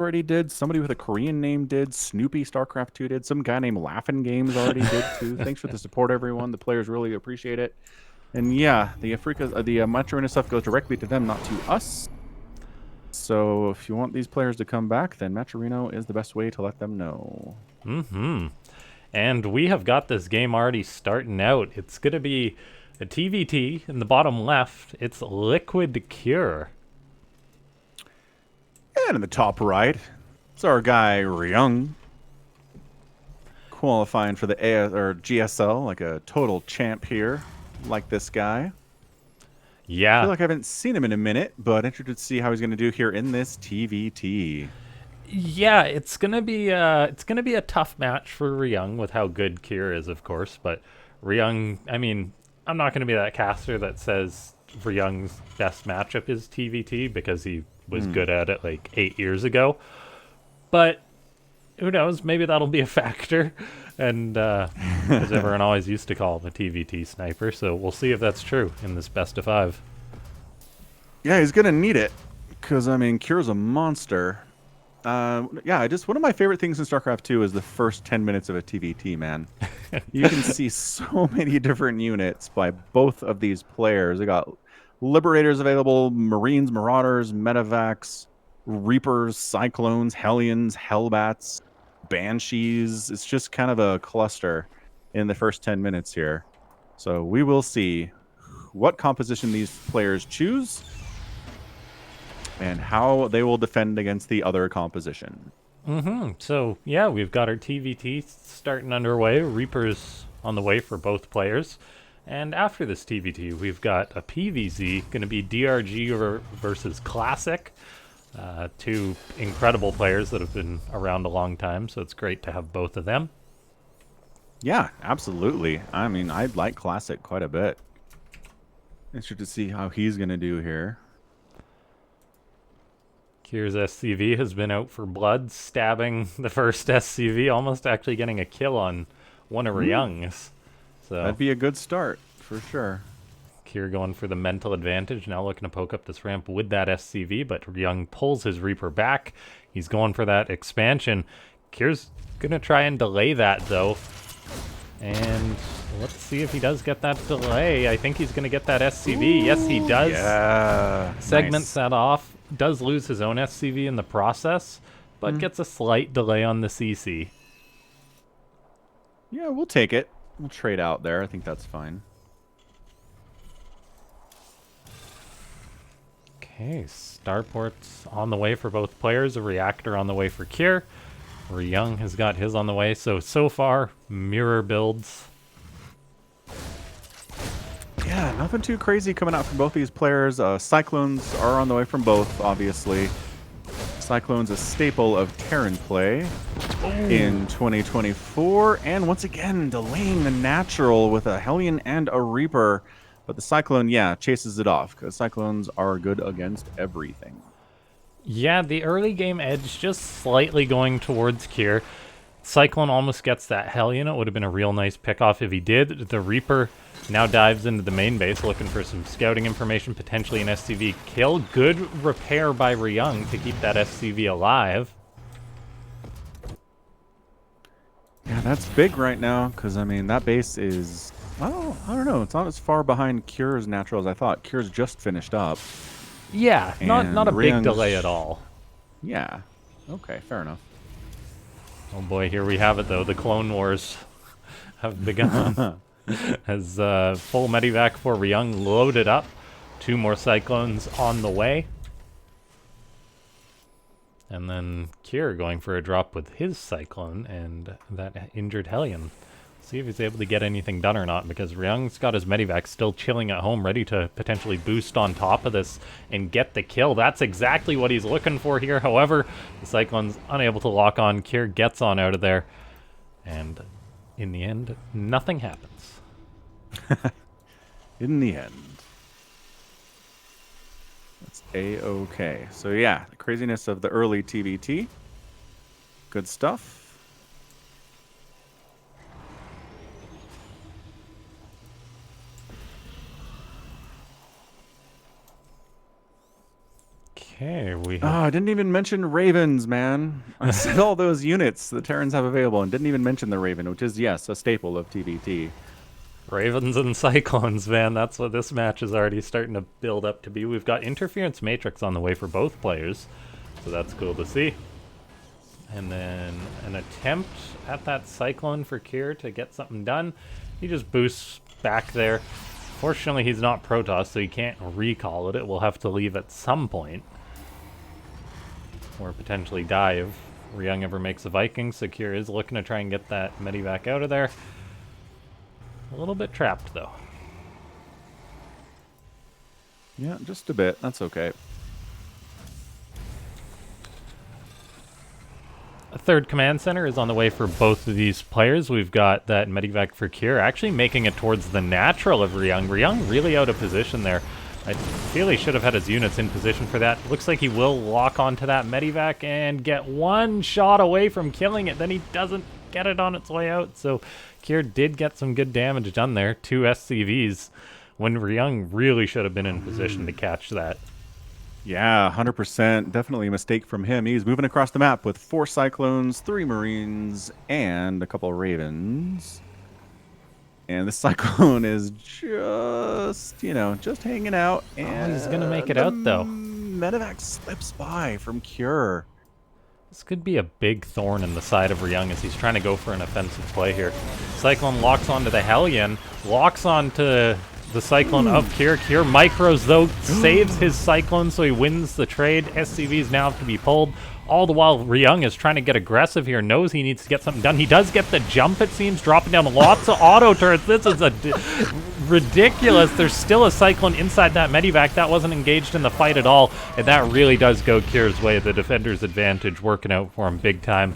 already did. Somebody with a Korean name did. Snoopy Starcraft 2 did. Some guy named LaughNgamez already did too. Thanks for the support, everyone. The players really appreciate it. And yeah, the Afreeca, the Metro Arena stuff goes directly to them, not to us. So if you want these players to come back, then Matcherino is the best way to let them know. Mm-hmm. And we have got this game already starting out. It's going to be a TVT in the bottom left. It's Liquid Cure. And in the top right, it's our guy Ryung, qualifying for the GSL, like a total champ here, like this guy. I feel Yeah. like I haven't seen him in a minute, but interested to see how he's going to do here in this TVT. Yeah, it's gonna be a tough match for Ryung with how good Kier is, of course. But Ryung, I mean, I'm not gonna be that caster that says Ryung's best matchup is TVT because he was good at it like 8 years ago. But who knows? Maybe that'll be a factor. And as everyone always used to call him a TVT sniper, so we'll see if that's true in this best of 5. Yeah, he's going to need it because, I mean, Cure's a monster. Yeah, one of my favorite things in StarCraft 2 is the first 10 minutes of a TVT, man. You can see so many different units by both of these players. They got Liberators available, Marines, Marauders, Medivacs, Reapers, Cyclones, Hellions, Hellbats, Banshees. It's just kind of a cluster in the first 10 minutes here. So we will see what composition these players choose and how they will defend against the other composition. So yeah, we've got our TVT starting underway. Reapers on the way for both players. And after this TVT, we've got a PVZ, going to be DRG versus Classic. Two incredible players that have been around a long time, so it's great to have both of them. Yeah, absolutely. I mean, I like Classic quite a bit. Interested to see how he's going to do here. Kier's SCV has been out for blood, stabbing the first SCV, almost actually getting a kill on one of Ryung's. So that'd be a good start, for sure. Kier going for the mental advantage, now looking to poke up this ramp with that SCV, but Ryung pulls his Reaper back. He's going for that expansion. Kier's going to try and delay that, though. And let's see if he does get that delay. I think he's going to get that SCV. Ooh, yes, he does. Yeah. Segments that off. Does lose his own SCV in the process, but gets a slight delay on the CC. Yeah, we'll take it. We'll trade out there. I think that's fine. Okay, starports on the way for both players. A reactor on the way for Kier. Ryung has got his on the way. So far, mirror builds. Yeah, nothing too crazy coming out from both these players. Cyclones are on the way from both, obviously. Cyclones a staple of Terran play in 2024. And once again, delaying the natural with a Hellion and a Reaper. But the Cyclone, yeah, chases it off because Cyclones are good against everything. Yeah, the early game edge just slightly going towards Kier. Cyclone almost gets that Hellion. It would have been a real nice pickoff if he did. The Reaper now dives into the main base looking for some scouting information, potentially an SCV kill. Good repair by Ryung to keep that SCV alive. Yeah, that's big right now because, I mean, that base is, well, I don't know. It's not as far behind Cure's natural as I thought. Cure's just finished up. Yeah, not a big delay at all. Yeah. Okay, fair enough. Oh boy, here we have it though. The Clone Wars have begun. As full medivac for Ryung loaded up. 2 more Cyclones on the way. And then Kier going for a drop with his Cyclone and that injured Hellion. See if he's able to get anything done or not, because Ryung's got his medivac still chilling at home, ready to potentially boost on top of this and get the kill. That's exactly what he's looking for here. However, the Cyclone's unable to lock on. Kier gets on out of there. And in the end, nothing happens. In the end. That's A-okay. So yeah, the craziness of the early TVT. Good stuff. Okay, we Oh, have I didn't even mention Ravens, man. I said all those units the Terrans have available and didn't even mention the Raven, which is, yes, a staple of TVT. Ravens and Cyclones, man. That's what this match is already starting to build up to be. We've got Interference Matrix on the way for both players, so that's cool to see. And then an attempt at that Cyclone for Kier to get something done. He just boosts back there. Fortunately, he's not Protoss, so he can't recall it. It will have to leave at some point. Or potentially die if Ryung ever makes a Viking. So Kier is looking to try and get that Medivac out of there. A little bit trapped, though. Yeah, just a bit. That's okay. A third command center is on the way for both of these players. We've got that Medivac for Kier actually making it towards the natural of Ryung. Ryung really out of position there. I feel he should have had his units in position for that. Looks like he will lock onto that Medivac and get one shot away from killing it. Then he doesn't get it on its way out. So Kier did get some good damage done there. 2 SCVs when Ryung really should have been in position to catch that. Yeah, 100%. Definitely a mistake from him. He's moving across the map with 4 Cyclones, 3 Marines, and a couple of Ravens. And the Cyclone is just, just hanging out. And he's going to make it out, though. Medivac slips by from Cure. This could be a big thorn in the side of Ryung as he's trying to go for an offensive play here. Cyclone locks onto the Hellion, locks onto the Cyclone of Kier. Kier micros, though, saves his Cyclone, so he wins the trade. SCVs now have to be pulled. All the while, Ryung is trying to get aggressive here, knows he needs to get something done. He does get the jump, it seems, dropping down lots of auto turrets. This is ridiculous. There's still a Cyclone inside that Medivac. That wasn't engaged in the fight at all, and that really does go Kier's way. The defender's advantage working out for him big time.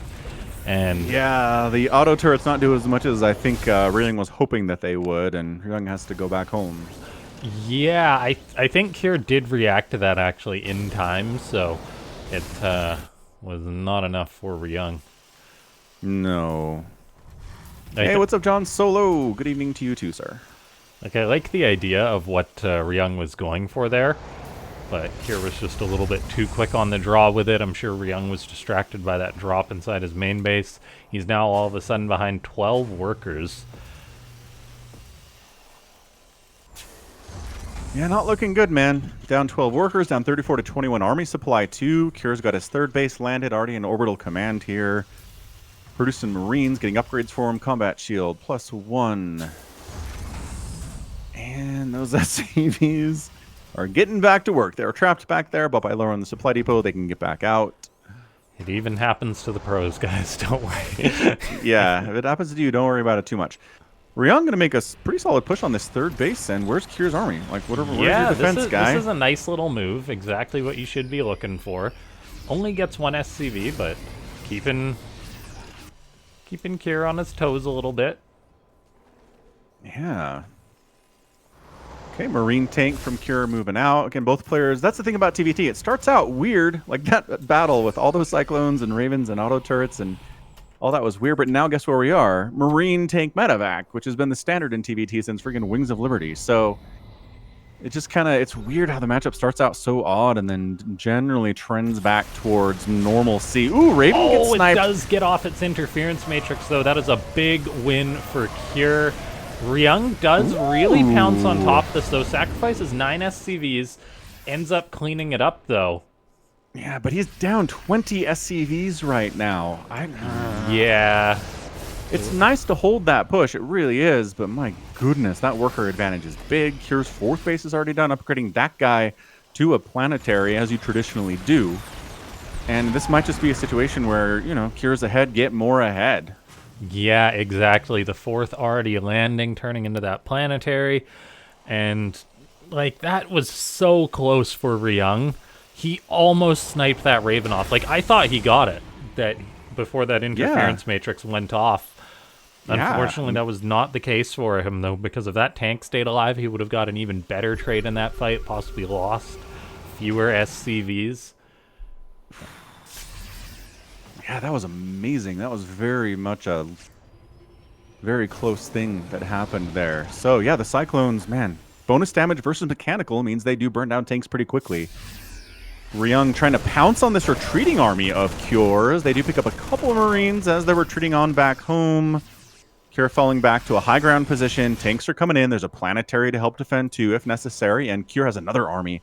And yeah, the auto turrets not do as much as I think Ryung was hoping that they would, and Ryung has to go back home. Yeah, I think Kier did react to that actually in time, so it was not enough for Ryung. No. Hey, what's up, John Solo? Good evening to you too, sir. Okay, I like the idea of what Ryung was going for there, but Kier was just a little bit too quick on the draw with it. I'm sure Ryung was distracted by that drop inside his main base. He's now all of a sudden behind 12 workers. Yeah, not looking good, man. Down 12 workers, down 34 to 21 army supply, too. Kier's got his 3rd base landed, already in orbital command here. Producing Marines, getting upgrades for him. Combat shield, +1. And those SCVs are getting back to work. They're trapped back there, but by lowering the supply depot, they can get back out. It even happens to the pros, guys. Don't worry. Yeah, if it happens to you, don't worry about it too much. Ryung going to make a pretty solid push on this 3rd base, and where's Kier's army? Like, where's your defense, guy? This is a nice little move, exactly what you should be looking for. Only gets 1 SCV, but keeping Kier on his toes a little bit. Yeah. Okay, Marine tank from Kier moving out. Again, both players, that's the thing about TVT. It starts out weird, like that battle with all those Cyclones and Ravens and auto turrets and all that was weird, but now guess where we are? Marine tank Medivac, which has been the standard in TVT since freaking Wings of Liberty. So it just kind of, it's weird how the matchup starts out so odd and then generally trends back towards normalcy. Ooh, Raven gets sniped. It does get off its interference matrix, though. That is a big win for Kier. Ryung does really pounce on top of this, though. Sacrifices 9 SCVs, ends up cleaning it up, though. Yeah, but he's down 20 SCVs right now. Yeah. It's nice to hold that push. It really is, but my goodness, that worker advantage is big. Kier's 4th base is already done, upgrading that guy to a planetary, as you traditionally do. And this might just be a situation where, Kier's ahead, get more ahead. Yeah, exactly. The 4th already landing, turning into that planetary. And, like, that was so close for Ryung. He almost sniped that Raven off. Like, I thought he got it before that interference matrix went off. Unfortunately, that was not the case for him, though. Because if that tank stayed alive, he would have got an even better trade in that fight, possibly lost fewer SCVs. Yeah, that was amazing. That was very much a very close thing that happened there. So, yeah, the Cyclones, man, bonus damage versus mechanical means they do burn down tanks pretty quickly. Ryung trying to pounce on this retreating army of Cures. They do pick up a couple of Marines as they're retreating on back home. Cure falling back to a high ground position. Tanks are coming in. There's a planetary to help defend too if necessary. And Cure has another army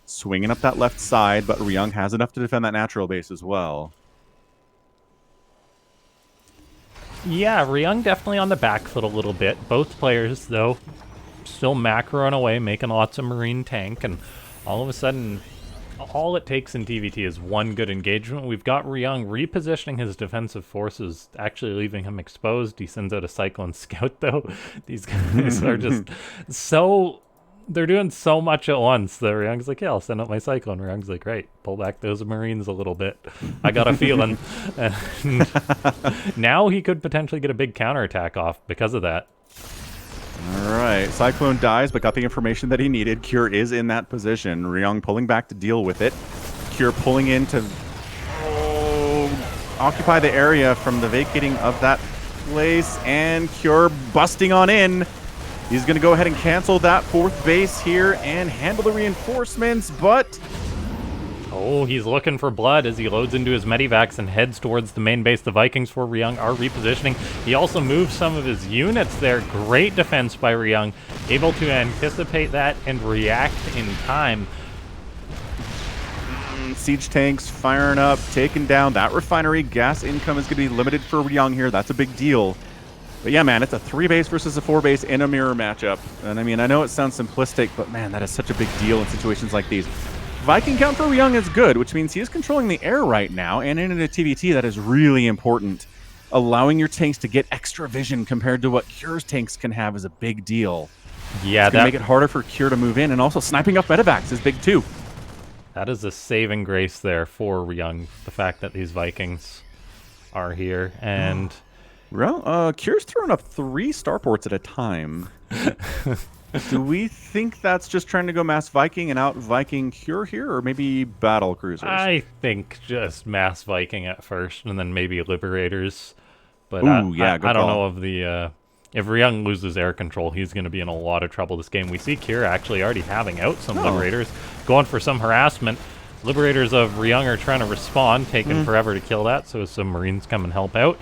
swinging up that left side, but Ryung has enough to defend that natural base as well. Yeah, Ryung definitely on the back foot a little bit. Both players, though, still macroing away, making lots of Marine tank, and all of a sudden, all it takes in TVT is one good engagement. We've got Ryung repositioning his defensive forces, actually leaving him exposed. He sends out a Cyclone Scout, though. These guys are just so... They're doing so much at once that Ryung's like, yeah, I'll send out my Cyclone. Ryung's like, right, pull back those Marines a little bit. I got a feeling. And now he could potentially get a big counterattack off because of that. All right, Cyclone dies, but got the information that he needed. Cure is in that position. Ryung pulling back to deal with it. Cure pulling in to occupy the area from the vacating of that place, and Cure busting on in. He's going to go ahead and cancel that 4th base here and handle the reinforcements, but... Oh, he's looking for blood as he loads into his medivacs and heads towards the main base. The Vikings for Ryung are repositioning. He also moves some of his units there. Great defense by Ryung, able to anticipate that and react in time. Siege tanks firing up, taking down that refinery. Gas income is going to be limited for Ryung here. That's a big deal. But yeah, man, it's a 3-base versus a 4-base in a mirror matchup. And I mean, I know it sounds simplistic, but man, that is such a big deal in situations like these. Viking count for Ryung is good, which means he is controlling the air right now, and in a TVT that is really important. Allowing your tanks to get extra vision compared to what Cure's tanks can have is a big deal. Yeah, that make it harder for Cure to move in, and also sniping up medevacs is big too. That is a saving grace there for Ryung, the fact that these Vikings are here, and... Well, Cure's throwing up 3 starports at a time. Do we think that's just trying to go mass Viking and out Viking Cure here, or maybe battle cruisers? I think just mass Viking at first, and then maybe Liberators. But Ooh, yeah, I good don't call. know if the if Ryung loses air control, he's going to be in a lot of trouble this game. We see Cure actually already having out some Liberators, going for some harassment. Liberators of Ryung are trying to respond, taking forever to kill that, so some Marines come and help out.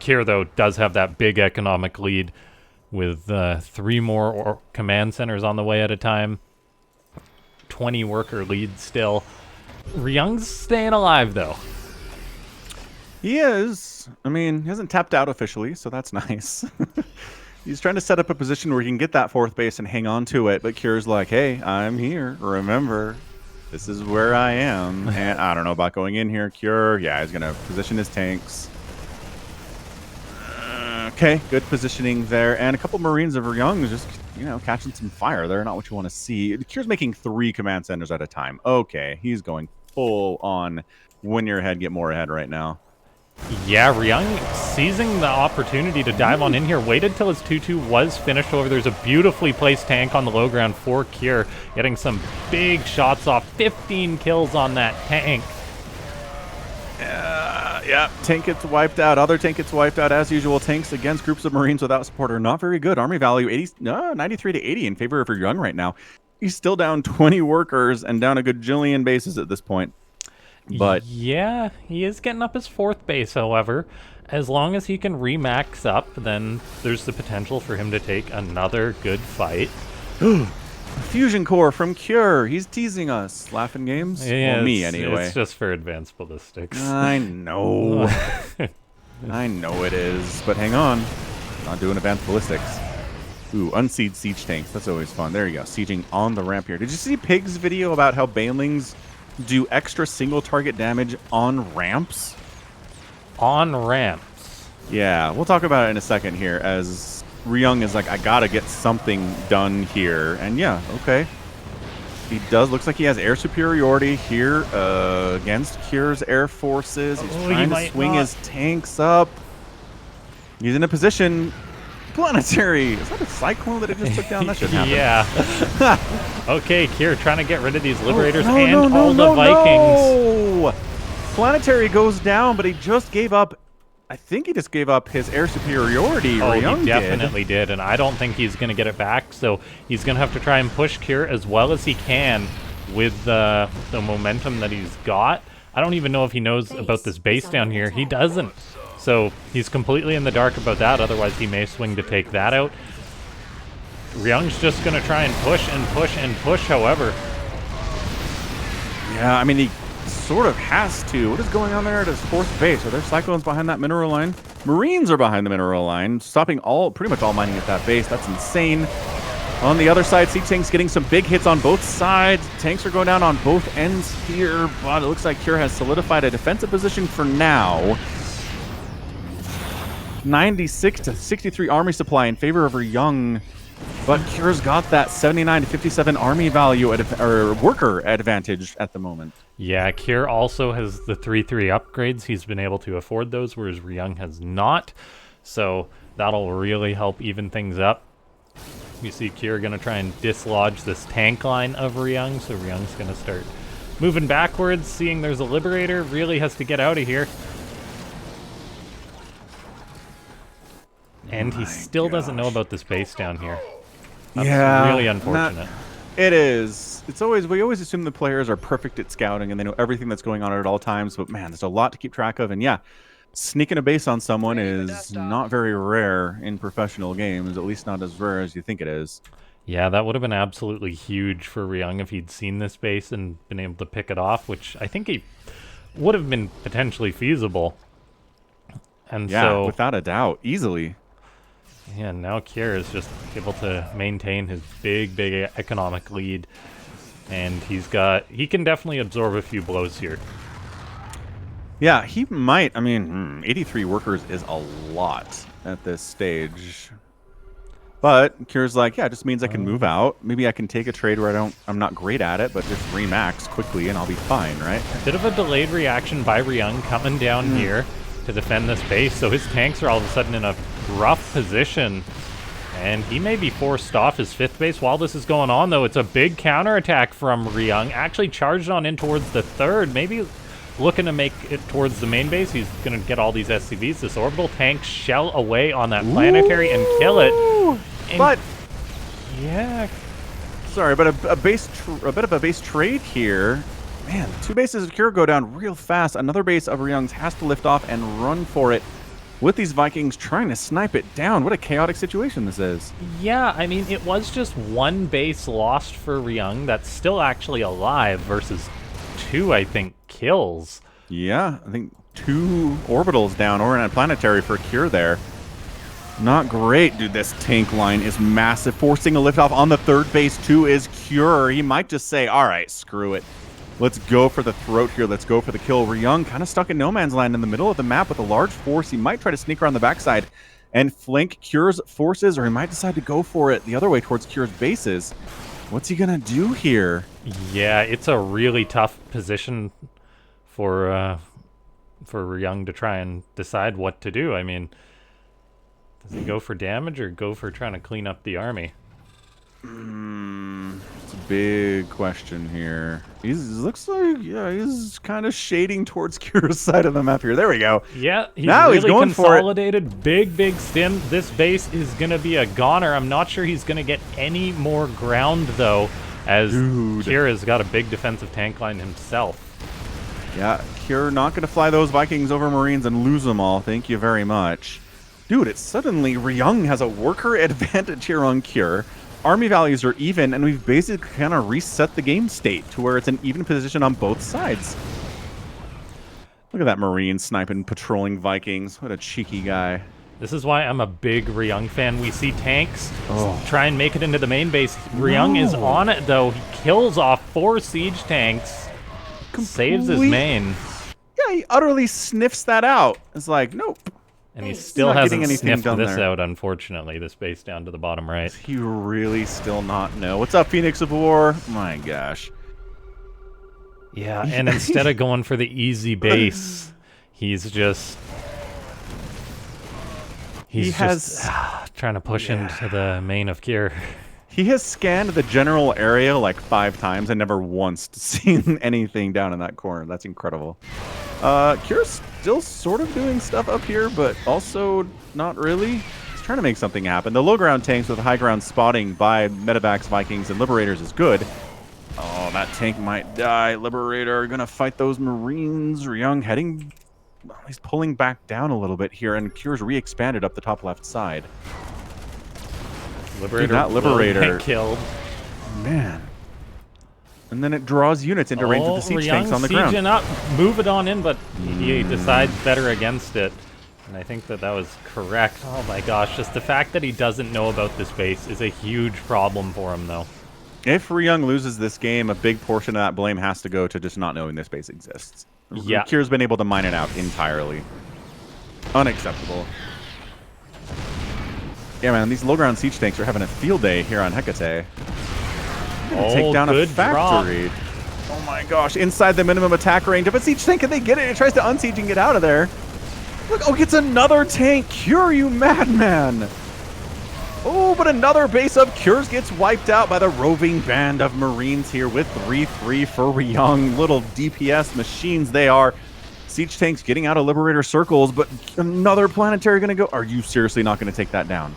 Cure, though, does have that big economic lead with 3 more command centers on the way at a time. 20 worker lead still. Ryung's staying alive, though. He is. I mean, he hasn't tapped out officially, so that's nice. He's trying to set up a position where he can get that 4th base and hang on to it, but Cure's like, hey, I'm here. Remember, this is where I am. And I don't know about going in here. Cure, yeah, he's going to position his tanks. Okay, good positioning there. And a couple Marines of Ryung just, you know, catching some fire. They're not what you want to see. Cure's making 3 command centers at a time. Okay, he's going full on win your head, get more ahead right now. Yeah, Ryung seizing the opportunity to dive on in here. Waited till his 2-2 was finished over. There's a beautifully placed tank on the low ground for Cure. Getting some big shots off. 15 kills on that tank. Yeah, tank gets wiped out. Other tank gets wiped out as usual. Tanks against groups of Marines without support are not very good. Army value 93 to 80 in favor of Ryung right now. He's still down 20 workers and down a gajillion bases at this point. But yeah, he is getting up his 4th base, however. As long as he can remax up, then there's the potential for him to take another good fight. Fusion core from Cure. He's teasing us. LaughNgamez? Yeah, well, me anyway. It's just for advanced ballistics. I know. I know it is. But hang on. Not doing advanced ballistics. Ooh, unseed siege tanks. That's always fun. There you go. Sieging on the ramp here. Did you see Pig's video about how Banelings do extra single target damage on ramps? On ramps? Yeah, we'll talk about it in a second here as Ryung is like, I gotta get something done here. And yeah, okay. He does. Looks like he has air superiority here against Cure's air forces. He's trying to swing his tanks up. He's in a position. Planetary. Is that a cyclone that it just took down? That should happen. Yeah. Okay, Cure trying to get rid of these Liberators and all the Vikings. No. Planetary goes down, but he just gave up. I think he just gave up his air superiority. Oh, Ryung he definitely did, and I don't think he's going to get it back, so he's going to have to try and push Cure as well as he can with the momentum that he's got. I don't even know if he knows about this base down here. He doesn't. So he's completely in the dark about that. Otherwise, he may swing to take that out. Ryung's just going to try and push and push and push, however. Yeah, I mean, he sort of has to. What is going on there at his fourth base? Are there Cyclones behind that mineral line? Marines are behind the mineral line, stopping pretty much all mining at that base. That's insane. On the other side, Siege Tank's getting some big hits on both sides. Tanks are going down on both ends here, but it looks like Cure has solidified a defensive position for now. 96 to 63 army supply in favor of Ryung, but Cure's got that 79 to 57 army value or worker advantage at the moment. Yeah, Cure also has the 3/3 upgrades. He's been able to afford those, whereas Ryung has not. So that'll really help even things up. You see Cure going to try and dislodge this tank line of Ryung, so Ryung's going to start moving backwards, seeing there's a Liberator, really has to get out of here. And he still doesn't know about this base down here. That's really unfortunate. It is. It's always, we always assume the players are perfect at scouting and they know everything that's going on at all times, but man, there's a lot to keep track of, and yeah, sneaking a base on someone is not very rare in professional games, at least not as rare as you think it is. Yeah, that would have been absolutely huge for Ryung if he'd seen this base and been able to pick it off, which I think he would have been potentially feasible. And yeah, so, without a doubt, easily. Yeah, now Cure is just able to maintain his big economic lead, and he can definitely absorb a few blows here. Yeah, he might. I mean, 83 workers is a lot at this stage. But Cure's like, yeah, it just means I can move out. Maybe I can take a trade where I'm not great at it, but just remax quickly and I'll be fine, right? A bit of a delayed reaction by Ryung coming down here to defend this base, so his tanks are all of a sudden in a rough position. And he may be forced off his fifth base while this is going on, though. It's a big counterattack from Ryung. Actually charged on in towards the third, maybe looking to make it towards the main base. He's going to get all these SCVs. This orbital tank shell away on that planetary and kill it. And but yeah, sorry, but a bit of a base trade here. Man, two bases of Cure go down real fast. Another base of Ryung's has to lift off and run for it, with these Vikings trying to snipe it down. What a chaotic situation this is. Yeah, I mean, it was just one base lost for Ryung that's still actually alive versus two, I think, kills. Yeah, I think 2 orbitals down or in a planetary for Cure there. Not great, dude. This tank line is massive. Forcing a liftoff on the third base, too, is Cure. He might just say, all right, screw it. Let's go for the throat here. Let's go for the kill. Ryung kind of stuck in no man's land in the middle of the map with a large force. He might try to sneak around the backside and flank Cure's forces, or he might decide to go for it the other way towards Cure's bases. What's he going to do here? Yeah, it's a really tough position for Ryung to try and decide what to do. I mean, does he go for damage or go for trying to clean up the army? It's a big question here. Looks like, yeah, he's kind of shading towards Cure's side of the map here. There we go. Yeah, he's now really he's going consolidated. For it. Big stim. This base is going to be a goner. I'm not sure he's going to get any more ground, though, as Cure has got a big defensive tank line himself. Yeah, Cure not going to fly those Vikings over Marines and lose them all. Thank you very much. Dude, it's suddenly Ryung has a worker advantage here on Cure. Army values are even, and we've basically kind of reset the game state to where it's an even position on both sides. Look at that Marine sniping, patrolling Vikings. What a cheeky guy. This is why I'm a big Ryung fan. We see tanks try and make it into the main base. Ryung is on it, though. He kills off 4 siege tanks. Saves his main. Yeah, he utterly sniffs that out. It's like, nope. And he still hasn't sniffed this out, unfortunately, this base down to the bottom right. Does he really still not know? What's up, Phoenix of War? My gosh. Yeah, and instead of going for the easy base, he's just... He's just trying to push into the main of Cure. He has scanned the general area like 5 times and never once seen anything down in that corner. That's incredible. Cure's still sort of doing stuff up here, but also not really. He's trying to make something happen. The low ground tanks with high ground spotting by Medevacs, Vikings, and Liberators is good. Oh that tank might die. Liberator gonna fight those Marines. Ryung heading... Well, he's pulling back down a little bit here, and Cure's re-expanded up the top left side. Liberator, Dude, that Liberator... will get killed. Man. And then it draws units into range of the siege tanks on the ground. Sieging up, move it on in, but he decides better against it. And I think that was correct. Oh my gosh, just the fact that he doesn't know about this base is a huge problem for him, though. If Ryung loses this game, a big portion of that blame has to go to just not knowing this base exists. Yeah. Cure's been able to mine it out entirely. Unacceptable. Yeah, man, these low-ground siege tanks are having a field day here on Hecate. Take down a factory. Drop. Oh my gosh, inside the minimum attack range. If a siege tank, can they get it? It tries to unsiege and get out of there. Look, oh, gets another tank. Cure, you madman. Oh, but another base of Cures gets wiped out by the roving band of Marines here with 3-3 for Ryung. Little DPS machines they are. Siege tanks getting out of Liberator circles, but another planetary going to go. Are you seriously not going to take that down?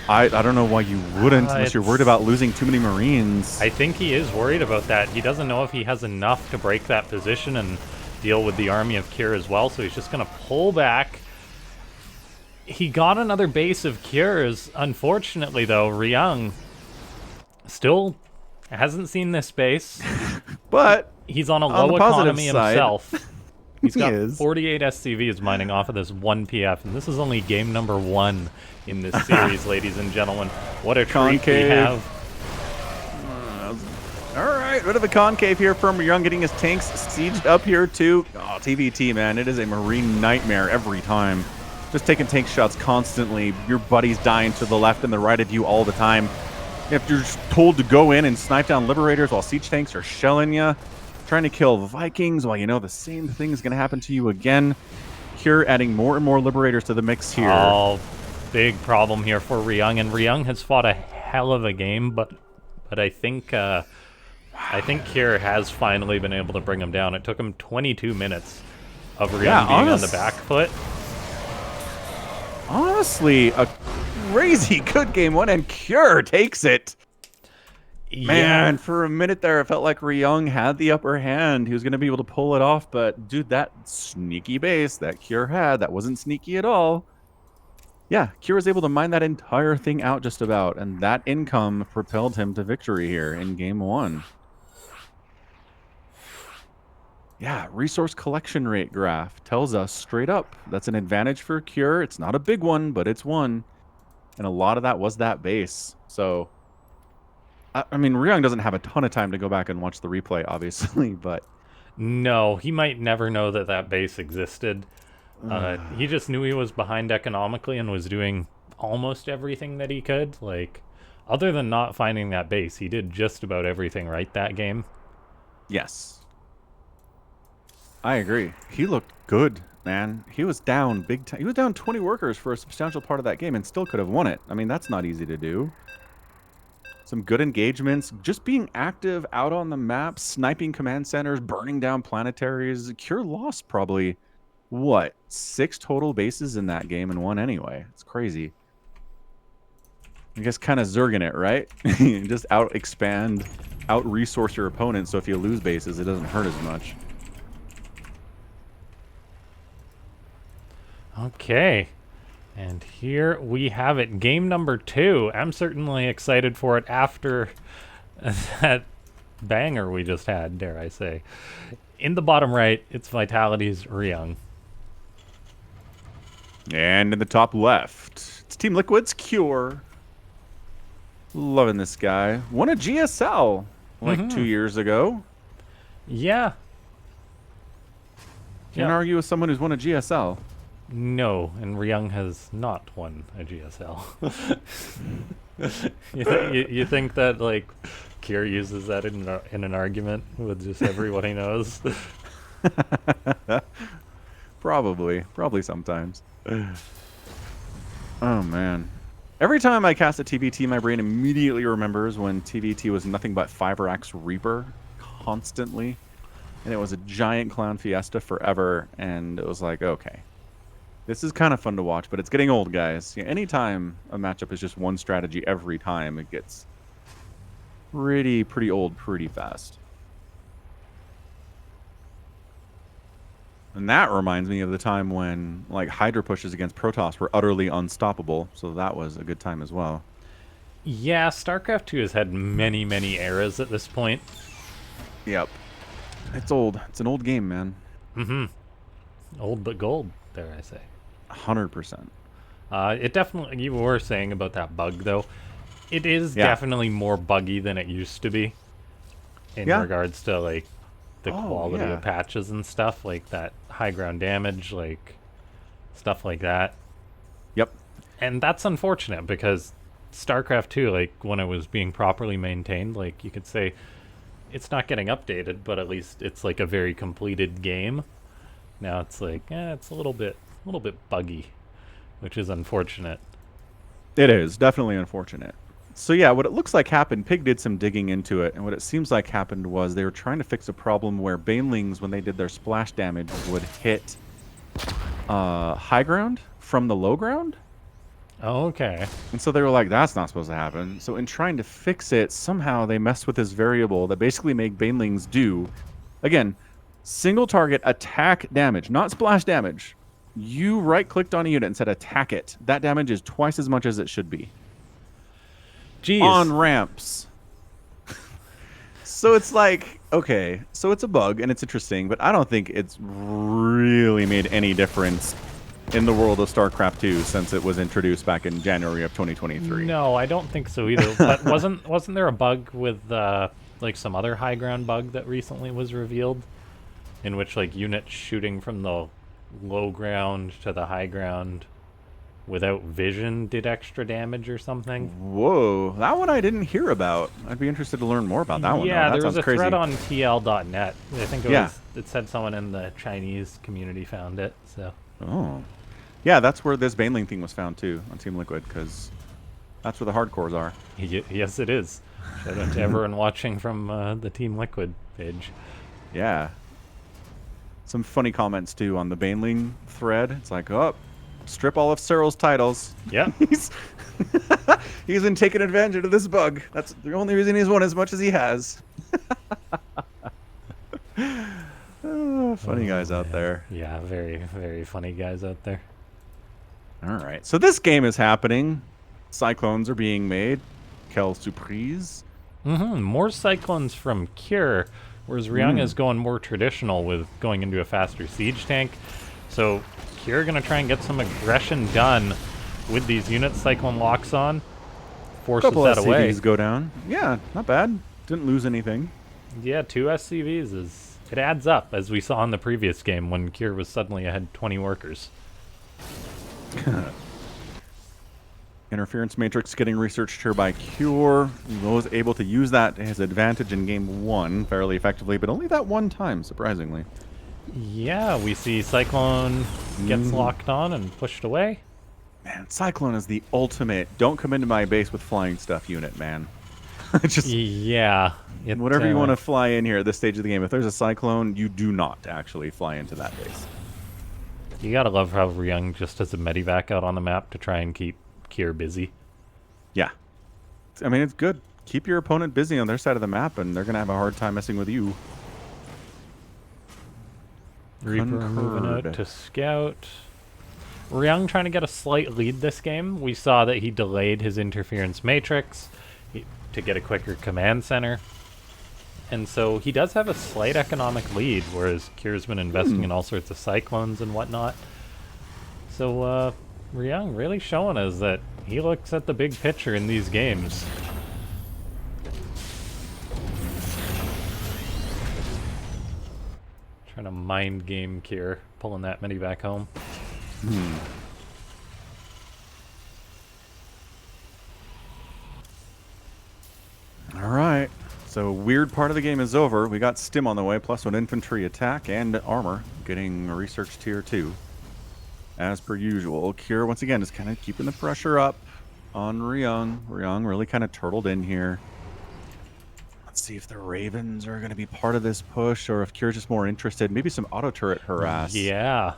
I don't know why you wouldn't, unless you're worried about losing too many Marines. I think he is worried about that. He doesn't know if he has enough to break that position and deal with the army of Cure as well, so he's just going to pull back. He got another base of Cures. Unfortunately, though, Ryung still hasn't seen this base. But he's on a low economy himself. He's got is. 48 SCVs mining off of this 1 PF, and this is only game number 1 in this series, ladies and gentlemen. What a treat we have. All right, rid of the concave here from Ryung, getting his tanks sieged up here too. Oh, TVT, man, it is a Marine nightmare every time. Just taking tank shots constantly. Your buddies dying to the left and the right of you all the time. If you're just told to go in and snipe down Liberators while siege tanks are shelling you, trying to kill Vikings while you know the same thing is going to happen to you again. Cure adding more and more Liberators to the mix here. Oh, big problem here for Ryung, and Ryung has fought a hell of a game, but I think Cure has finally been able to bring him down. It took him 22 minutes of Ryung being on the back foot. Honestly, a crazy good game one, and Cure takes it. Yeah. Man, for a minute there, it felt like Ryung had the upper hand. He was going to be able to pull it off, but dude, that sneaky base that Cure had, that wasn't sneaky at all. Yeah, Cure was able to mine that entire thing out just about, and that income propelled him to victory here in game 1. Yeah, resource collection rate graph tells us straight up that's an advantage for Cure. It's not a big one, but it's one. And a lot of that was that base. So, I mean, Ryung doesn't have a ton of time to go back and watch the replay, obviously, but... No, he might never know that that base existed. He just knew he was behind economically and was doing almost everything that he could. Like, other than not finding that base, he did just about everything right that game. Yes. I agree. He looked good, man. He was down big time. He was down 20 workers for a substantial part of that game and still could have won it. I mean, that's not easy to do. Some good engagements. Just being active out on the map, sniping command centers, burning down planetaries. Cure lost probably, what, 6 total bases in that game and won anyway. It's crazy. I guess kind of Zerging it, right? Just out-expand, out-resource your opponent, so if you lose bases, it doesn't hurt as much. Okay, and here we have it, game number 2. I'm certainly excited for it after that banger we just had, dare I say. In the bottom right, it's Vitality's Ryung. And in the top left, it's Team Liquid's Cure. Loving this guy. Won a GSL like 2 years ago. Yeah. Can't argue with someone who's won a GSL. No, and Ryung has not won a GSL. you think that, like, Cure uses that in an argument with just everyone he knows? Probably sometimes. Oh man, every time I cast a TVT, my brain immediately remembers when TVT was nothing but 5-Rax Reaper constantly, and it was a giant clown fiesta forever, and it was like, okay, this is kind of fun to watch, but it's getting old, guys. Yeah, anytime a matchup is just one strategy every time, it gets pretty old pretty fast. And that reminds me of the time when like Hydra pushes against Protoss were utterly unstoppable. So that was a good time as well. Yeah, StarCraft 2 has had many, many eras at this point. Yep. It's old. It's an old game, man. Mm-hmm. Old but gold, dare I say. 100%. It definitely, you were saying about that bug, though. It is Yeah. definitely more buggy than it used to be in Yeah. regards to, like, the Oh, quality yeah. of patches and stuff, like that high ground damage, like, stuff like that. Yep. And that's unfortunate because StarCraft 2, like, when it was being properly maintained, like, you could say it's not getting updated, but at least it's, like, a very completed game. Now it's like, it's a little bit buggy, which is unfortunate. It is definitely unfortunate. So yeah, what it looks like happened, Pig did some digging into it, and what it seems like happened was they were trying to fix a problem where Banelings, when they did their splash damage, would hit high ground from the low ground. Oh, okay. And so they were like, that's not supposed to happen. So in trying to fix it, somehow they messed with this variable that basically made Banelings do, again, single target attack damage, not splash damage. You right-clicked on a unit and said attack it. That damage is twice as much as it should be. Jeez. On ramps. So it's like, okay, so it's a bug and it's interesting, but I don't think it's really made any difference in the world of StarCraft 2 since it was introduced back in January of 2023. No, I don't think so either. But wasn't there a bug with like some other high ground bug that recently was revealed, in which like units shooting from the low ground to the high ground without vision did extra damage or something? Whoa, that one I didn't hear about. I'd be interested to learn more about that one. Yeah, Though. That there was sounds a crazy. thread on TL.net. I think it Yeah. was. It said someone in the Chinese community found it. So. Oh, yeah, that's where this Baneling thing was found too on Team Liquid because that's where the hardcores are. Yes, it is. Shout out to everyone watching from the Team Liquid page. Yeah. Some funny comments too on the Baneling thread. It's like, oh, strip all of Cyril's titles. Yeah. he's he's been taking advantage of this bug. That's the only reason he's won as much as he has. Oh, funny guys out there. Yeah, very, very funny guys out there. All right. So this game is happening. Cyclones are being made. Quelle surprise. More Cyclones from Cure, whereas Ryung is going more traditional with going into a faster siege tank. So Cure going to try and get some aggression done with these units Cyclone locks on. Forces Couple that away. SCVs go down. Yeah, not bad. Didn't lose anything. Yeah, 2 SCVs is... It adds up, as we saw in the previous game when Cure was suddenly ahead 20 workers. Interference matrix getting researched here by Cure. He was able to use that to his advantage in game 1 fairly effectively, but only that one time, surprisingly. Yeah, we see Cyclone gets locked on and pushed away. Man, Cyclone is the ultimate don't come into my base with flying stuff unit, man. Just Yeah. whatever you want to fly in here at this stage of the game. If there's a Cyclone, you do not actually fly into that base. You gotta love how Ryung just has a medivac out on the map to try and keep Kier busy. Yeah. I mean, it's good. Keep your opponent busy on their side of the map, and they're going to have a hard time messing with you. Reaper moving out to scout. Ryung trying to get a slight lead this game. We saw that he delayed his interference matrix to get a quicker command center. And so he does have a slight economic lead, whereas Kier's been investing in all sorts of cyclones and whatnot. So Ryung really showing us that he looks at the big picture in these games. Trying to mind game Kier, pulling that mini back home. All right. So weird part of the game is over. We got Stim on the way, plus an infantry attack and armor, getting research tier 2. As per usual, Kier once again is kind of keeping the pressure up on Ryung. Ryung really kind of turtled in here. Let's see if the Ravens are going to be part of this push, or if Kier's just more interested. Maybe some auto turret harass. Yeah.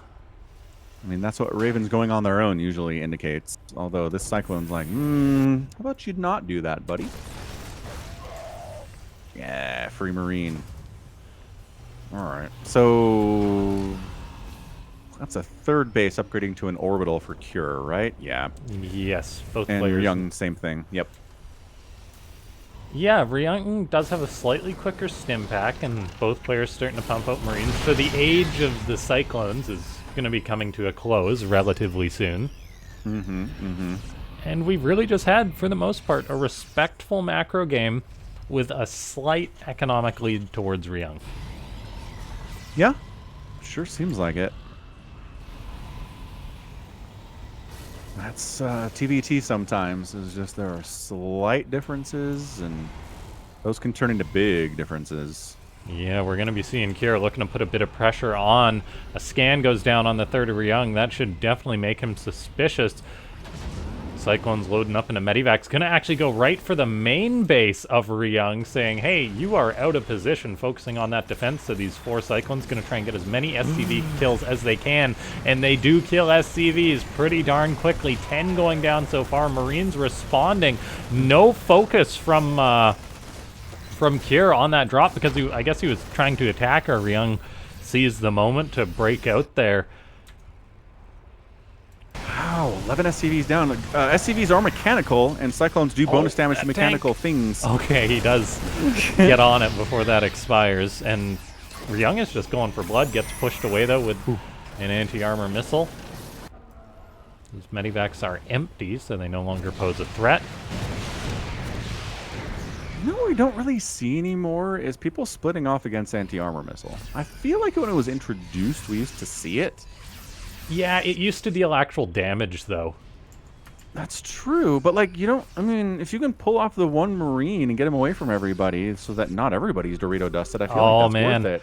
I mean, that's what Ravens going on their own usually indicates. Although this Cyclone's like, how about you not do that, buddy? Yeah, free marine. All right. So that's a third base upgrading to an orbital for Cure, right? Yeah. Yes, both And players. Ryung, same thing. Yep. Yeah, Ryung does have a slightly quicker stim pack, and both players starting to pump out Marines. So the age of the Cyclones is going to be coming to a close relatively soon. And we really just had, for the most part, a respectful macro game with a slight economic lead towards Ryung. Yeah. Sure seems like it. That's TBT sometimes. It's just there are slight differences, and those can turn into big differences. Yeah, we're going to be seeing Kira looking to put a bit of pressure on. A scan goes down on the third of Ryung. That should definitely make him suspicious. Cyclone's loading up into Medivacs. Going to actually go right for the main base of Ryung, saying, hey, you are out of position, focusing on that defense. So these 4 Cyclones going to try and get as many SCV kills as they can. And they do kill SCVs pretty darn quickly. 10 going down so far. Marines responding. No focus from Kier on that drop because I guess he was trying to attack her. Ryung sees the moment to break out there. Wow, 11 SCVs down. SCVs are mechanical, and Cyclones do bonus damage to mechanical things. Okay, he does get on it before that expires. And Ryung is just going for blood, gets pushed away, though, with an anti-armor missile. These medivacs are empty, so they no longer pose a threat. You know what we don't really see anymore is people splitting off against anti-armor missile. I feel like when it was introduced, we used to see it. Yeah, it used to deal actual damage, though. That's true, but like, you don't, I mean, if you can pull off the one Marine and get him away from everybody so that not everybody's Dorito dusted, I feel like that's worth it.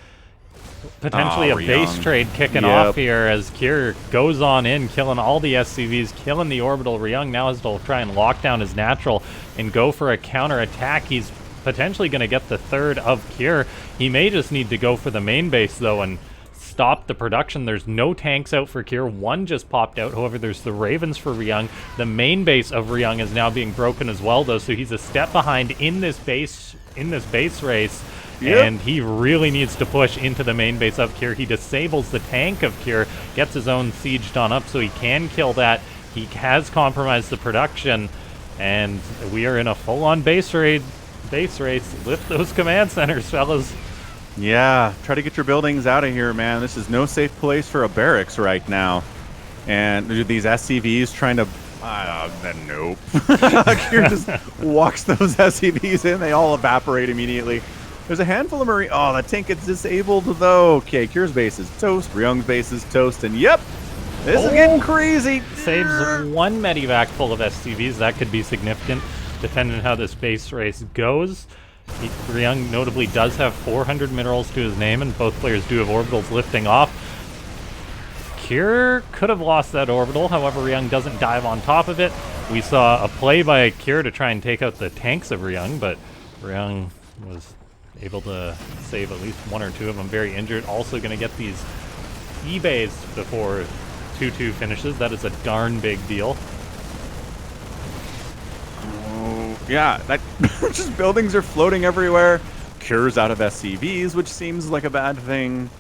Potentially a base trade kicking off here as Kier goes on in, killing all the SCVs, killing the orbital. Ryung now has to try and lock down his natural and go for a counter attack. He's potentially going to get the third of Kier. He may just need to go for the main base, though, and stop the production. There's no tanks out for Kier. One just popped out. However, there's the Ravens for Ryung. The main base of Ryung is now being broken as well, though, so he's a step behind in this base race. Yep. And he really needs to push into the main base of Kier. He disables the tank of Kier, gets his own siege done up so he can kill that. He has compromised the production, and we are in a full-on base race. Lift those command centers, fellas. Yeah, try to get your buildings out of here, man. This is no safe place for a barracks right now. And these SCVs trying to... nope. Kier just walks those SCVs in. They all evaporate immediately. There's a handful of Marine... Oh, that tank gets disabled, though. Okay, Kier's base is toast. Ryung's base is toast. And yep, this is getting crazy. Saves one medivac full of SCVs. That could be significant, depending on how this base race goes. Ryung notably does have 400 minerals to his name, and both players do have orbitals lifting off. Kier could have lost that orbital, however, Ryung doesn't dive on top of it. We saw a play by Kier to try and take out the tanks of Ryung, but Ryung was able to save at least one or two of them very injured. Also going to get these eBays before 2-2 finishes. That is a darn big deal. Yeah, that just buildings are floating everywhere. Kier's out of SCVs, which seems like a bad thing.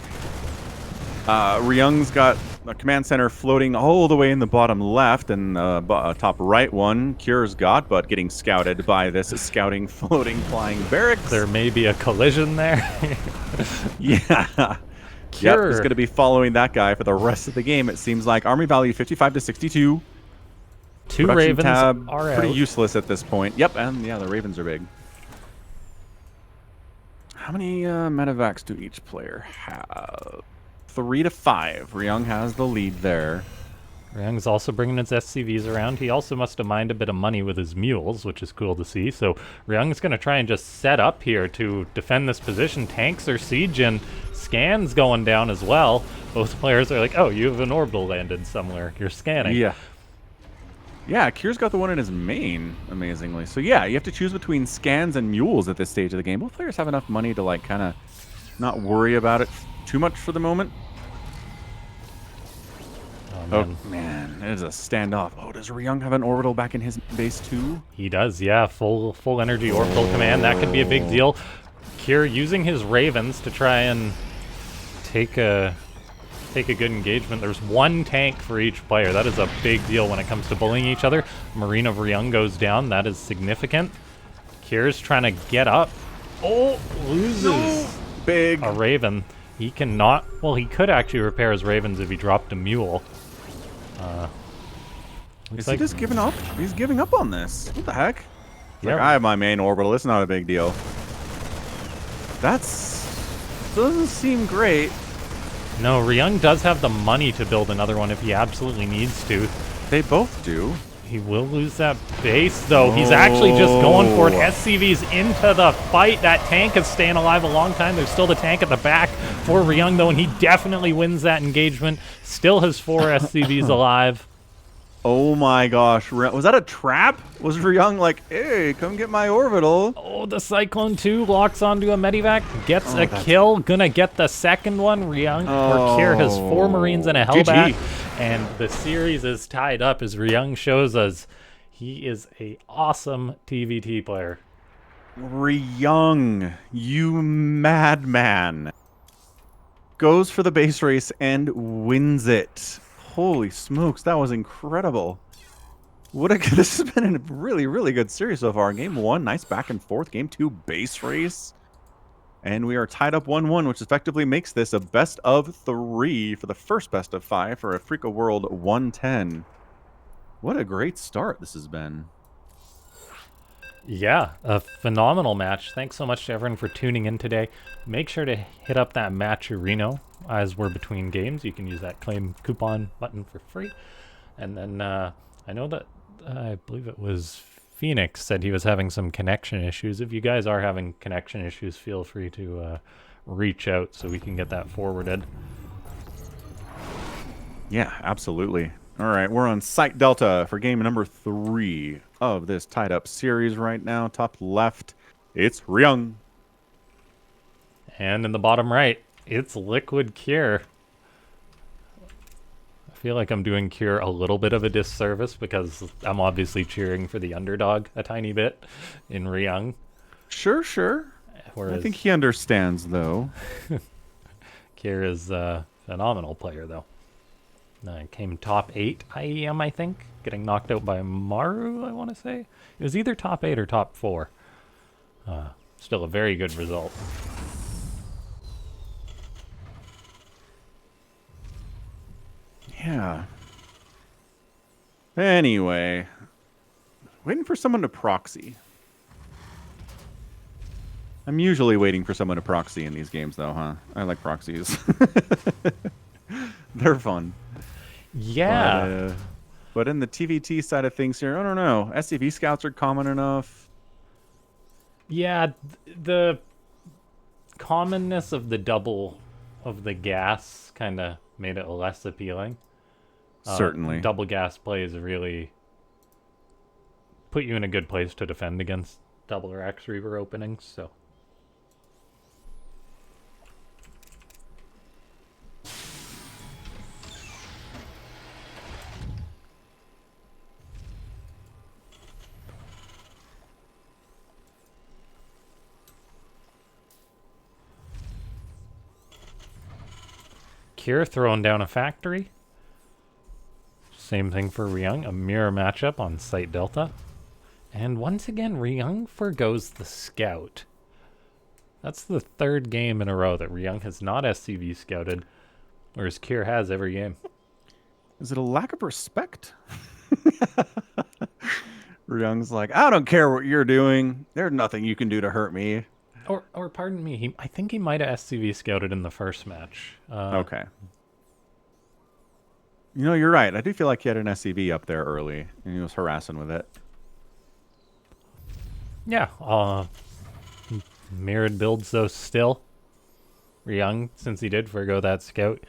Ryung's got a command center floating all the way in the bottom left, and top right one Kier's got, but getting scouted by this scouting, floating, flying barracks. There may be a collision there. Yeah. Yep, is going to be following that guy for the rest of the game, it seems like. Army value 55 to 62. Two Production Ravens tab, are pretty out. useless at this point. Yep, and yeah, the Ravens are big. How many medevacs do each player have? 3 to 5. Ryung has the lead there. Ryung's also bringing his SCVs around. He also must have mined a bit of money with his mules, which is cool to see. So Ryung's going to try and just set up here to defend this position. Tanks are sieging. Scans going down as well. Both players are like, oh, you have an orbital landed somewhere. You're scanning. Yeah. Yeah, Kier's got the one in his main, amazingly. So yeah, you have to choose between scans and mules at this stage of the game. Both players have enough money to like kind of not worry about it too much for the moment. Oh man, it is a standoff. Oh, does Ryung have an orbital back in his base too? He does, yeah. Full energy orbital command. That could be a big deal. Kier using his Ravens to try and take a good engagement. There's one tank for each player. That is a big deal when it comes to bullying each other. Marine of Ryung goes down. That is significant. Kier's trying to get up. Oh, loses Big. a Raven. He cannot... Well, he could actually repair his Ravens if he dropped a Mule. Is he just giving up? He's giving up on this. What the heck? He's Yeah. like, I have my main orbital. It's not a big deal. Doesn't seem great. No, Ryung does have the money to build another one if he absolutely needs to. They both do. He will lose that base, though. He's actually just going for it. SCV's into the fight. That tank is staying alive a long time. There's still the tank at the back for Ryung, though, and he definitely wins that engagement. Still has 4 SCVs alive. Oh my gosh. Was that a trap? Was Ryung like, hey, come get my orbital? Oh, the Cyclone 2 locks onto a Medivac, gets a kill, gonna get the second one. Ryung, or Kier has 4 Marines and a Hellbat, and the series is tied up as Ryung shows us he is a awesome TVT player. Ryung, you madman. Goes for the base race and wins it. Holy smokes, that was incredible. This has been a really, really good series so far. Game 1, nice back and forth. Game 2, base race. And we are tied up 1-1, which effectively makes this a best of 3 for the first best of 5 for Afreeca World 110. What a great start this has been. Yeah, a phenomenal match. Thanks so much to everyone for tuning in today. Make sure to hit up that match Reno as we're between games. You can use that claim coupon button for free. And then I know that I believe it was Phoenix said he was having some connection issues. If you guys are having connection issues, feel free to reach out so we can get that forwarded. Yeah, absolutely. All right, we're on Site Delta for game number 3 of this tied-up series right now. Top left, it's Ryung. And in the bottom right, it's Liquid Cure. I feel like I'm doing Cure a little bit of a disservice because I'm obviously cheering for the underdog a tiny bit in Ryung. Sure. Whereas I think he understands, though. Cure is a phenomenal player, though. Came top 8 IEM, I think. Getting knocked out by Maru, I want to say. It was either top 8 or top 4. Still a very good result. Yeah. Anyway. Waiting for someone to proxy. I'm usually waiting for someone to proxy in these games, though, huh? I like proxies. They're fun. Yeah. But in the TVT side of things here, I don't know. SCV scouts are common enough. Yeah, the commonness of the double of the gas kind of made it less appealing. Certainly. Double gas plays really put you in a good place to defend against double or X Reaver openings, so. Cure throwing down a factory. Same thing for Ryung, a mirror matchup on Site Delta. And once again, Ryung forgoes the scout. That's the 3rd game in a row that Ryung has not SCV scouted, whereas Cure has every game. Is it a lack of respect? Ryung's like, I don't care what you're doing. There's nothing you can do to hurt me. Or pardon me, I think he might have SCV scouted in the first match. Okay. You know, you're right. I do feel like he had an SCV up there early, and he was harassing with it. Yeah, mirrored builds though still. Ryung, since he did forgo that scout.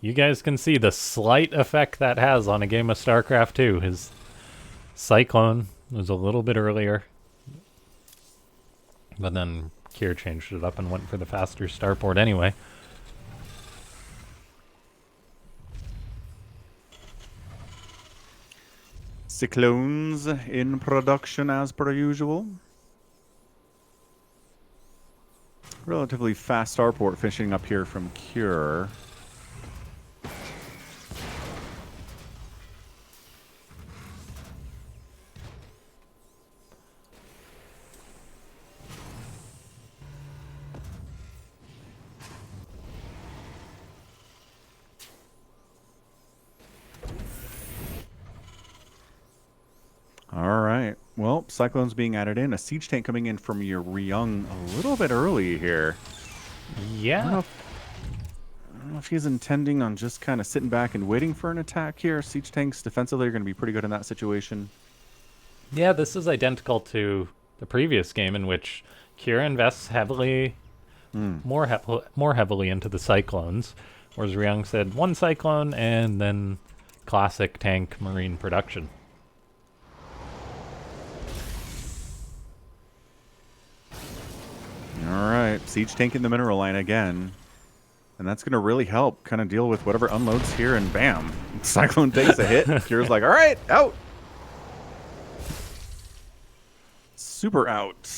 You guys can see the slight effect that has on a game of Starcraft 2. His Cyclone was a little bit earlier. But then Kier changed it up and went for the faster starport anyway. Cyclones in production as per usual. Relatively fast starport finishing up here from Cure. All right. Well, Cyclone's being added in. A siege tank coming in from your Ryung a little bit early here. Yeah. I don't know if he's intending on just kind of sitting back and waiting for an attack here. Siege tanks defensively are going to be pretty good in that situation. Yeah, this is identical to the previous game in which Kira invests heavily, more heavily into the Cyclones, whereas Ryung said one Cyclone and then classic tank marine production. All right, siege tank in the mineral line again. And that's going to really help kind of deal with whatever unloads here, and bam. Cyclone takes a hit. Cure's like, all right, out. Super out.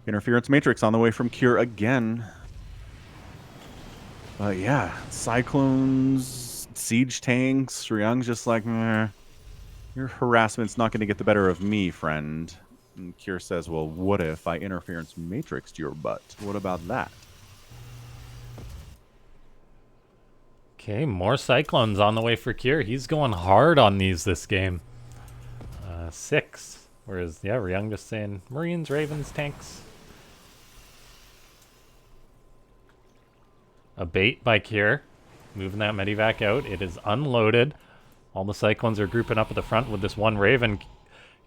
Interference Matrix on the way from Cure again. But yeah, Cyclones, siege tanks, Ryung's just like, meh, your harassment's not going to get the better of me, friend. And Cure says, well, what if I Interference Matrixed your butt? What about that? Okay, more Cyclones on the way for Cure. He's going hard on these this game. 6. Whereas, yeah, Ryung just saying Marines, Ravens, tanks. A bait by Cure. Moving that Medivac out. It is unloaded. All the Cyclones are grouping up at the front with this one Raven.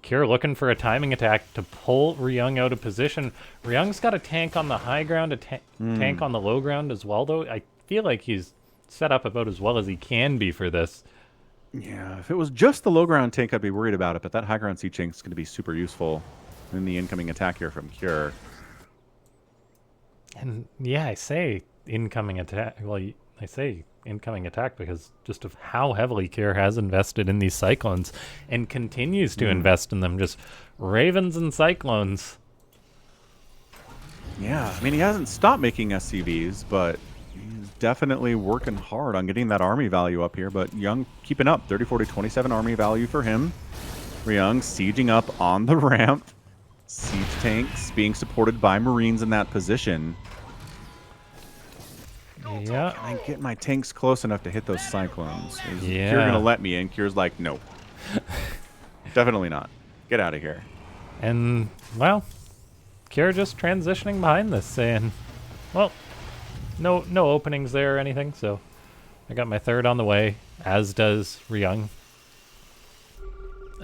Cure looking for a timing attack to pull Ryung out of position. Ryung's got a tank on the high ground, a tank on the low ground as well, though. I feel like he's set up about as well as he can be for this. Yeah, if it was just the low ground tank, I'd be worried about it, but that high ground siege tank is going to be super useful in the incoming attack here from Cure. And yeah, I say incoming attack. Well, I say incoming attack because just of how heavily Cure has invested in these Cyclones and continues to invest in them. Just Ravens and Cyclones. Yeah, I mean, he hasn't stopped making SCVs, but he's definitely working hard on getting that army value up here. But Young keeping up, 34 to 27 army value for him. Ryung sieging up on the ramp. Siege tanks being supported by Marines in that position. Yeah. Can I get my tanks close enough to hit those Cyclones? Is Yeah. Cure going to let me in? Cure's like, nope. Definitely not. Get out of here. And, well, Cure just transitioning behind this, saying, well, no openings there or anything, so I got my third on the way, as does Ryung.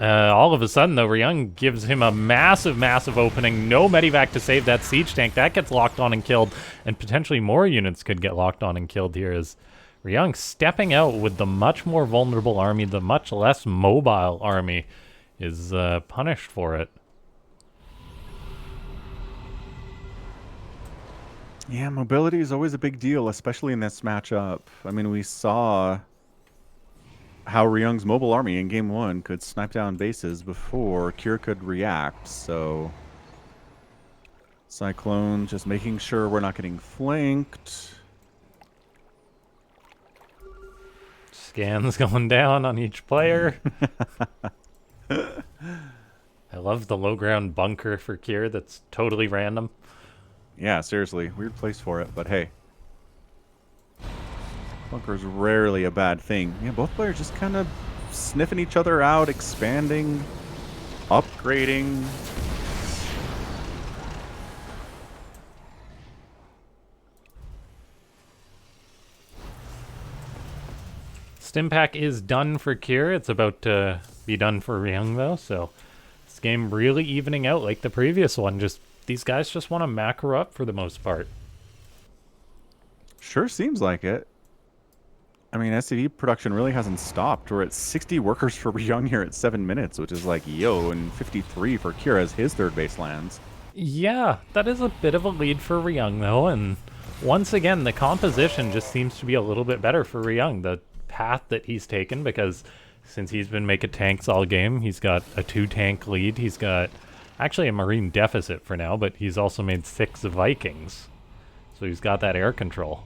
All of a sudden, though, Ryung gives him a massive opening. No Medivac to save that siege tank. That gets locked on and killed, and potentially more units could get locked on and killed here as Ryung stepping out with the much more vulnerable army, the much less mobile army, is punished for it. Yeah, mobility is always a big deal, especially in this matchup. I mean, we saw how Ryung's mobile army in Game 1 could snipe down bases before Cure could react, so Cyclone just making sure we're not getting flanked. Scans going down on each player. I love the low ground bunker for Cure that's totally random. Yeah, seriously, weird place for it, but hey. Bunker's rarely a bad thing. Yeah, both players just kind of sniffing each other out, expanding, upgrading. Stimpack is done for Cure. It's about to be done for Ryung, though, so this game really evening out like the previous one. Just these guys just want to macro up for the most part. Sure seems like it. I mean, SCV production really hasn't stopped. We're at 60 workers for Ryung here at 7 minutes, which is like, yo, and 53 for Cure as his third base lands. Yeah, that is a bit of a lead for Ryung, though, and once again, the composition just seems to be a little bit better for Ryung. The path that he's taken, because since he's been making tanks all game, he's got a 2-tank lead. He's got actually a Marine deficit for now, but he's also made 6 Vikings. So he's got that air control.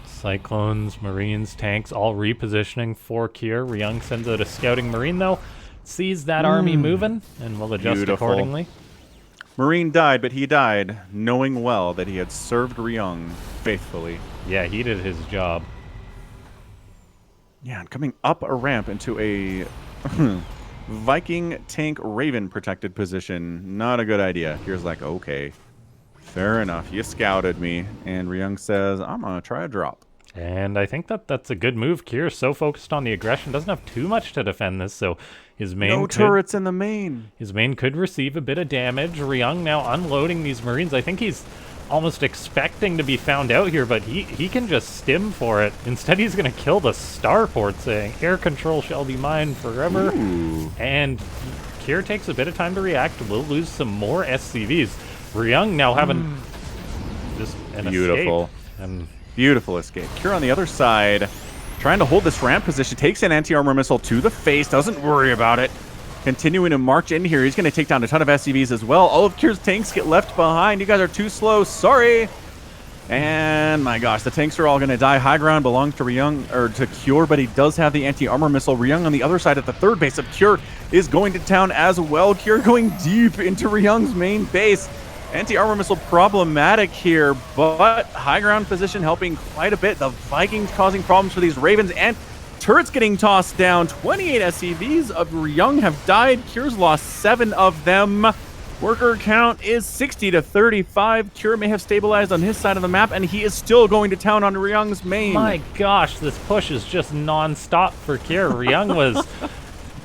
Cyclones, Marines, tanks, all repositioning for Kier. Ryung sends out a scouting Marine, though. Sees that army moving, and will adjust accordingly. Marine died, but he died knowing well that he had served Ryung faithfully. Yeah, he did his job. Yeah, and coming up a ramp into a Viking tank Raven protected position. Not a good idea. Here's like, okay, fair enough. You scouted me. And Ryung says, I'm going to try a drop. And I think that's a good move. Kier's so focused on the aggression, doesn't have too much to defend this, so his main no turrets in the main. His main could receive a bit of damage. Ryung now unloading these Marines. I think he's almost expecting to be found out here, but he can just stim for it. Instead, he's going to kill the starport, saying, air control shall be mine forever. Ooh. And Kier takes a bit of time to react. Will lose some more SCVs. Ryung now having just an beautiful escape. And beautiful escape. Kier on the other side, trying to hold this ramp position, takes an anti-armor missile to the face, doesn't worry about it. Continuing to march in here, he's going to take down a ton of SCVs as well. All of Kier's tanks get left behind. You guys are too slow, sorry. And my gosh, the tanks are all going to die. High ground belongs to Ryung, or to Kier, but he does have the anti-armor missile. Ryung on the other side at the third base of Kier is going to town as well. Kier going deep into Ryung's main base. Anti-armor missile problematic here, but high ground position helping quite a bit. The Vikings causing problems for these Ravens, and turrets getting tossed down. 28 SCVs of Ryung have died. Kier's lost 7 of them. Worker count is 60 to 35. Kier may have stabilized on his side of the map, and he is still going to town on Ryung's main. my gosh, this push is just non-stop for Kier. Ryung was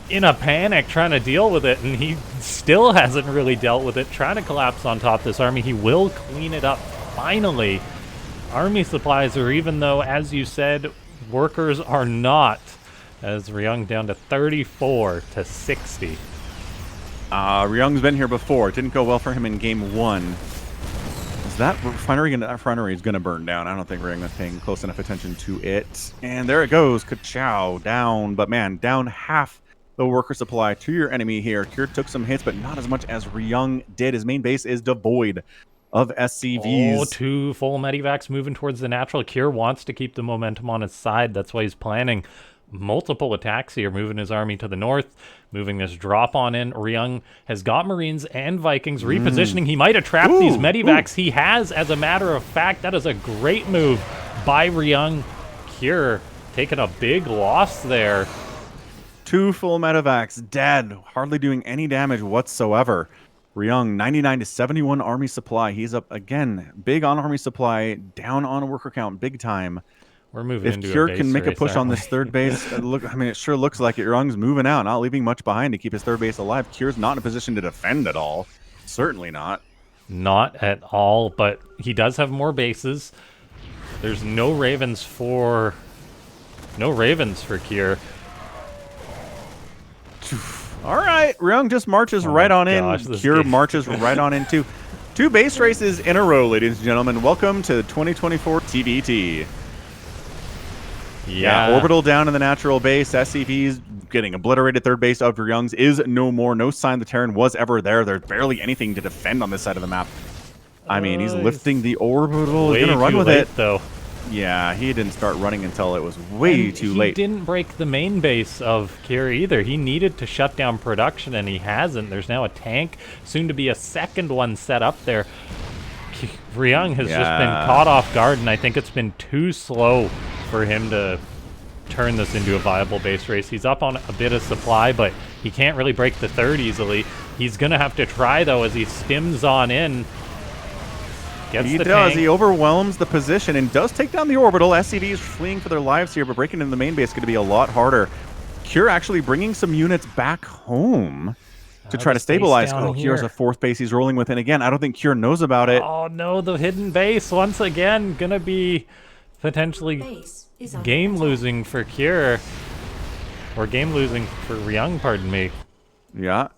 in a panic trying to deal with it, and he still hasn't really dealt with it. Trying to collapse on top of this army. He will clean it up finally. Army supplies are, even though, as you said, workers are not, as Ryung down to 34 to 60. Ryung's been here before. It didn't go well for him in game 1. Is that refinery is going to burn down? I don't think Ryung was paying close enough attention to it. And there it goes. Ka-chow down. But man, down half the worker supply to your enemy here. Kier took some hits, but not as much as Ryung did. His main base is devoid of SCVs. Oh, 2 full medivacs moving towards the natural. Kier wants to keep the momentum on his side. That's why he's planning multiple attacks here, moving his army to the north, moving this drop on in. Ryung has got Marines and Vikings repositioning. He might have trapped these medivacs. He has, as a matter of fact. That is a great move by Ryung. Kier taking a big loss there. 2 full medivacs dead, hardly doing any damage whatsoever. Ryung 99 to 71 army supply. He's up again, big on army supply, down on worker count, big time. We're moving if into Kier a base can make a race, push on aren't this third base, it sure looks like it. Ryung's moving out, not leaving much behind to keep his third base alive. Kier's not in a position to defend at all. Certainly not. Not at all, but he does have more bases. There's no Ravens for Kier. All right, Ryung just marches right on in. Kier marches right on in too. 2 base races in a row, ladies and gentlemen. Welcome to 2024 TBT. Yeah, orbital down in the natural base. SCVs getting obliterated. Third base of Ryung's is no more. No sign the Terran was ever there. There's barely anything to defend on this side of the map. I mean, he's lifting the orbital. He's gonna run with it, though. Yeah, he didn't start running until it was way too late. He didn't break the main base of Kier either. He needed to shut down production, and he hasn't. There's now a tank, soon to be a second one set up there. Ryung has just been caught off guard, and I think it's been too slow for him to turn this into a viable base race. He's up on a bit of supply, but he can't really break the third easily. He's going to have to try, though, as he stims on in. He does. He overwhelms the position and does take down the orbital. SCVs fleeing for their lives here, but breaking into the main base is going to be a lot harder. Kier actually bringing some units back home to try to stabilize. Oh, here's a 4th base he's rolling with. And again, I don't think Kier knows about it. Oh, no, the hidden base once again going to be potentially game losing for Kier. Or game losing for Ryung, pardon me. Yeah.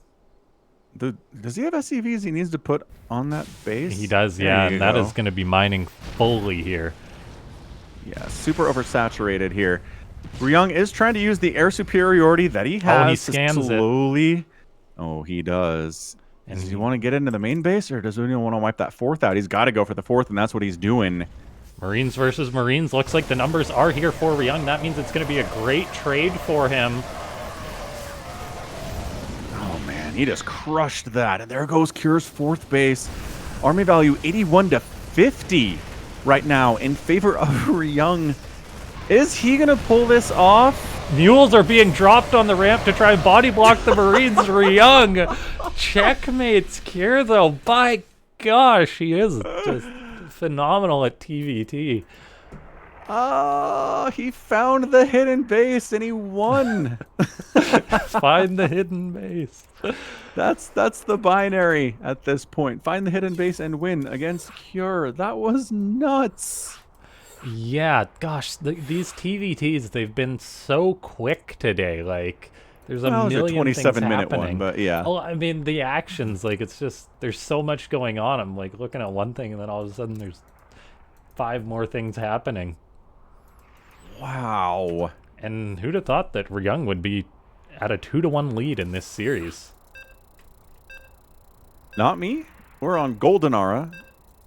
Does he have SCVs he needs to put on that base? He does, There yeah, you and that go. is going to be mining fully here. Yeah, super oversaturated here. Ryung is trying to use the air superiority that he Oh, he has to scans it. slowly. Oh, he does. And Does he want to get into the main base, or does he want to wipe that fourth out? He's got to go for the fourth, and that's what he's doing. Marines versus Marines. Looks like the numbers are here for Ryung. That means it's going to be a great trade for him. Oh, man, he just crushed that. And there goes Cure's fourth base. Army value 81 to 50 right now in favor of Ryung. Is he going to pull this off? Mules are being dropped on the ramp to try and body block the Marines. Ryung checkmates Kier, though. By gosh, he is just phenomenal at TVT. He found the hidden base and he won. Find the hidden base. That's the binary at this point. Find the hidden base and win against Cure. That was nuts. Yeah, gosh, these TVTs, they've been so quick today. Like, there's a million things 27-minute happening. one, but yeah. Oh, I mean, the actions, like, it's just, there's so much going on. I'm, like, looking at one thing, and then all of a sudden there's 5 more things happening. Wow. And who'd have thought that Ryung would be at a 2-1 lead in this series? Not me. We're on Goldenara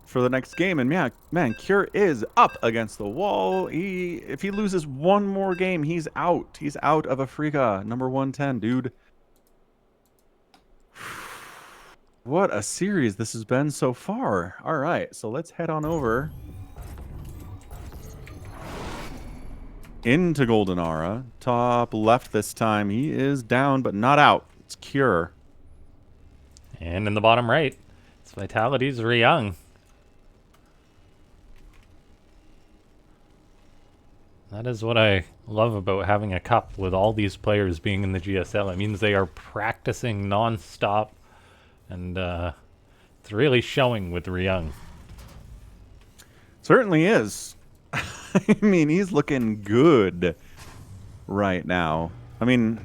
for the next game, and man, Cure is up against the wall. If he loses one more game, he's out. He's out of Afreeca, number 110, dude. What a series this has been so far. All right, so let's head on over into Goldenara. Top left this time. He is down, but not out. It's Cure. And in the bottom right, it's Vitality's Ryung. That is what I love about having a cup with all these players being in the GSL. It means they are practicing non-stop, and it's really showing with Ryung. Certainly is. I mean, he's looking good right now. I mean,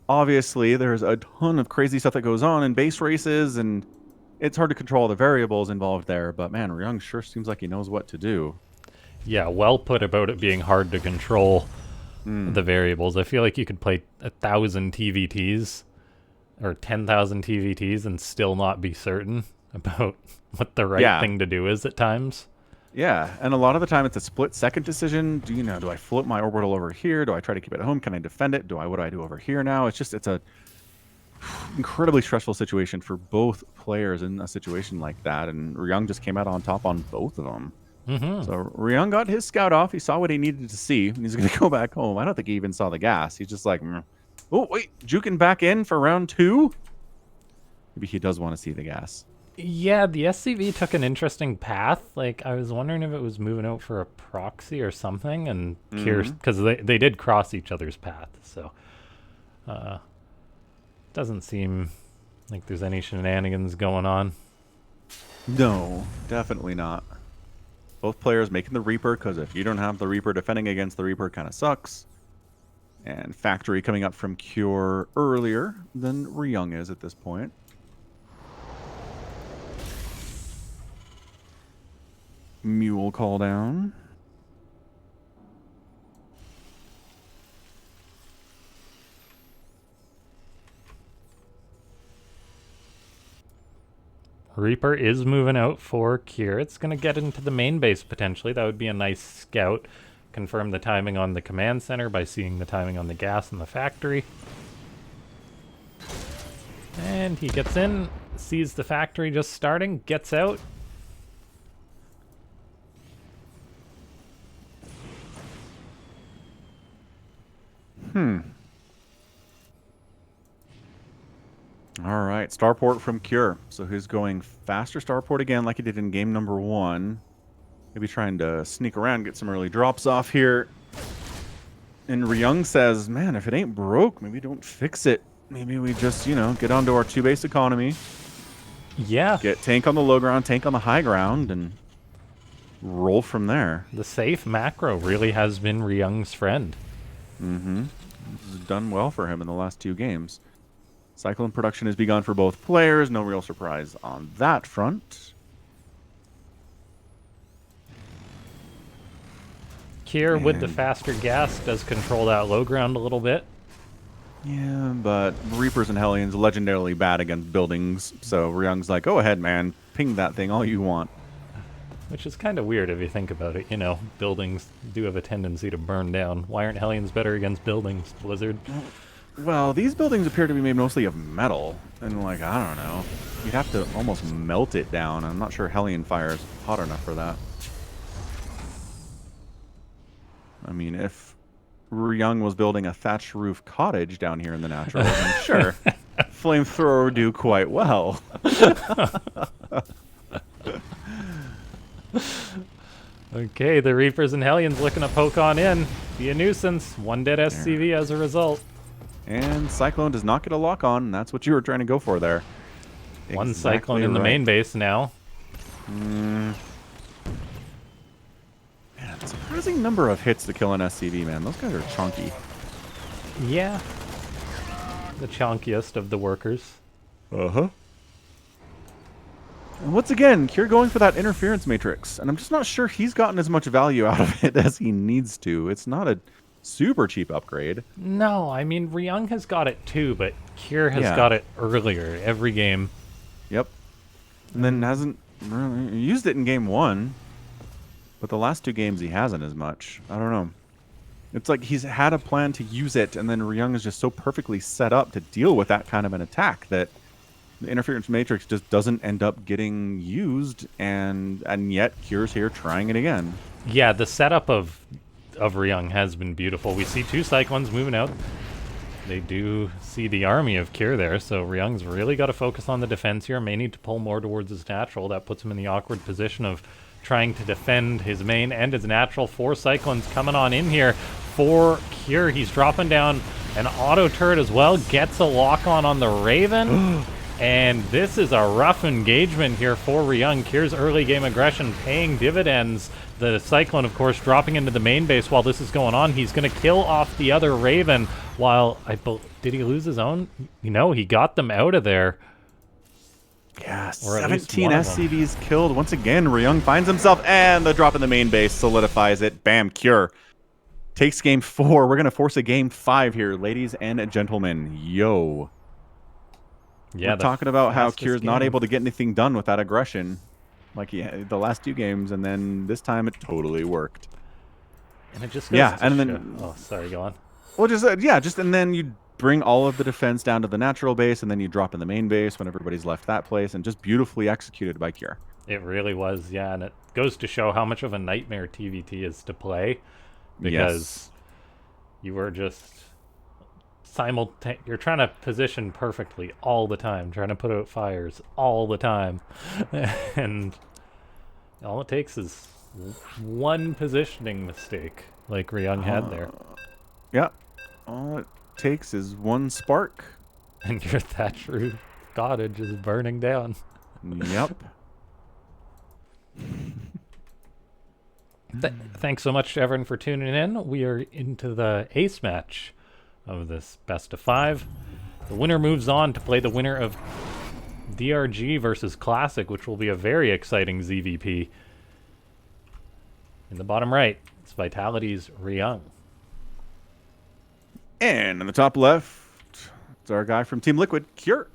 obviously, there's a ton of crazy stuff that goes on in base races, and it's hard to control the variables involved there. But man, Ryung sure seems like he knows what to do. Yeah, well put about it being hard to control the variables. I feel like you could play 1,000 TVTs or 10,000 TVTs and still not be certain about what the right thing to do is at times. Yeah, and a lot of the time it's a split-second decision. Do I flip my orbital over here? Do I try to keep it at home? Can I defend it? What do I do over here now? It's a incredibly stressful situation for both players in a situation like that, and Ryung just came out on top on both of them. So Ryung got his scout off. He saw what he needed to see, and he's going to go back home. I don't think he even saw the gas. He's just like, oh, wait, juking back in for round 2? Maybe he does want to see the gas. Yeah, the SCV took an interesting path. Like, I was wondering if it was moving out for a proxy or something, and because they did cross each other's path, so doesn't seem like there's any shenanigans going on. No, definitely not. Both players making the Reaper, because if you don't have the Reaper, defending against the Reaper kind of sucks. And Factory coming up from Cure earlier than Ryung is at this point. Mule call down. Reaper is moving out for Cure. It's going to get into the main base potentially. That would be a nice scout. Confirm the timing on the command center by seeing the timing on the gas in the factory. And he gets in, sees the factory just starting, gets out. All right, Starport from Cure. So he's going faster Starport again like he did in game number 1. Maybe trying to sneak around, get some early drops off here. And Ryung says, man, if it ain't broke, maybe don't fix it. Maybe we just, get onto our 2-base economy. Yeah. Get tank on the low ground, tank on the high ground, and roll from there. The safe macro really has been Ryung's friend. This has done well for him in the last 2 games. Cyclone production has begun for both players. No real surprise on that front. Kier with the And- faster gas does control that low ground a little bit. Yeah, but Reapers and Hellions legendarily bad against buildings. So Ryung's like, go ahead, man. Ping that thing all you want. Which is kind of weird if you think about it. You know, buildings do have a tendency to burn down. Why aren't Hellions better against buildings, Blizzard? Well, these buildings appear to be made mostly of metal. And, like, I don't know. You'd have to almost melt it down. I'm not sure Hellion fire is hot enough for that. I mean, if Ryung was building a thatched roof cottage down here in the natural, then sure. Flamethrower would do quite well. Okay, the Reapers and Hellions looking to poke on in. Be a nuisance. One dead SCV as a result. And Cyclone does not get a lock on. And that's what you were trying to go for there. One Exactly Cyclone in the right. main base now. Man, surprising number of hits to kill an SCV, man. Those guys are chunky. Yeah. The chunkiest of the workers. Uh-huh. And once again, Kier going for that interference matrix. And I'm just not sure he's gotten as much value out of it as he needs to. It's not a super cheap upgrade. No, I mean, Ryung has got it too, but Kier has Yeah. got it earlier every game. Yep. And then hasn't really he used it in game 1. But the last 2 games he hasn't as much. I don't know. It's like he's had a plan to use it, and then Ryung is just so perfectly set up to deal with that kind of an attack that the interference matrix just doesn't end up getting used, and yet Kier's here trying it again. Yeah, the setup of Ryung has been beautiful. We see 2 Cyclones moving out. They do see the army of Kier there, so Ryung's really got to focus on the defense here. May need to pull more towards his natural. That puts him in the awkward position of trying to defend his main and his natural. 4 Cyclones coming on in here for Kier. He's dropping down an auto turret as well. Gets a lock on the Raven. And this is a rough engagement here for Ryung. Kier's early game aggression paying dividends. The Cyclone, of course, dropping into the main base while this is going on. He's going to kill off the other Raven while... Did he lose his own? No, he got them out of there. Yeah, Or at least 17 one of them. SCVs killed. Once again, Ryung finds himself, and the drop in the main base solidifies it. Bam, Kier takes game 4. We're going to force a game 5 here, ladies and gentlemen. Yo. Yeah, We're talking about how fastest Kier's not game. able to get anything done with that aggression, like he had the last 2 games, and then this time it totally worked. And it just goes Yeah, to and show- then- Oh, sorry, go on. Well, just and then you bring all of the defense down to the natural base, and then you drop in the main base when everybody's left that place, and just beautifully executed by Kier. It really was, yeah, and it goes to show how much of a nightmare TVT is to play, because you were just you're trying to position perfectly all the time, trying to put out fires all the time, and all it takes is one positioning mistake, like Ryung had there, Yeah, all it takes is one spark. and your thatch roof cottage is burning down. Yep. Thanks so much to everyone for tuning in. We are into the ace match of this best of 5. The winner moves on to play the winner of DRG versus Classic, which will be a very exciting ZVP. In the bottom right, it's Vitality's Ryung. And in the top left, it's our guy from Team Liquid, Kier.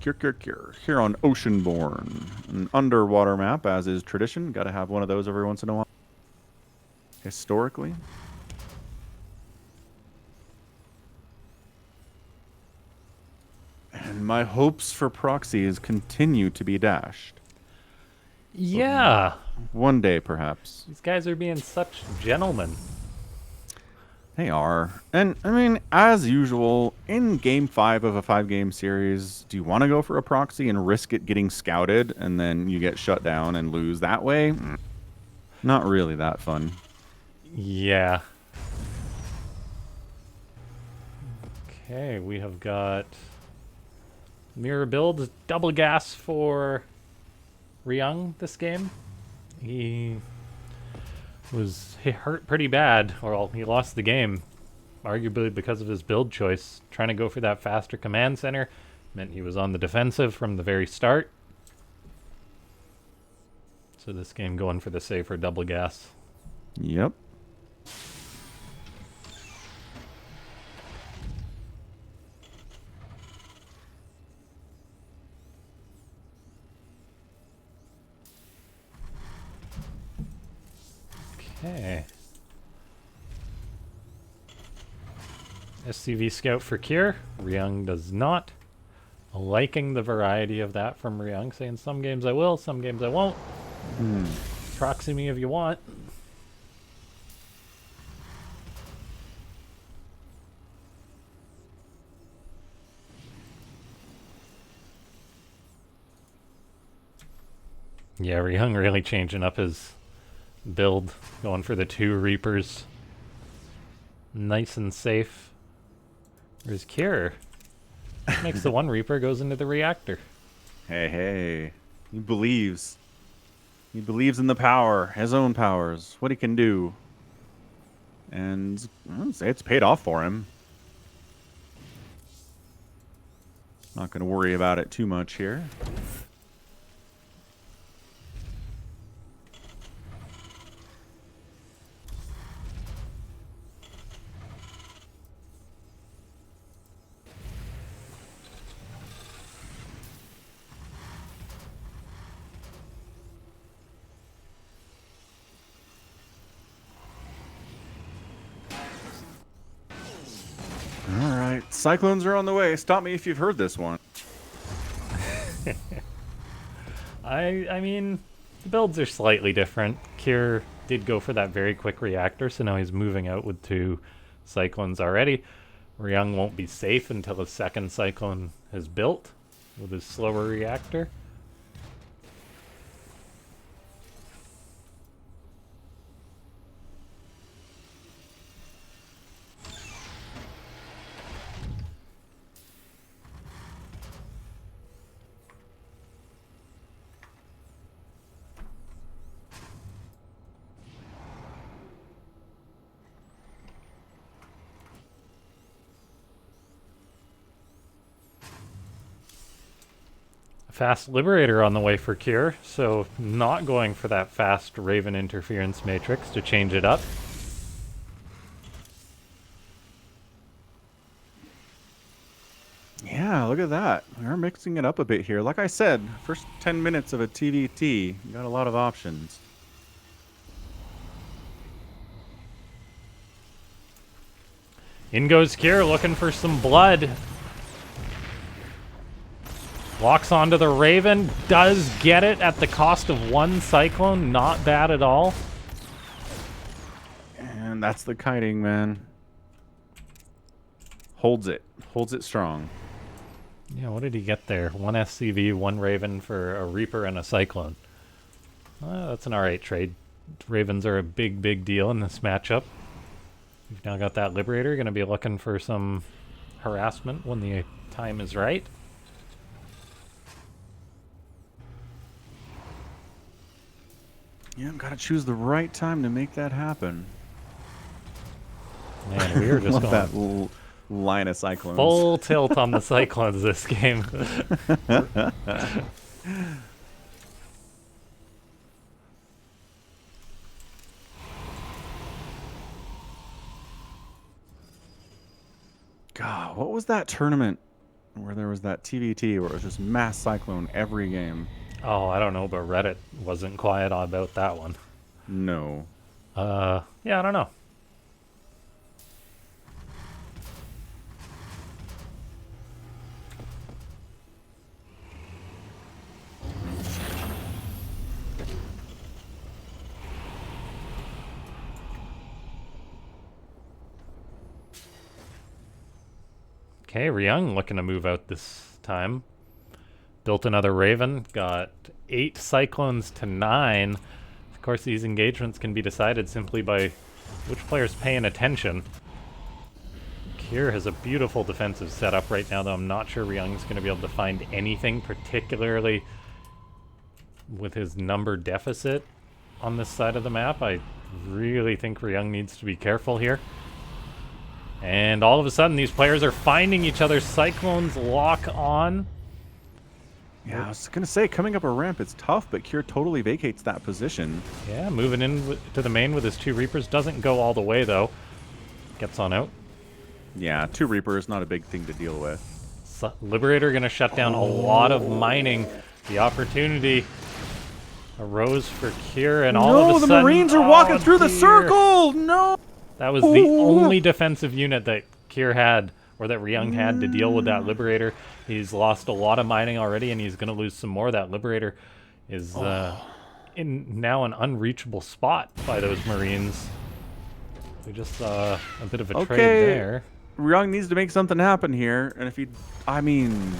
Kier. Here on Oceanborn, an underwater map, as is tradition. Got to have one of those every once in a while. Historically. And my hopes for proxies continue to be dashed. Yeah, One day, perhaps. these guys are being such gentlemen. They are. And, I mean, as usual, in Game 5 of a 5-game series, do you want to go for a proxy and risk it getting scouted, and then you get shut down and lose that way? Not really that fun. Yeah. Okay, we have got mirror build, double gas for Ryung this game. He hurt pretty bad, or he lost the game arguably because of his build choice. Trying to go for that faster command center meant he was on the defensive from the very start. So this game going for the safer double gas. Yep. Okay. SCV Scout for Cure. Ryung does not. Liking the variety of that from Ryung, saying some games I will, some games I won't. Proxy me if you want. Yeah, Ryung really changing up his build, going for the 2 Reapers. Nice and safe. There's Cure. Makes the 1 Reaper, goes into the reactor. Hey. He believes. He believes in the power, his own powers, what he can do. And I'd say it's paid off for him. Not going to worry about it too much here. Alright, Cyclones are on the way. Stop me if you've heard this one. I mean, the builds are slightly different. Cure did go for that very quick reactor, so now he's moving out with 2 Cyclones already. Ryung won't be safe until the 2nd Cyclone is built with his slower reactor. Fast Liberator on the way for Cure, so not going for that fast Raven interference matrix to change it up. Yeah, look at that. We're mixing it up a bit here. Like I said, first 10 minutes of a TVT, you got a lot of options. In goes Cure, looking for some blood. Walks onto the Raven, does get it at the cost of 1 Cyclone, not bad at all. And that's the kiting, man. Holds it strong. Yeah, what did he get there? 1 SCV, 1 Raven for a Reaper and a Cyclone. That's an alright trade. Ravens are a big deal in this matchup. You've now got that Liberator, going to be looking for some harassment when the time is right. Yeah, gotta choose the right time to make that happen. Man, we were just Love going that line of Cyclones. full tilt on the Cyclones this game. God, what was that tournament where there was that TVT where it was just mass Cyclone every game? Oh, I don't know, but Reddit wasn't quiet about that one. No. Yeah, I don't know. Okay, Ryung looking to move out this time. Built another Raven, got 8 Cyclones to 9. Of course, these engagements can be decided simply by which player's paying attention. Cure has a beautiful defensive setup right now, though I'm not sure Ryung's going to be able to find anything, particularly with his number deficit on this side of the map. I really think Ryung needs to be careful here. And all of a sudden, these players are finding each other. Cyclones lock on. Yeah, I was going to say, coming up a ramp, it's tough, but Kier totally vacates that position. Yeah, moving in to the main with his 2 Reapers. Doesn't go all the way, though. Gets on out. Yeah, 2 Reapers, not a big thing to deal with. Liberator going to shut down a lot of mining. The opportunity arose for Kier, and all of a sudden... No, the Marines are walking through the circle! No! That was the only defensive unit that Kier had, or that Ryung had to deal with that Liberator. He's lost a lot of mining already, and he's going to lose some more. That Liberator is in now an unreachable spot by those Marines. We just saw a bit of a trade there. Ryung needs to make something happen here, and if he... I mean...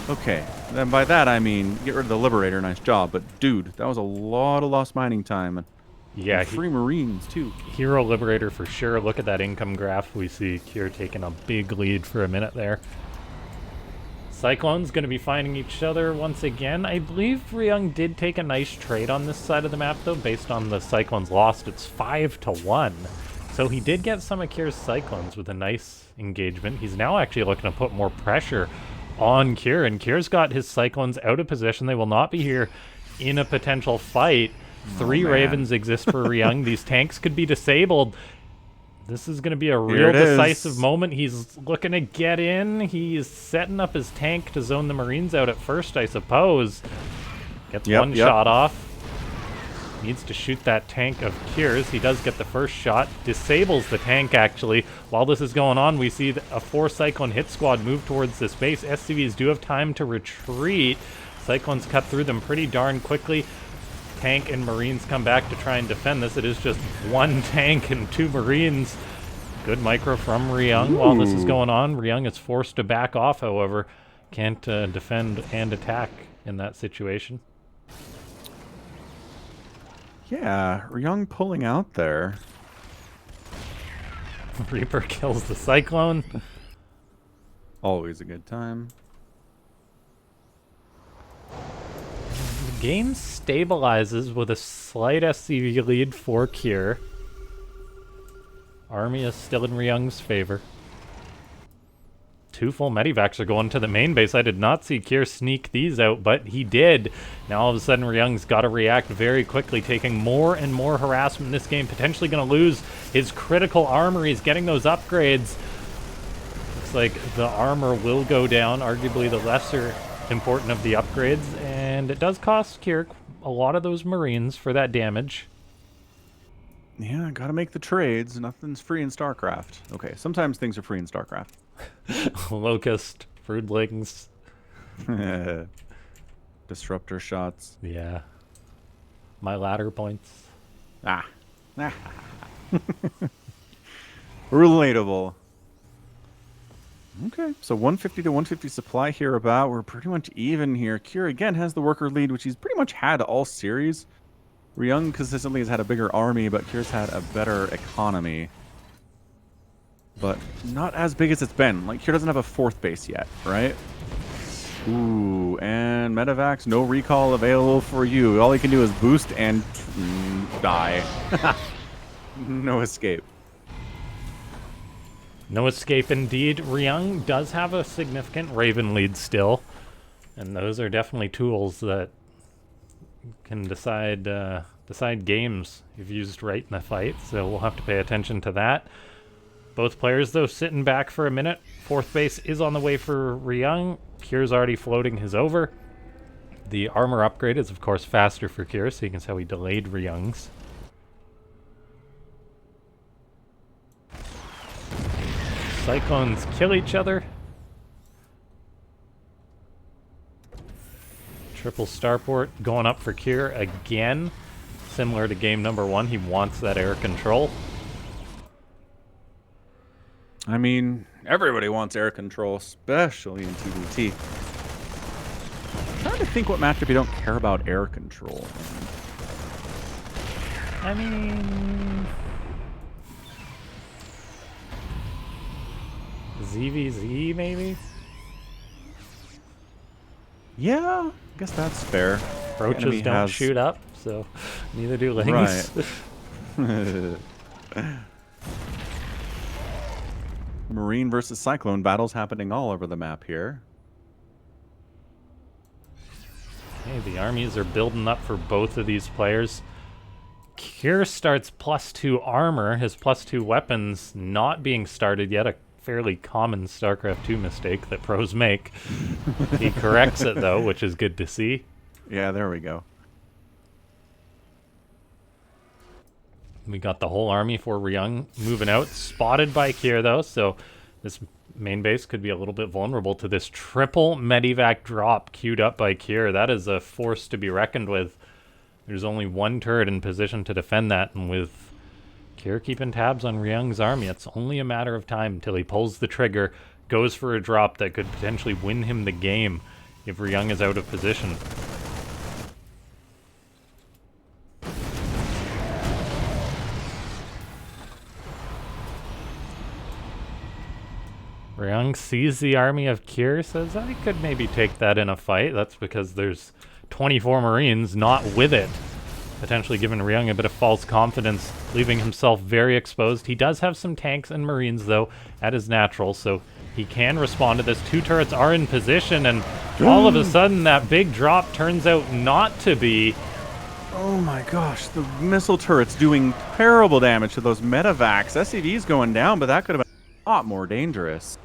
Okay, then by that I mean, get rid of the Liberator, nice job, but dude, that was a lot of lost mining time. And yeah, free Marines, too. Hero Liberator for sure. Look at that income graph. We see Kier taking a big lead for a minute there. Cyclones going to be finding each other once again. I believe Ryung did take a nice trade on this side of the map, though, based on the Cyclones lost. It's 5-1. So he did get some of Kier's Cyclones with a nice engagement. He's now actually looking to put more pressure on Kier, and Kier's got his Cyclones out of position. They will not be here in a potential fight. 3 Ravens exist for Ryung. These tanks could be disabled. This is going to be a real decisive moment. He's looking to get in. He's setting up his tank to zone the Marines out at first, I suppose. Gets one shot off. Needs to shoot that tank of Kier's. He does get the first shot. Disables the tank, actually. While this is going on, we see a 4 Cyclone hit squad move towards this base. SCVs do have time to retreat. Cyclones cut through them pretty darn quickly. Tank and Marines come back to try and defend this. It is just 1 tank and 2 Marines. Good micro from Ryung while this is going on. Ryung is forced to back off, however. Can't defend and attack in that situation. Yeah, Ryung pulling out there. Reaper kills the Cyclone. Always a good time. The game stabilizes with a slight SCV lead for Kier. Army is still in Ryung's favor. 2 full medivacs are going to the main base. I did not see Kier sneak these out, but he did. Now all of a sudden Ryung's got to react very quickly, taking more and more harassment in this game. Potentially going to lose his critical armor. He's getting those upgrades. Looks like the armor will go down, arguably the lesser important of the upgrades, and it does cost Kier a lot of those Marines for that damage. Yeah, gotta make the trades. Nothing's free in Starcraft. Okay, sometimes things are free in Starcraft. Locust, Broodlings. Disruptor shots. Yeah. My ladder points. Relatable. Okay, so 150 to 150 supply here about. We're pretty much even here. Kier again has the worker lead, which he's pretty much had all series. Ryung consistently has had a bigger army, but Kier's had a better economy. But not as big as it's been. Like, Kier doesn't have a 4th base yet, right? Ooh, and Medivacs, no recall available for you. All you can do is boost and die. No escape. No escape indeed. Ryung does have a significant Raven lead still. And those are definitely tools that can decide games if used right in the fight. So we'll have to pay attention to that. Both players, though, sitting back for a minute. 4th base is on the way for Ryung. Kier's already floating his over. The armor upgrade is, of course, faster for Kier, seeing as how he delayed Ryung's. Cyclones kill each other. Triple starport going up for Kier again. Similar to game number 1, he wants that air control. I mean, everybody wants air control, especially in TVT. I'm trying to think what matchup you don't care about air control. I mean... ZVZ, maybe? Yeah, I guess that's fair. Roaches don't shoot up, so neither do lings. Right. Marine versus Cyclone battles happening all over the map here. Okay, the armies are building up for both of these players. Kier starts +2 armor, his +2 weapons not being started yet, a fairly common StarCraft 2 mistake that pros make. He corrects it though, which is good to see. Yeah, there we go. We got the whole army for Ryung moving out, spotted by Kier though, so this main base could be a little bit vulnerable to this triple Medivac drop queued up by Kier. That is a force to be reckoned with. There's only one turret in position to defend that, and with Kier keeping tabs on Ryung's army, it's only a matter of time until he pulls the trigger, goes for a drop that could potentially win him the game if Ryung is out of position. Ryung sees the army of Kier, says, I could maybe take that in a fight. That's because there's 24 Marines not with it, potentially giving Ryung a bit of false confidence, leaving himself very exposed. He does have some tanks and Marines, though, at his natural, so he can respond to this. 2 turrets are in position, and all of a sudden that big drop turns out not to be. Oh my gosh, the missile turret's doing terrible damage to those Medivacs. SCV's going down, but that could have been a lot more dangerous.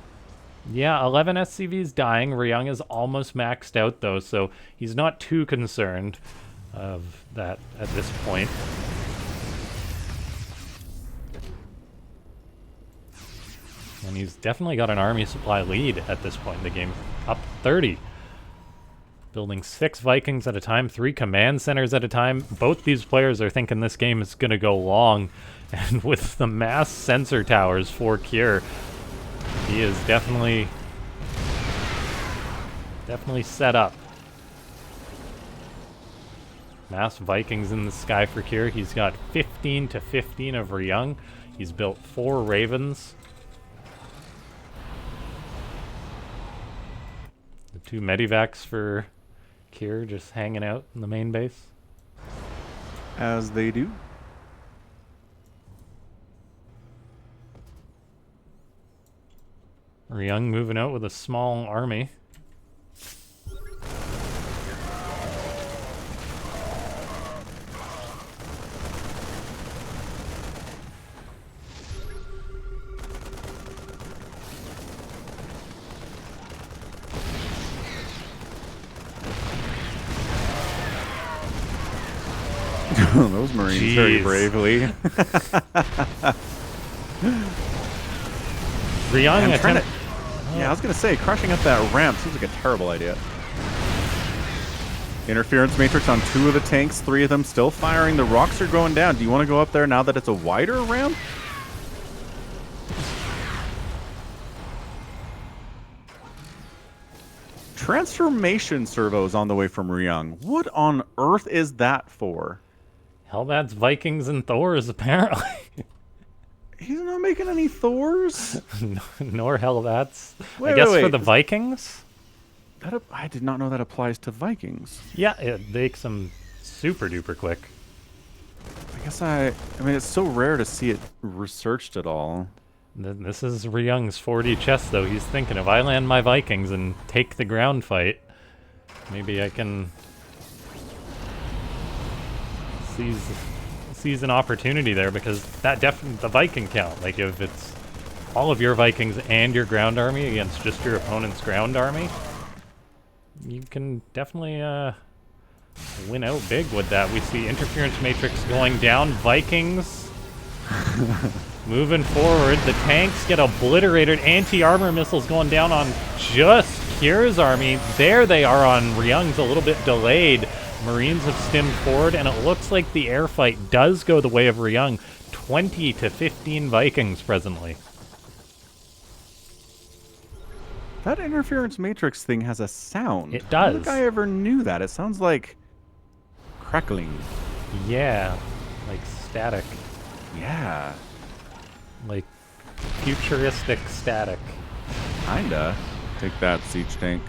Yeah, 11 SCVs dying. Ryung is almost maxed out, though, so he's not too concerned of that at this point. And he's definitely got an army supply lead at this point in the game, up 30. Building 6 Vikings at a time, 3 command centers at a time. Both these players are thinking this game is going to go long, and with the mass sensor towers for Kier, he is definitely set up. Mass Vikings in the sky for Kier. He's got 15 to 15 of Ryung. He's built 4 Ravens. The 2 Medivacs for Kier just hanging out in the main base. As they do. Ryung moving out with a small army. Those Marines very bravely. Ryung attempt. Yeah, I was gonna say, crushing up that ramp seems like a terrible idea. Interference matrix on 2 of the tanks, 3 of them still firing. The rocks are going down. Do you want to go up there now that it's a wider ramp? Transformation servos on the way from Ryung. What on earth is that for? Hellbat's Vikings and Thors, apparently. He's not making any Thors? Nor Hellbats. Wait, I guess wait. for the Vikings? I did not know that applies to Vikings. Yeah, it makes them super duper quick. I guess I mean, it's so rare to see it researched at all. This is Ryung's 4D chess, though. He's thinking, if I land my Vikings and take the ground fight, maybe I can seize an opportunity there, because that definitely the Viking count. Like, if it's all of your Vikings and your ground army against just your opponent's ground army, you can definitely win out big with that. We see interference matrix going down. Vikings moving forward. The tanks get obliterated. Anti-armor missiles going down on just Kier's army. There they are on Ryung's, a little bit delayed. Marines have stemmed forward, and it looks like the air fight does go the way of Ryung. 20 to 15 Vikings presently. That interference matrix thing has a sound. It does. I don't think I ever knew that. It sounds like crackling. Yeah, like static. Yeah. Like futuristic static. Kinda. Take that, siege tank.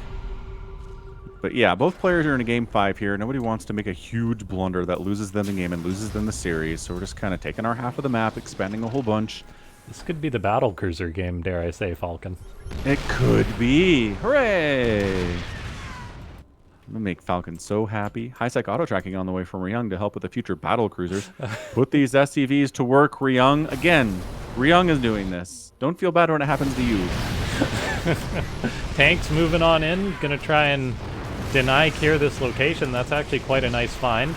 But yeah, both players are in a game 5 here. Nobody wants to make a huge blunder that loses them the game and loses them the series. So we're just kind of taking our half of the map, expanding a whole bunch, This could be the battle cruiser game, dare I say, Falcon. It could be. Hooray! I'm gonna make Falcon so happy. High-sec auto-tracking on the way from Ryung to help with the future battle cruisers. Put these SCVs to work, Ryung. Again, Ryung is doing this. Don't feel bad when it happens to you. Tanks moving on in. Gonna try and deny Kier this location. That's actually quite a nice find.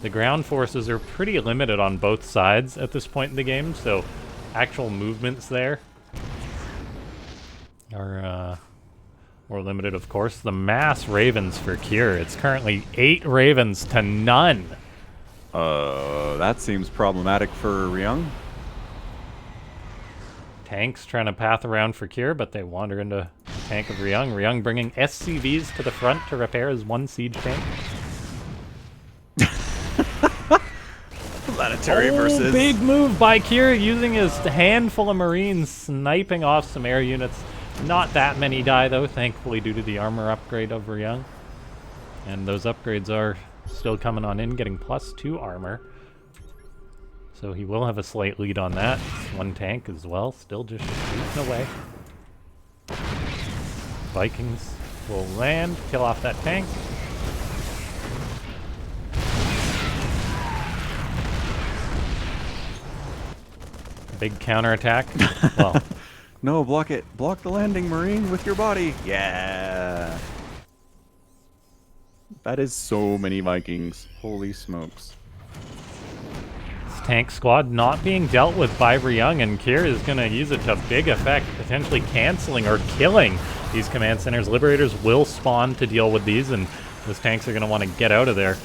The ground forces are pretty limited on both sides at this point in the game, so actual movements there are more limited, of course. The mass Ravens for Kier. It's currently 8 Ravens to none. That seems problematic for Ryung. Tanks trying to path around for Kier, but they wander into the tank of Ryung. Ryung bringing SCVs to the front to repair his 1 siege tank. Planetary versus... Big move by Kier, using his handful of Marines, sniping off some air units. Not that many die, though, thankfully, due to the armor upgrade of Ryung. And those upgrades are still coming on in, getting +2 armor. So he will have a slight lead on that. 1 tank as well, still just shooting away. Vikings will land, kill off that tank. Big counterattack. Well, no, block it. Block the landing, Marine, with your body. Yeah. That is so many Vikings. Holy smokes. this tank squad not being dealt with by Ryung, and Kier is going to use it to big effect, potentially canceling or killing these command centers. Liberators will spawn to deal with these, and those tanks are going to want to get out of there.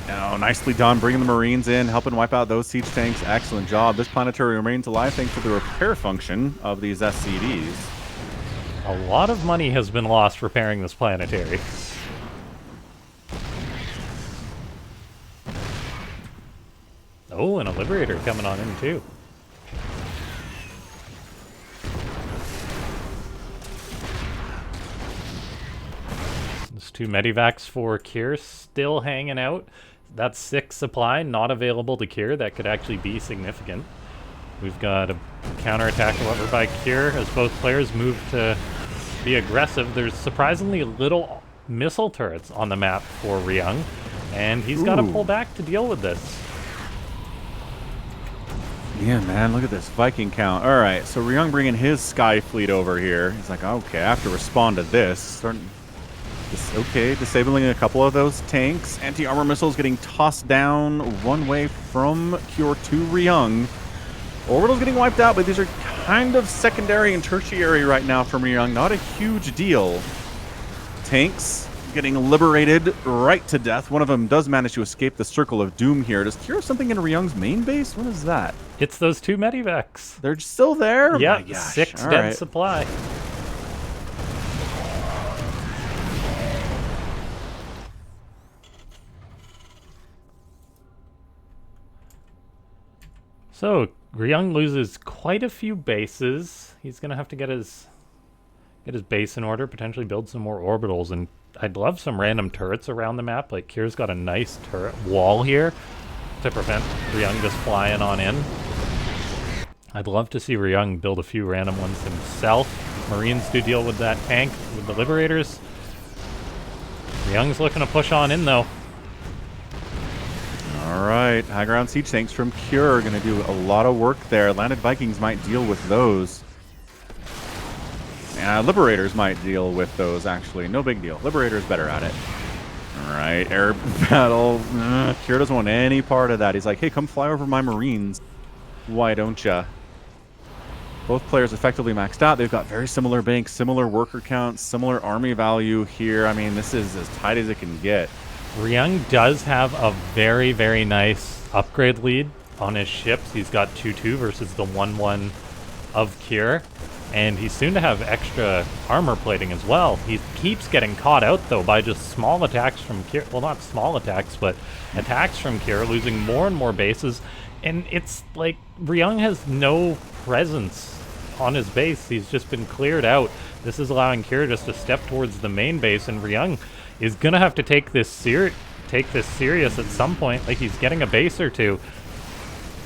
Oh, nicely done. Bringing the Marines in, helping wipe out those siege tanks. Excellent job. This planetary remains alive thanks to the repair function of these SCVs. A lot of money has been lost repairing this planetary. Oh, and a Liberator coming on in too. There's 2 medivacs for Kier still hanging out. That's 6 supply, not available to Kier. That could actually be significant. We've got a counterattack, however, by Kier as both players move to be aggressive. There's surprisingly little missile turrets on the map for Ryung, and he's got to pull back to deal with this. Yeah, man, look at this Viking count. All right, so Ryung bringing his sky fleet over here. He's like, okay, I have to respond to this. Okay, disabling a couple of those tanks. Anti-armor missiles getting tossed down one way from Cure to Ryung. Orbital's getting wiped out, but these are kind of secondary and tertiary right now from Ryung. Not a huge deal. Tanks getting liberated right to death. One of them does manage to escape the circle of doom here. Does Cure have something in Ryung's main base? What is that? It's those 2 medivacs. They're still there? Yeah, Oh my gosh. 6 All dead right. supply. So, Ryung loses quite a few bases. He's going to have to get his base in order, potentially build some more orbitals, and I'd love some random turrets around the map. Like, Kier's got a nice turret wall here to prevent Ryung just flying on in. I'd love to see Ryung build a few random ones himself. Marines do deal with that tank, with the Liberators. Ryung's looking to push on in, though. All right, high ground siege tanks from Cure are going to do a lot of work there. Landed Vikings might deal with those. Liberators might deal with those, actually. No big deal. Liberator's better at it. All right, air battle. Cure doesn't want any part of that. He's like, hey, come fly over my Marines. Why don't ya? Both players effectively maxed out. They've got very similar banks, similar worker counts, similar army value here. I mean, this is as tight as it can get. Ryung does have a very, very nice upgrade lead on his ships. He's got 2-2 versus the 1-1 of Cure. And he's soon to have extra armor plating as well. He keeps getting caught out, though, by just small attacks from Cure. Well, not small attacks, but attacks from Cure, losing more and more bases. And it's like Ryung has no presence on his base. He's just been cleared out. This is allowing Cure just to step towards the main base, and Ryung is going to have to take take this serious at some point. Like, he's getting a base or two.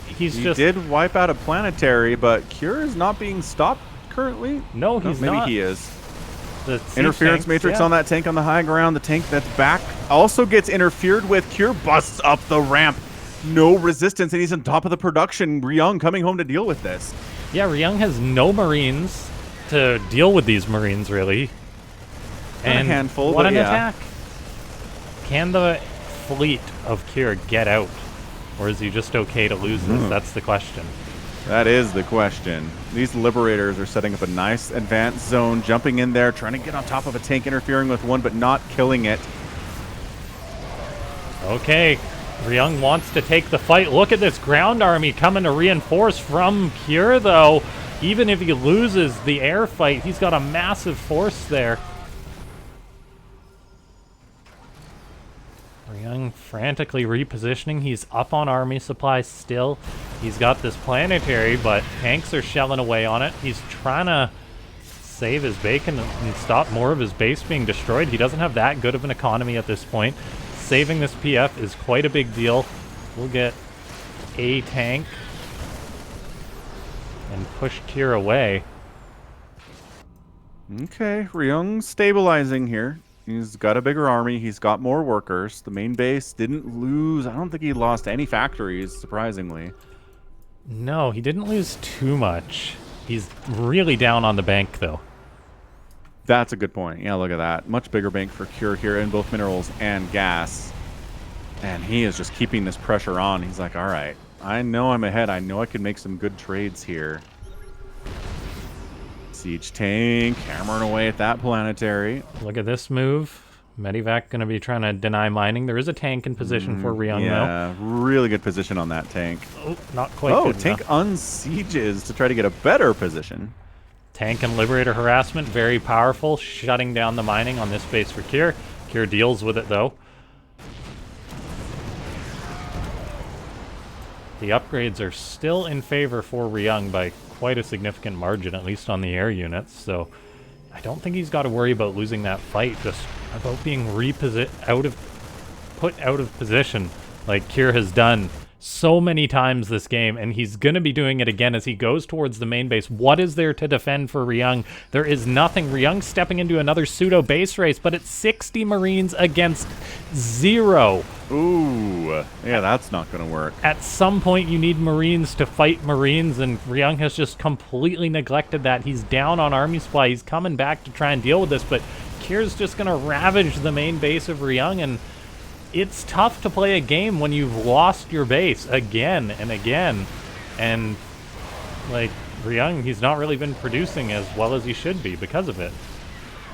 He did wipe out a planetary, but Cure is not being stopped currently. No, he's maybe not. He is. The Interference matrix on that tank on the high ground. The tank that's back also gets interfered with. Cure busts up the ramp. No resistance, and he's on top of the production. Ryung coming home to deal with this. Yeah, Ryung has no Marines to deal with these Marines, really. And a handful, what but an yeah. attack. Can the fleet of Cure get out? Or is he just okay to lose this? That's the question. That is the question. These Liberators are setting up a nice advanced zone, jumping in there, trying to get on top of a tank, interfering with one, but not killing it. Okay, Ryung wants to take the fight. Look at this ground army coming to reinforce from Cure, though. Even if he loses the air fight, he's got a massive force there. Ryung frantically repositioning. He's up on army supplies still. He's got this planetary, but tanks are shelling away on it. He's trying to save his bacon and stop more of his base being destroyed. He doesn't have that good of an economy at this point. Saving this PF is quite a big deal. We'll get a tank and push Cure away. Okay, Ryung stabilizing here. He's got a bigger army. He's got more workers. The main base didn't lose. I don't think he lost any factories, surprisingly. No, he didn't lose too much. He's really down on the bank, though. That's a good point. Yeah, look at that. Much bigger bank for Cure here in both minerals and gas. And he is just keeping this pressure on. He's like, all right, I know I'm ahead. I know I can make some good trades here. Siege tank, hammering away at that planetary. Look at this move. Medivac going to be trying to deny mining. There is a tank in position for Ryung, though. Yeah, really good position on that tank. Oh, not quite Oh, good tank enough. unsieges to try to get a better position. Tank and Liberator harassment, very powerful, shutting down the mining on this base for Cure. Cure deals with it, though. The upgrades are still in favor for Ryung by quite a significant margin, at least on the air units, so I don't think he's got to worry about losing that fight, just about being put out of position like Cure has done so many times this game, and he's going to be doing it again as he goes towards the main base. What is there to defend for Ryung? There is nothing. Ryung stepping into another pseudo base race, but it's 60 Marines against 0. Ooh, yeah, that's not going to work. At some point, you need Marines to fight Marines, and Ryung has just completely neglected that. He's down on army supply. He's coming back to try and deal with this, but Cure's just going to ravage the main base of Ryung, and it's tough to play a game when you've lost your base again and again. And, like, Ryung, he's not really been producing as well as he should be because of it.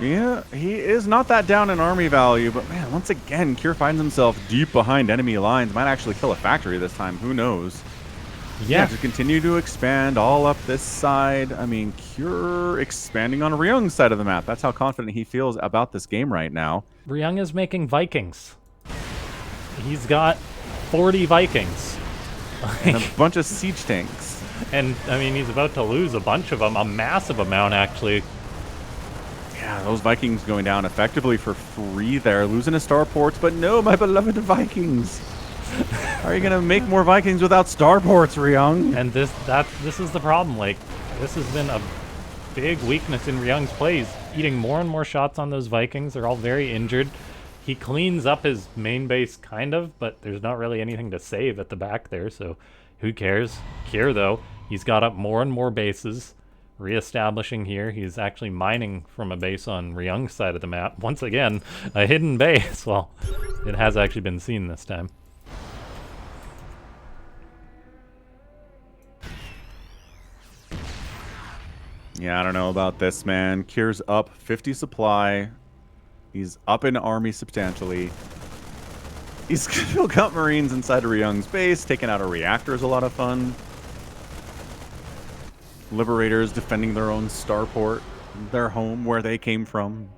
Yeah, he is not that down in army value, but man, once again, Cure finds himself deep behind enemy lines. Might actually kill a factory this time, who knows? Yeah, to continue to expand all up this side. I mean, Cure expanding on Ryung's side of the map. That's how confident he feels about this game right now. Ryung is making Vikings. He's got 40 Vikings. And a bunch of siege tanks. And, I mean, he's about to lose a bunch of them, a massive amount, actually. Yeah, those Vikings going down effectively for free there. Losing his starports, but no, my beloved Vikings. How are you going to make more Vikings without starports, Ryung? And this is the problem. Like, this has been a big weakness in Ryung's plays. Eating more and more shots on those Vikings. They're all very injured. He cleans up his main base, kind of, but there's not really anything to save at the back there, so who cares? Cure, though, he's got up more and more bases, reestablishing here. He's actually mining from a base on Ryung's side of the map. Once again, a hidden base. Well, it has actually been seen this time. Yeah, I don't know about this, man. Cure's up 50 supply. He's up in army substantially. He's still got Marines inside of Ryung's base. Taking out a reactor is a lot of fun. Liberators defending their own starport, their home, where they came from.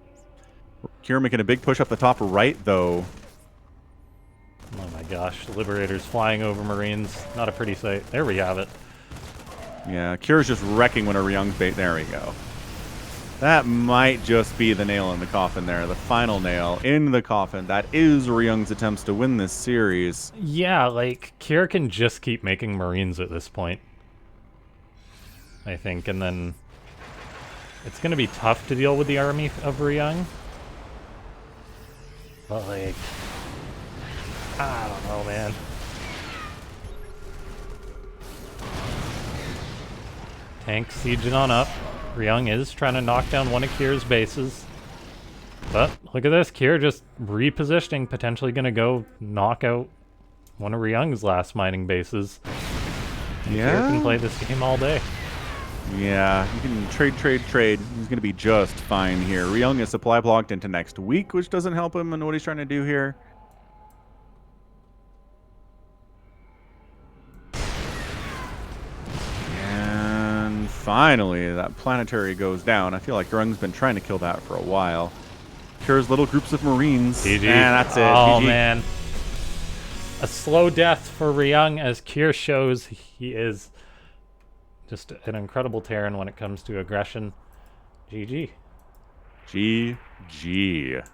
Cure making a big push up the top right, though. Oh my gosh, Liberators flying over Marines. Not a pretty sight. There we have it. Yeah, Cure's just wrecking one of Ryung's base. There we go. That might just be the nail in the coffin there. The final nail in the coffin. That is Ryung's attempts to win this series. Yeah, like, Kier can just keep making Marines at this point, I think, and then it's going to be tough to deal with the army of Ryung. But, like, I don't know, man. Tank sieging on up. Ryung is trying to knock down one of Kier's bases. But look at this, Kier just repositioning, potentially going to go knock out one of Ryung's last mining bases. And Yeah? Kier can play this game all day. Yeah, you can trade. He's going to be just fine here. Ryung is supply blocked into next week, which doesn't help him in what he's trying to do here. And finally, that planetary goes down. I feel like Ryung's been trying to kill that for a while. Kier's little groups of Marines. GG. And that's it. Oh, GG. man. A slow death for Ryung as Kier shows he is just an incredible Terran when it comes to aggression. GG. GG.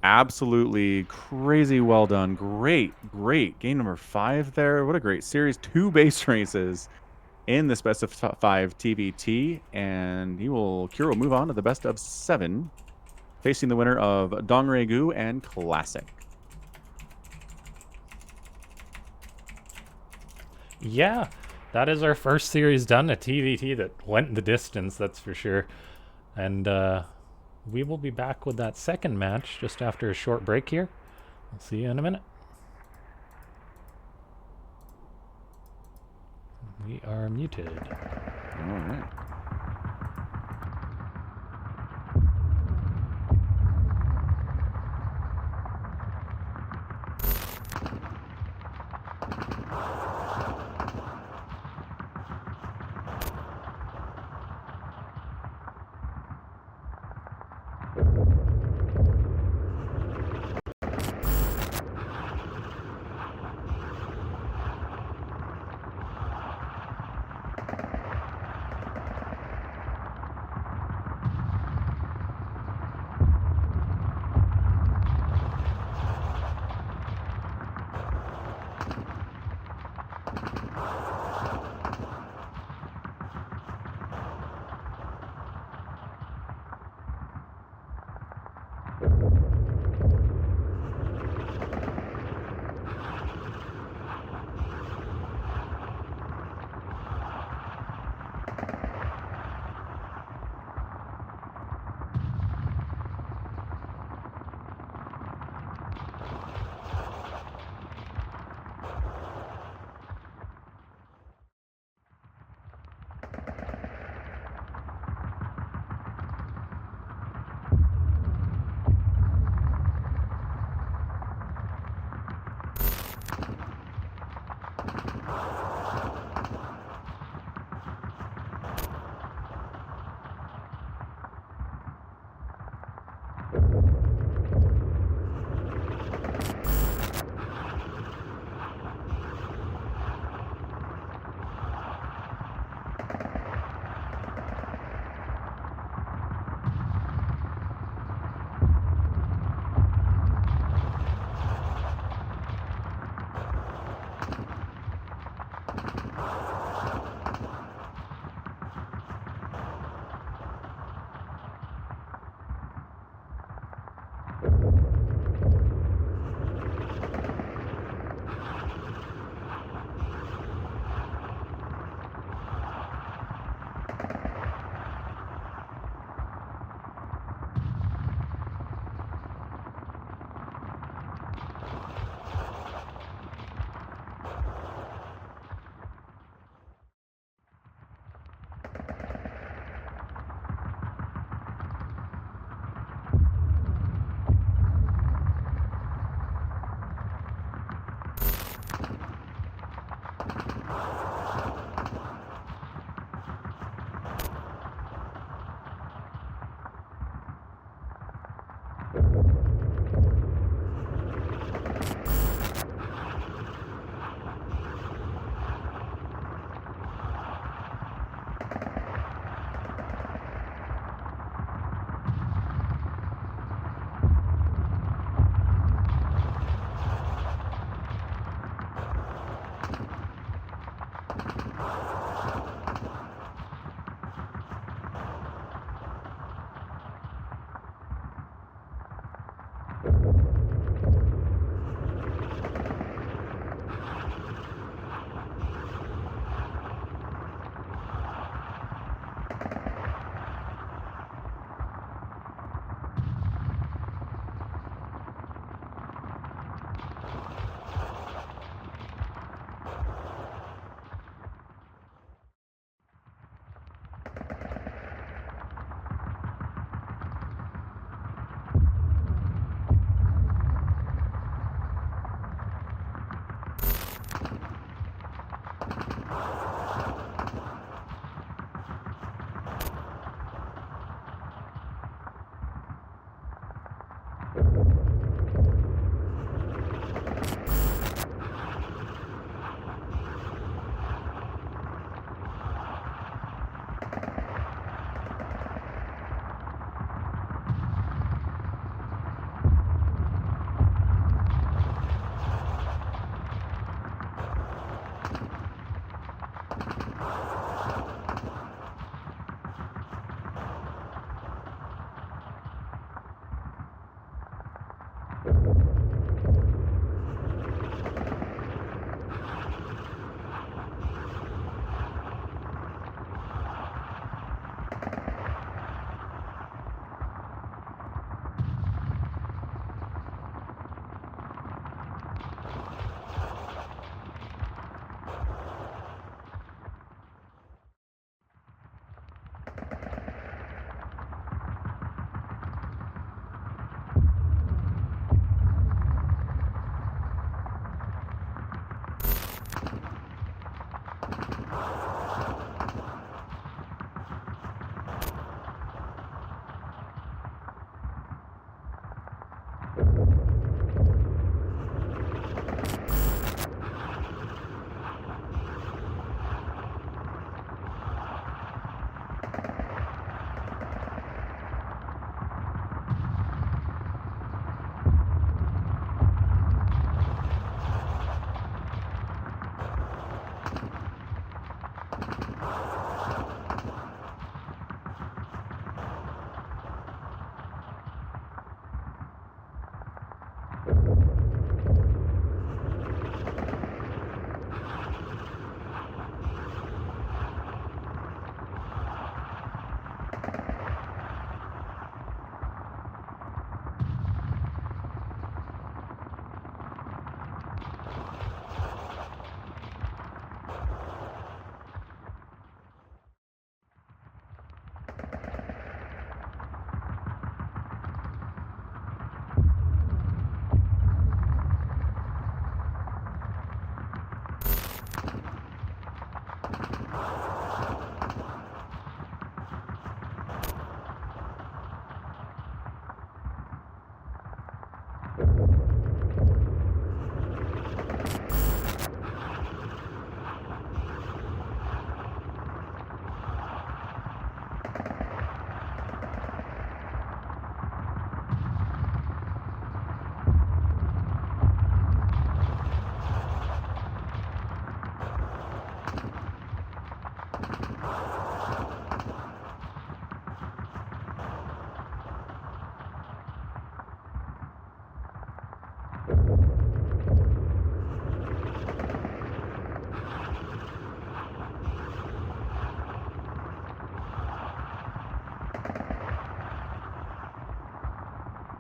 Absolutely crazy well done. Great game number 5 there. What a great series. 2 base races in the best of 5 TVT, and Kier will move on to the best of 7, facing the winner of Dongregu and Classic. Yeah, that is our first series done at TVT that went the distance, that's for sure. And we will be back with that second match just after a short break here. We'll see you in a minute. We are muted. All right.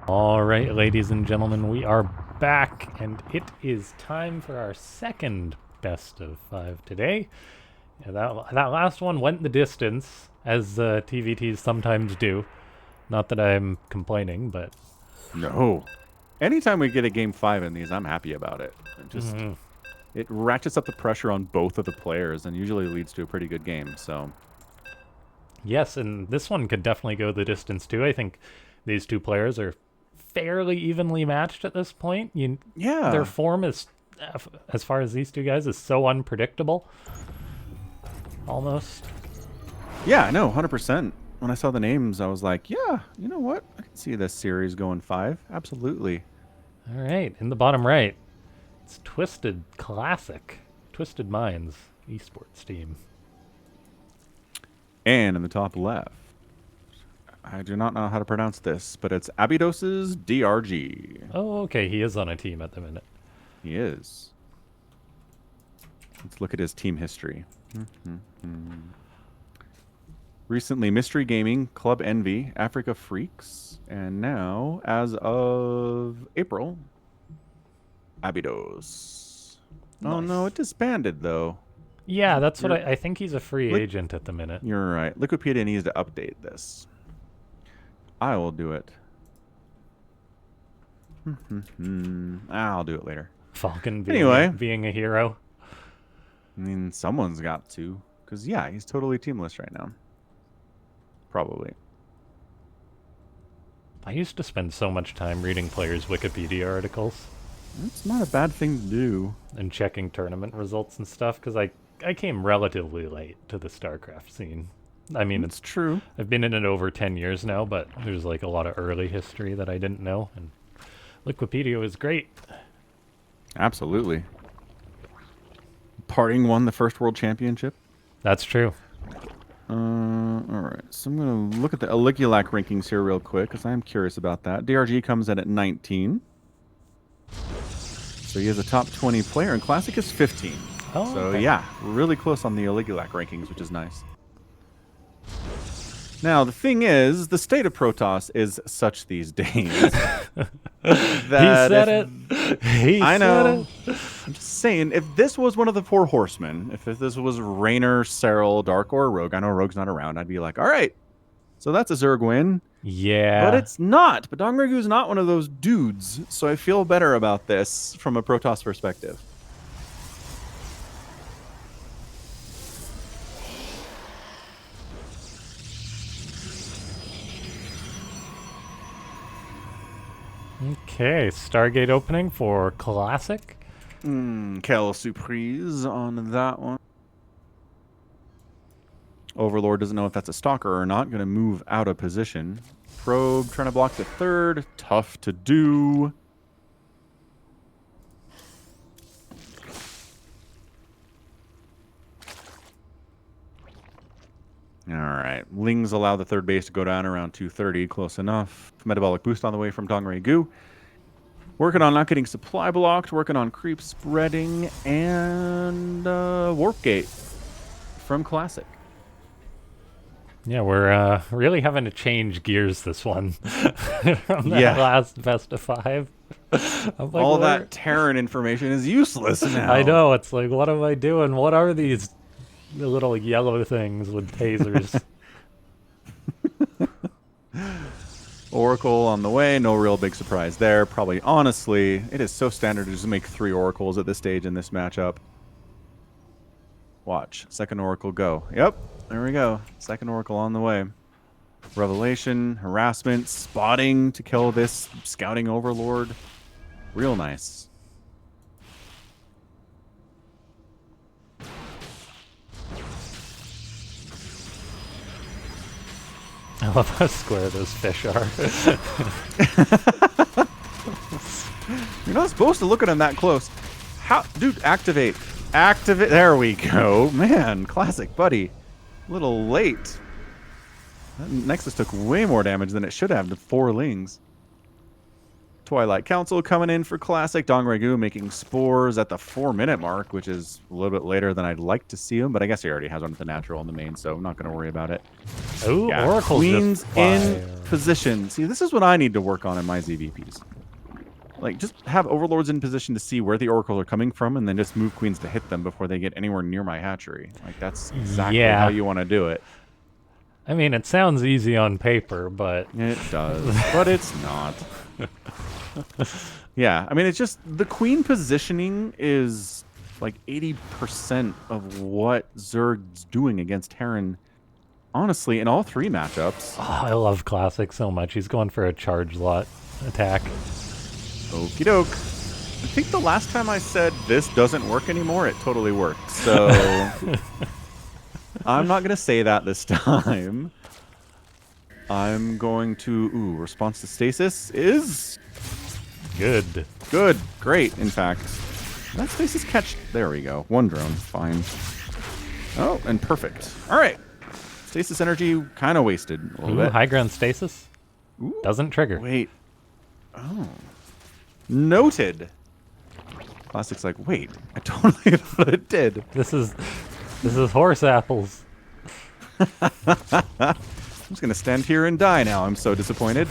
All right, ladies and gentlemen, we are back, and it is time for our second best of 5 today. Yeah, that last one went the distance, as TVTs sometimes do. Not that I'm complaining, but No. Anytime we get a game 5 in these, I'm happy about it. It ratchets up the pressure on both of the players and usually leads to a pretty good game. So yes, and this one could definitely go the distance too. I think these two players are fairly evenly matched at this point. yeah, Their form is, as far as these two guys, is so unpredictable. Almost. yeah, no, 100%. When I saw the names, I was like, yeah, you know what? I can see this series going 5. Absolutely. All right, in the bottom right, it's Twisted Classic, Twisted Minds esports team. And in the top left, I do not know how to pronounce this, but it's Abidos's DRG. Oh, okay, he is on a team at the minute. He is. Let's look at his team history. Recently, Mystery Gaming, Club Envy, Afreeca Freaks, and now, as of April, Abidos. Oh no, Nice. it disbanded though. Yeah, that's what I think he's a free Liq- agent at the minute. You're right. Liquipedia needs to update this. I will do it. I'll do it later. Falcon being, Anyway. being a hero. I mean, someone's got to. Because, yeah, he's totally teamless right now. Probably. I used to spend so much time reading players' Wikipedia articles It's not a bad thing to do. and checking tournament results and stuff, because I came relatively late to the Starcraft scene. I mean, It's true. I've been in it over 10 years now, but there's like a lot of early history that I didn't know, and Wikipedia was great. Absolutely. Parting won the first world championship. That's true. All right, so I'm going to look at the Aligulac rankings here real quick because I'm curious about that. DRG comes in at 19. So he is a top 20 player, and Classic is 15. Oh, so okay. yeah, really close on the Aligulac rankings, which is nice. Now, the thing is, the state of Protoss is such these days that He said it. He I said know. it. I'm just saying, if this was one of the four horsemen, if this was Raynor, Serral, Dark, or Rogue, I know Rogue's not around, I'd be like, all right, so that's a Zerg win. Yeah. But it's not. But Dongragu's not one of those dudes, so I feel better about this from a Protoss perspective. Okay, Stargate opening for Classic. Quelle surprise on that one. Overlord doesn't know if that's a stalker or not. Going to move out of position. Probe trying to block the third. Tough to do. All right. Lings allow the third base to go down around 230. Close enough. Metabolic boost on the way from Dongragu. Working on not getting supply blocked. Working on creep spreading. And Warp Gate from Classic. Yeah, we're really having to change gears this one from that last best of 5. I'm like, all that Terran information is useless now. I know, it's like, what am I doing? What are these little yellow things with tasers? Oracle on the way, no real big surprise there. Probably, honestly, it is so standard to just make 3 Oracles at this stage in this matchup. Watch. Second Oracle go. Yep. There we go. Second Oracle on the way. Revelation, harassment, spotting to kill this scouting overlord. Real nice. I love how square those fish are. You're not supposed to look at him that close. How? Dude, activate. Activate. There we go. Man, Classic, buddy. A little late. That Nexus took way more damage than it should have to 4 Lings. Twilight Council coming in for Classic. Dongragu making spores at the 4-minute mark, which is a little bit later than I'd like to see him, but I guess he already has one with the natural in the main, so I'm not going to worry about it. Oh, yeah. Oracle Queens in position. See, this is what I need to work on in my ZVPs. Like, just have Overlords in position to see where the Oracles are coming from, and then just move Queens to hit them before they get anywhere near my hatchery. Like, that's exactly how you want to do it. I mean, it sounds easy on paper, but... It does, but it's not. Yeah, I mean, it's just the Queen positioning is like 80% of what Zerg's doing against Terran. Honestly, in all 3 matchups. Oh, I love Classic so much. He's going for a charge lot attack. Okie doke. I think the last time I said this doesn't work anymore, it totally worked. So I'm not going to say that this time. I'm going to... Ooh, response to stasis is... Good. Good. Great, in fact. That stasis catch... There we go. 1 drone. Fine. Oh, and perfect. All right. Stasis energy kind of wasted a little bit. High ground stasis? Ooh. Doesn't trigger. Wait. Oh. Noted. Classic's like, wait, I totally thought it did. This is horse apples. I'm just gonna stand here and die now. I'm so disappointed.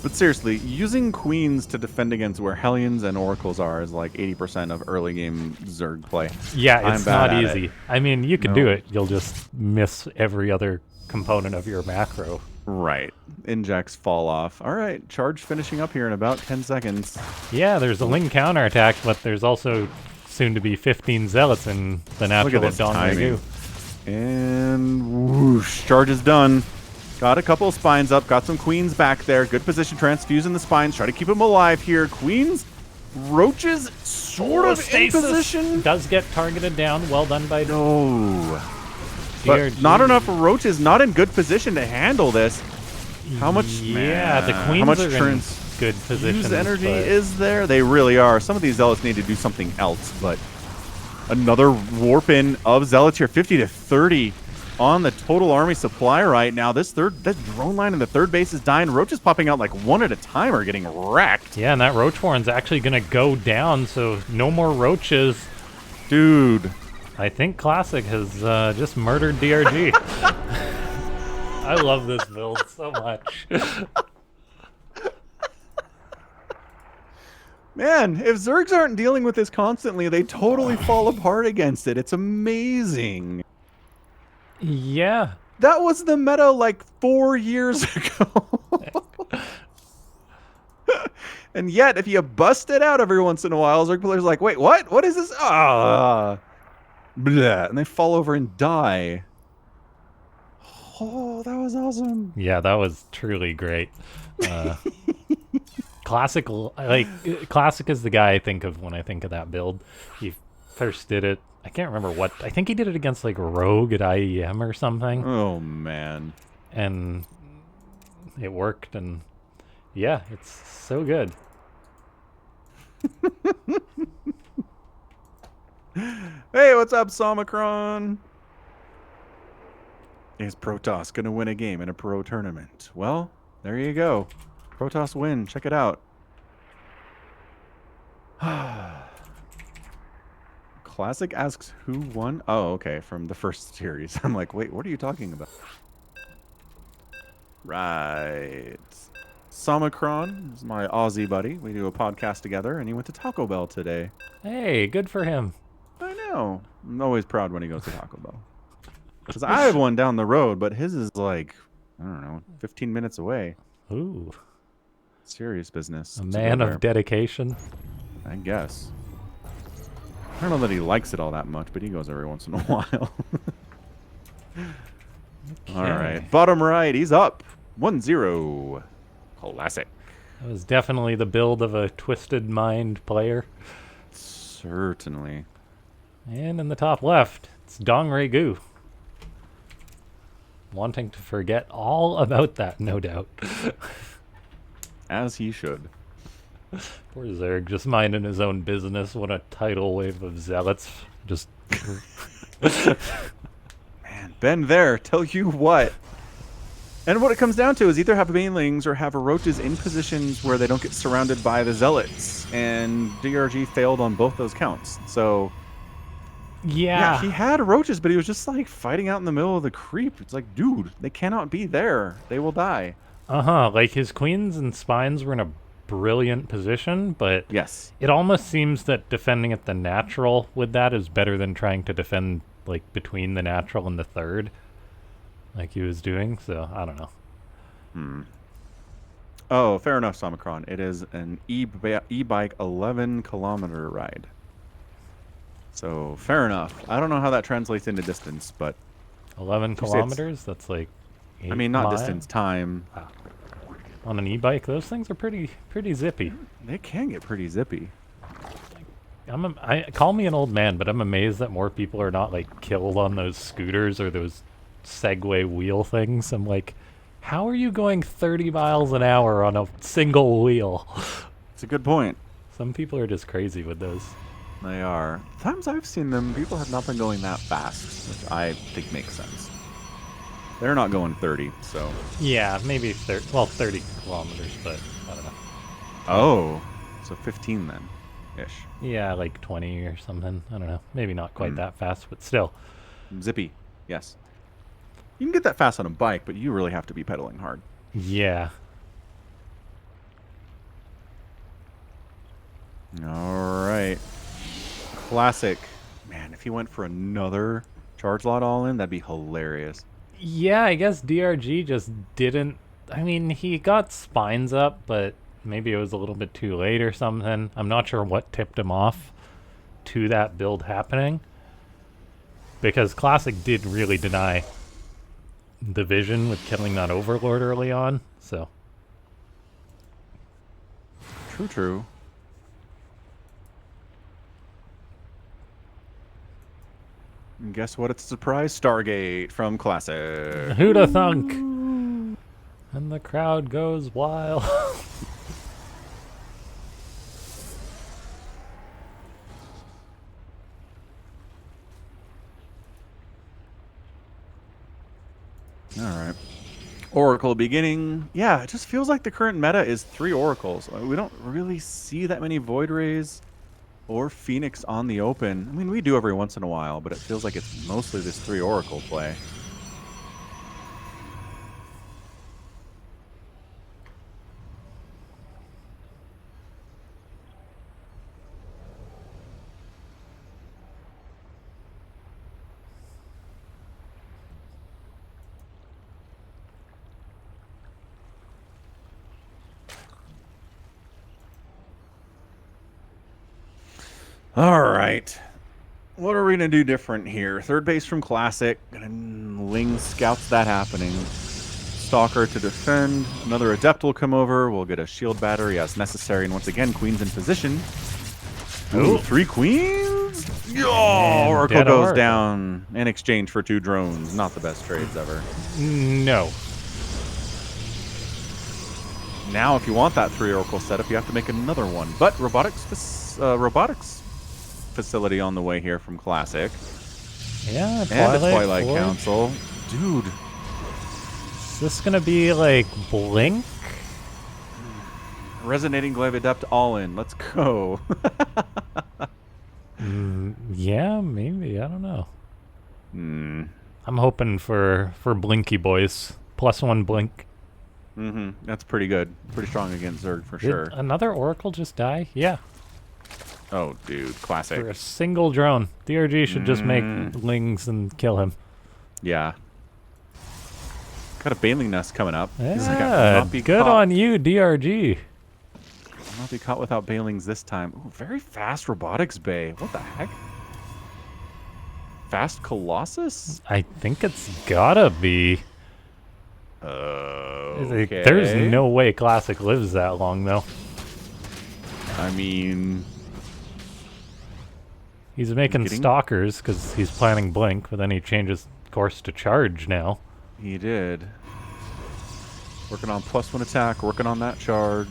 But seriously, using Queens to defend against where Hellions and Oracles are is like 80% of early game Zerg play. Yeah, it's not easy. It. I mean, you can do it. You'll just miss every other component of your macro. Right. Injects fall off. All right, charge finishing up here in about 10 seconds. Yeah, there's a Ling counterattack, but there's also soon to be 15 Zealots in the natural Dongragu. And whoosh, charge is done. Got a couple of spines up, got some Queens back there. Good position, transfusing the spines. Try to keep them alive here. Queens, Roaches sort of in position. Does get targeted down. Well done by... No. But not enough Roaches, not in good position to handle this. How much... Yeah, the Queens how much are in good position. Use energy is there? They really are. Some of these Zealots need to do something else, but Another warp in of Zealots here, 50 to 30 on the total army supply right now. This drone line in the third base is dying. Roaches popping out like one at a time are getting wrecked. Yeah, and that roach horn's actually gonna go down, so no more roaches. Dude. I think Classic has just murdered DRG. I love this build so much. Man, if Zergs aren't dealing with this constantly, they totally fall apart against it. It's amazing. Yeah. That was the meta like 4 years ago. And yet, if you bust it out every once in a while, Zerg players are like, wait, what? What is this? Ah. Blah. And they fall over and die. Oh, that was awesome. Yeah, that was truly great. Classic is the guy I think of when I think of that build. He first did it. I can't remember what. I think he did it against like Rogue at IEM or something. Oh man. And it worked, and yeah, it's so good. Hey, what's up, Somicron? Is Protoss gonna win a game in a pro tournament? Well, there you go. Protoss win. Check it out. Classic asks who won. Oh, okay, from the first series. I'm like, wait, what are you talking about? Right. Somicron is my Aussie buddy. We do a podcast together, and he went to Taco Bell today. Hey, good for him. I know. I'm always proud when he goes to Taco Bell. Because I have one down the road, but his is like, I don't know, 15 minutes away. Ooh. Serious business. A man of dedication. I guess. I don't know that he likes it all that much, but he goes every once in a while. Okay. All right. Bottom right, he's up. 1-0. Classic. That was definitely the build of a twisted mind player. Certainly. And in the top left, it's Dong Regu. Wanting to forget all about that, no doubt. As he should. Poor Zerg, just minding his own business when a tidal wave of zealots just... Man, been there. Tell you what. And what it comes down to is either have banelings or have roaches in positions where they don't get surrounded by the zealots. And DRG failed on both those counts. So... Yeah. he had roaches, but he was just like fighting out in the middle of the creep. It's like, dude, they cannot be there. They will die. Like his queens and spines were in a brilliant position, but Yes. it almost seems that defending at the natural with that is better than trying to defend like between the natural and the third, like he was doing. So I don't know. Oh, fair enough, Somicron. It is an e-bike 11-kilometer ride. So fair enough. I don't know how that translates into distance, but 11 kilometers? That's like 8 I mean, not miles? distance, time. On an e-bike, those things are pretty zippy. They can get pretty zippy. I call me an old man, but I'm amazed that more people are not like killed on those scooters or those Segway wheel things. I'm like, how are you going 30 miles an hour on a single wheel? It's a good point. Some people are just crazy with those. They are. The times I've seen them, people have not been going that fast, which I think makes sense. They're not going 30, so... Yeah, maybe 30 kilometers, but I don't know. Oh, so 15 then, ish. Yeah, like 20 or something. I don't know. Maybe not quite that fast, but still. Zippy, yes. You can get that fast on a bike, but you really have to be pedaling hard. Yeah. All right. Classic. Man, if he went for another charge lot all in, that'd be hilarious. Yeah, I guess DRG just didn't... I mean, he got spines up, but maybe it was a little bit too late or something. I'm not sure what tipped him off to that build happening. Because Classic did really deny the vision with killing that Overlord early on, so... True. And guess what? It's a surprise Stargate from Classic. Who'da thunk? And the crowd goes wild. All right. Oracle beginning. Yeah, it just feels like the current meta is 3 Oracles. We don't really see that many Void Rays or Phoenix on the open. I mean, we do every once in a while, but it feels like it's mostly this 3 Oracle play. All right. What are we going to do different here? Third base from Classic. Ling scouts that happening. Stalker to defend. Another Adept will come over. We'll get a shield battery as necessary. And once again, Queen's in position. Ooh, 3 Queens? Oh, Oracle goes down in exchange for 2 drones. Not the best trades ever. No. Now, if you want that 3 Oracle setup, you have to make another one. But robotics facility on the way here from Classic. Yeah, and the Twilight Council. Dude. Is this going to be like Blink? Resonating Glaive Adept all in. Let's go. Yeah, maybe. I don't know. I'm hoping for Blinky boys. +1 Blink. That's pretty good. Pretty strong against Zerg for sure. Did another Oracle just die? Yeah. Oh, dude. Classic. For a single drone. DRG should just make Lings and kill him. Yeah. Got a Baneling Nest coming up. Yeah, good on you, DRG. Not be caught without Banelings this time. Ooh, very fast Robotics Bay. What the heck? Fast Colossus? I think it's gotta be. Okay. There's no way Classic lives that long, though. I mean... He's making Stalkers because he's planning Blink, but then he changes course to Charge now. He did. Working on +1 attack, working on that Charge.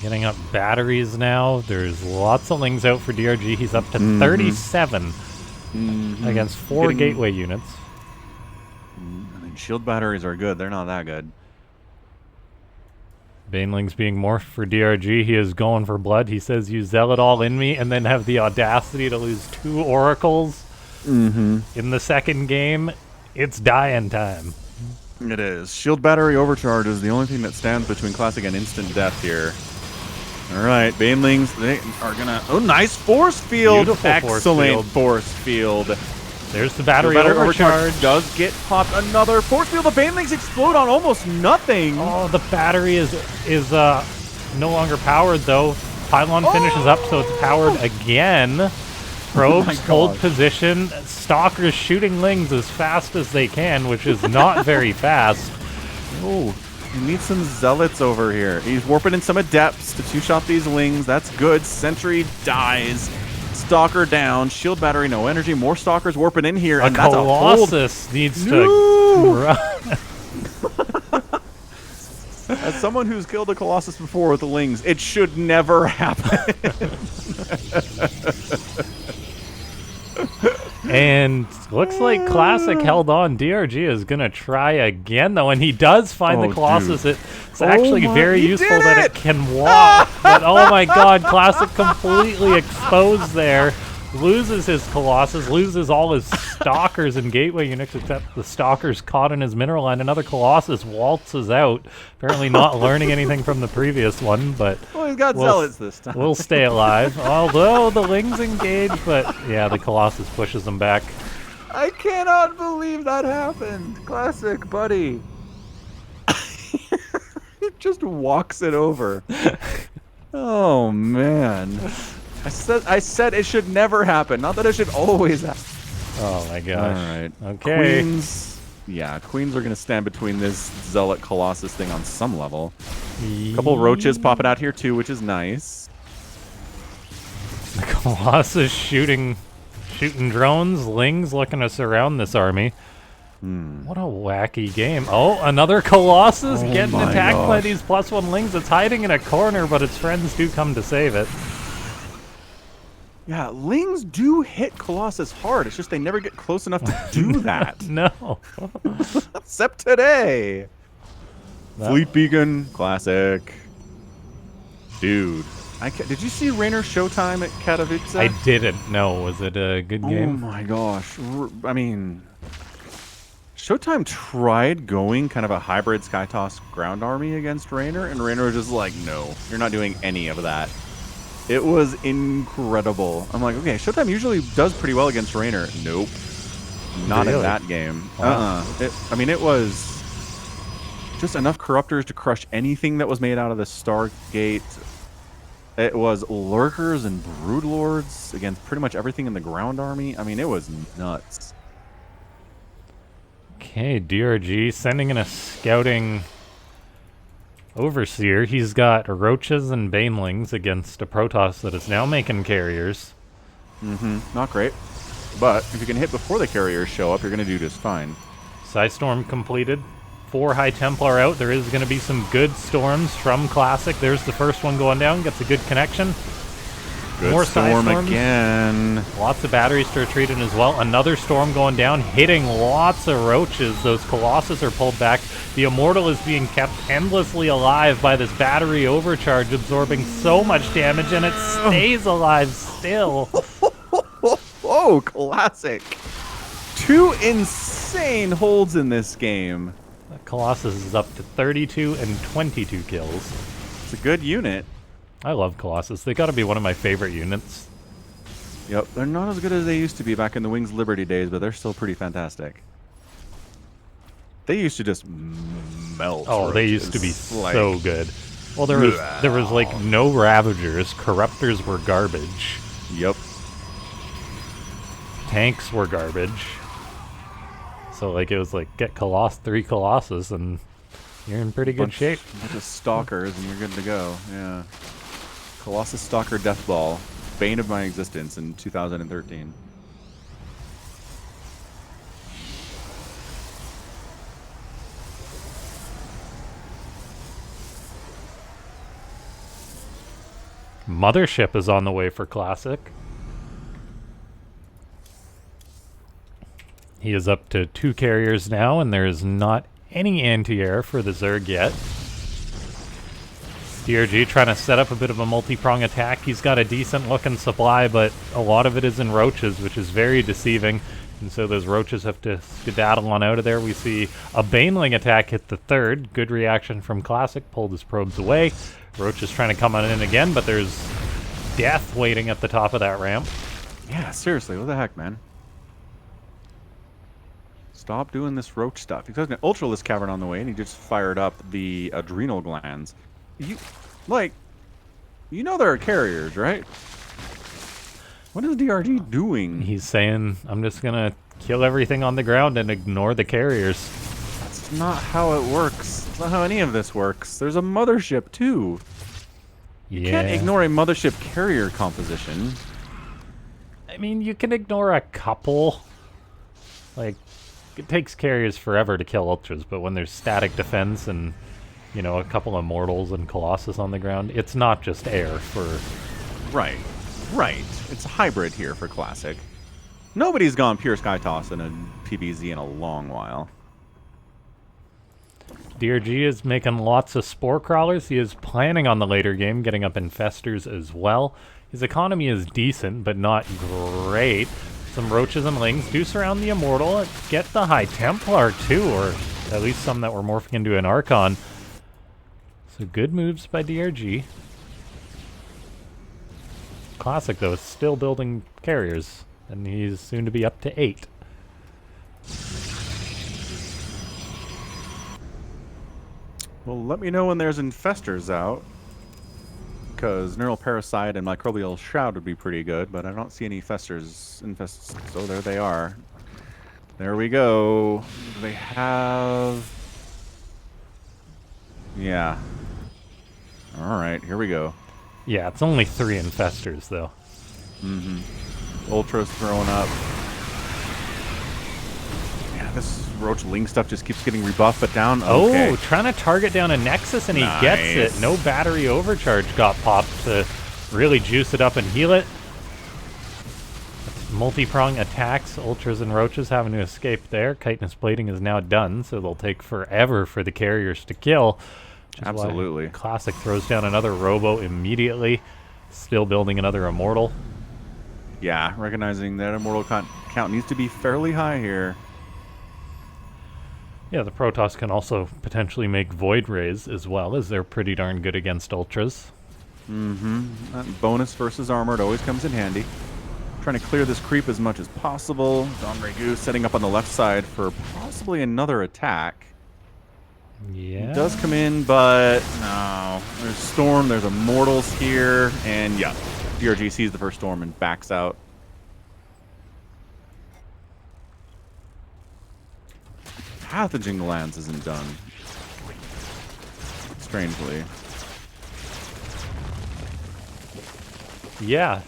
Getting up batteries now. There's lots of Lings out for DRG. He's up to 37 against 4 gateway units. I mean, shield batteries are good. They're not that good. Banelings being morphed for DRG. He is going for blood. He says, "You zealot all in me," and then have the audacity to lose 2 Oracles in the second game. It's dying time. It is. Shield battery overcharge is the only thing that stands between Classic and instant death here. All right, Banelings, they are gonna... Oh, nice force field! Beautiful Excellent force field. There's the battery overcharge. Does get popped. Another force field. The Banelings explode on almost nothing. Oh, the battery is no longer powered, though. Pylon finishes up, so it's powered again. Probes hold position. Stalkers shooting Lings as fast as they can, which is not very fast. Oh, he needs some Zealots over here. He's warping in some Adepts to 2-shot these Lings. That's good. Sentry dies. Stalker down. Shield battery, no energy. More Stalkers warping in here. And that's Colossus needs to run. As someone who's killed a Colossus before with the Lings, it should never happen. And looks like Classic held on. DRG is going to try again, though, and he does find the Colossus. It's actually very useful that it can walk. But oh my god, Classic completely exposed there. Loses his Colossus, loses all his Stalkers and Gateway units, except the Stalkers caught in his mineral line. Another Colossus waltzes out, apparently not learning anything from the previous one, but well, he's got Zealots this time. We'll stay alive, although the Lings engage, but yeah, the Colossus pushes them back. I cannot believe that happened. Classic, buddy. He just walks it over. Oh, man. I said it should never happen. Not that it should always happen. Oh my gosh. All right. Okay. Queens. Yeah, Queens are going to stand between this Zealot Colossus thing on some level. A couple roaches popping out here too, which is nice. The Colossus shooting drones. Lings looking to surround this army. What a wacky game. Oh, another Colossus getting attacked by these +1 Lings. It's hiding in a corner, but its friends do come to save it. Yeah, Lings do hit Colossus hard. It's just they never get close enough to do that. No. Except today. That- Fleet Beacon, classic. Dude. Did you see Rainer Showtime at Katowice? I didn't know. Was it a good Oh game? my gosh. I mean, Showtime tried going kind of a hybrid Skytoss ground army against Rainer, and Rainer was just like, no, you're not doing any of that. It was incredible. I'm like, okay, Showtime usually does pretty well against Rainer. Nope. Not in Really? that game. Wow. I mean, it was just enough corruptors to crush anything that was made out of the Stargate. It was lurkers and broodlords against pretty much everything in the ground army. I mean, it was nuts. Okay, DRG sending in a scouting overseer. He's got roaches and banelings against a Protoss that is now making carriers. Not great. But if you can hit before the carriers show up, you're going to do just fine. Storm completed. 4 High Templar out. There is going to be some good storms from Classic. There's the first one going down. Gets a good connection. Good More storm Storms. again. Lots of batteries to retreat in as well. Another storm going down, hitting lots of roaches. Those Colossus are pulled back. The Immortal is being kept endlessly alive by this battery overcharge, absorbing so much damage, and it stays alive still. Whoa, classic. 2 insane holds in this game. Colossus is up to 32 and 22 kills. It's a good unit. I love Colossus. They gotta be one of my favorite units. Yep, they're not as good as they used to be back in the Wings Liberty days, but they're still pretty fantastic. They used to just melt. Oh, they used to be roaches. Like, so good. Well, there was like no Ravagers. Corruptors were garbage. Yep. Tanks were garbage. So like it was like get 3 Colossus and you're in pretty good shape. Bunch of stalkers and you're good to go. Yeah. Colossus Stalker Deathball. Bane of my existence in 2013. Mothership is on the way for Classic. He is up to 2 carriers now, and there is not any anti-air for the Zerg yet. DRG trying to set up a bit of a multi-prong attack. He's got a decent looking supply, but a lot of it is in roaches, which is very deceiving. And so those roaches have to skedaddle on out of there. We see a Baneling attack hit the 3rd. Good reaction from Classic. Pulled his probes away. Roach is trying to come on in again, but there's death waiting at the top of that ramp. Yeah, seriously, what the heck, man? Stop doing this roach stuff. He's got an Ultralisk Cavern on the way, and he just fired up the adrenal glands. You know there are carriers, right? What is DRG doing? He's saying, I'm just gonna kill everything on the ground and ignore the carriers. That's not how it works. That's not how any of this works. There's a mothership, too. Yeah. You can't ignore a mothership carrier composition. I mean, you can ignore a couple. Like, it takes carriers forever to kill ultras, but when there's static defense and, you know, a couple of mortals and Colossus on the ground, it's not just air for... Right. Right. It's a hybrid here for Classic. Nobody's gone pure Skytoss in a PBZ in a long while. DRG is making lots of spore crawlers. He is planning on the later game getting up infestors as well. His economy is decent, but not great. Some roaches and lings do surround the Immortal. Get the High Templar too, or at least some that were morphing into an Archon. So good moves by DRG. Classic, though, is still building carriers, and he's soon to be up to 8. Well, let me know when there's infestors out. Because Neural Parasite and Microbial Shroud would be pretty good, but I don't see any festers. So there they are. There we go. They have... Yeah. Alright, here we go. Yeah, it's only 3 infestors, though. Ultra's throwing up. Yeah, this Roach Ling stuff just keeps getting rebuffed, but down. Okay. Oh, trying to target down a Nexus, and he gets it. No battery overcharge got popped to really juice it up and heal it. multi-prong attacks. Ultras and Roaches having to escape there. Chitinous plating is now done, so they'll take forever for the carriers to kill. Which is Absolutely. why Classic throws down another Robo immediately. Still building another Immortal. Yeah, recognizing that Immortal count needs to be fairly high here. Yeah, the Protoss can also potentially make Void Rays as well, as they're pretty darn good against Ultras. That bonus versus armored always comes in handy. Trying to clear this creep as much as possible. DongRegu setting up on the left side for possibly another attack. Yeah. It does come in, but no. There's Storm, there's Immortals here, and yeah, DRG sees the first Storm and backs out. Pathogen Glands isn't done. Strangely. Yeah.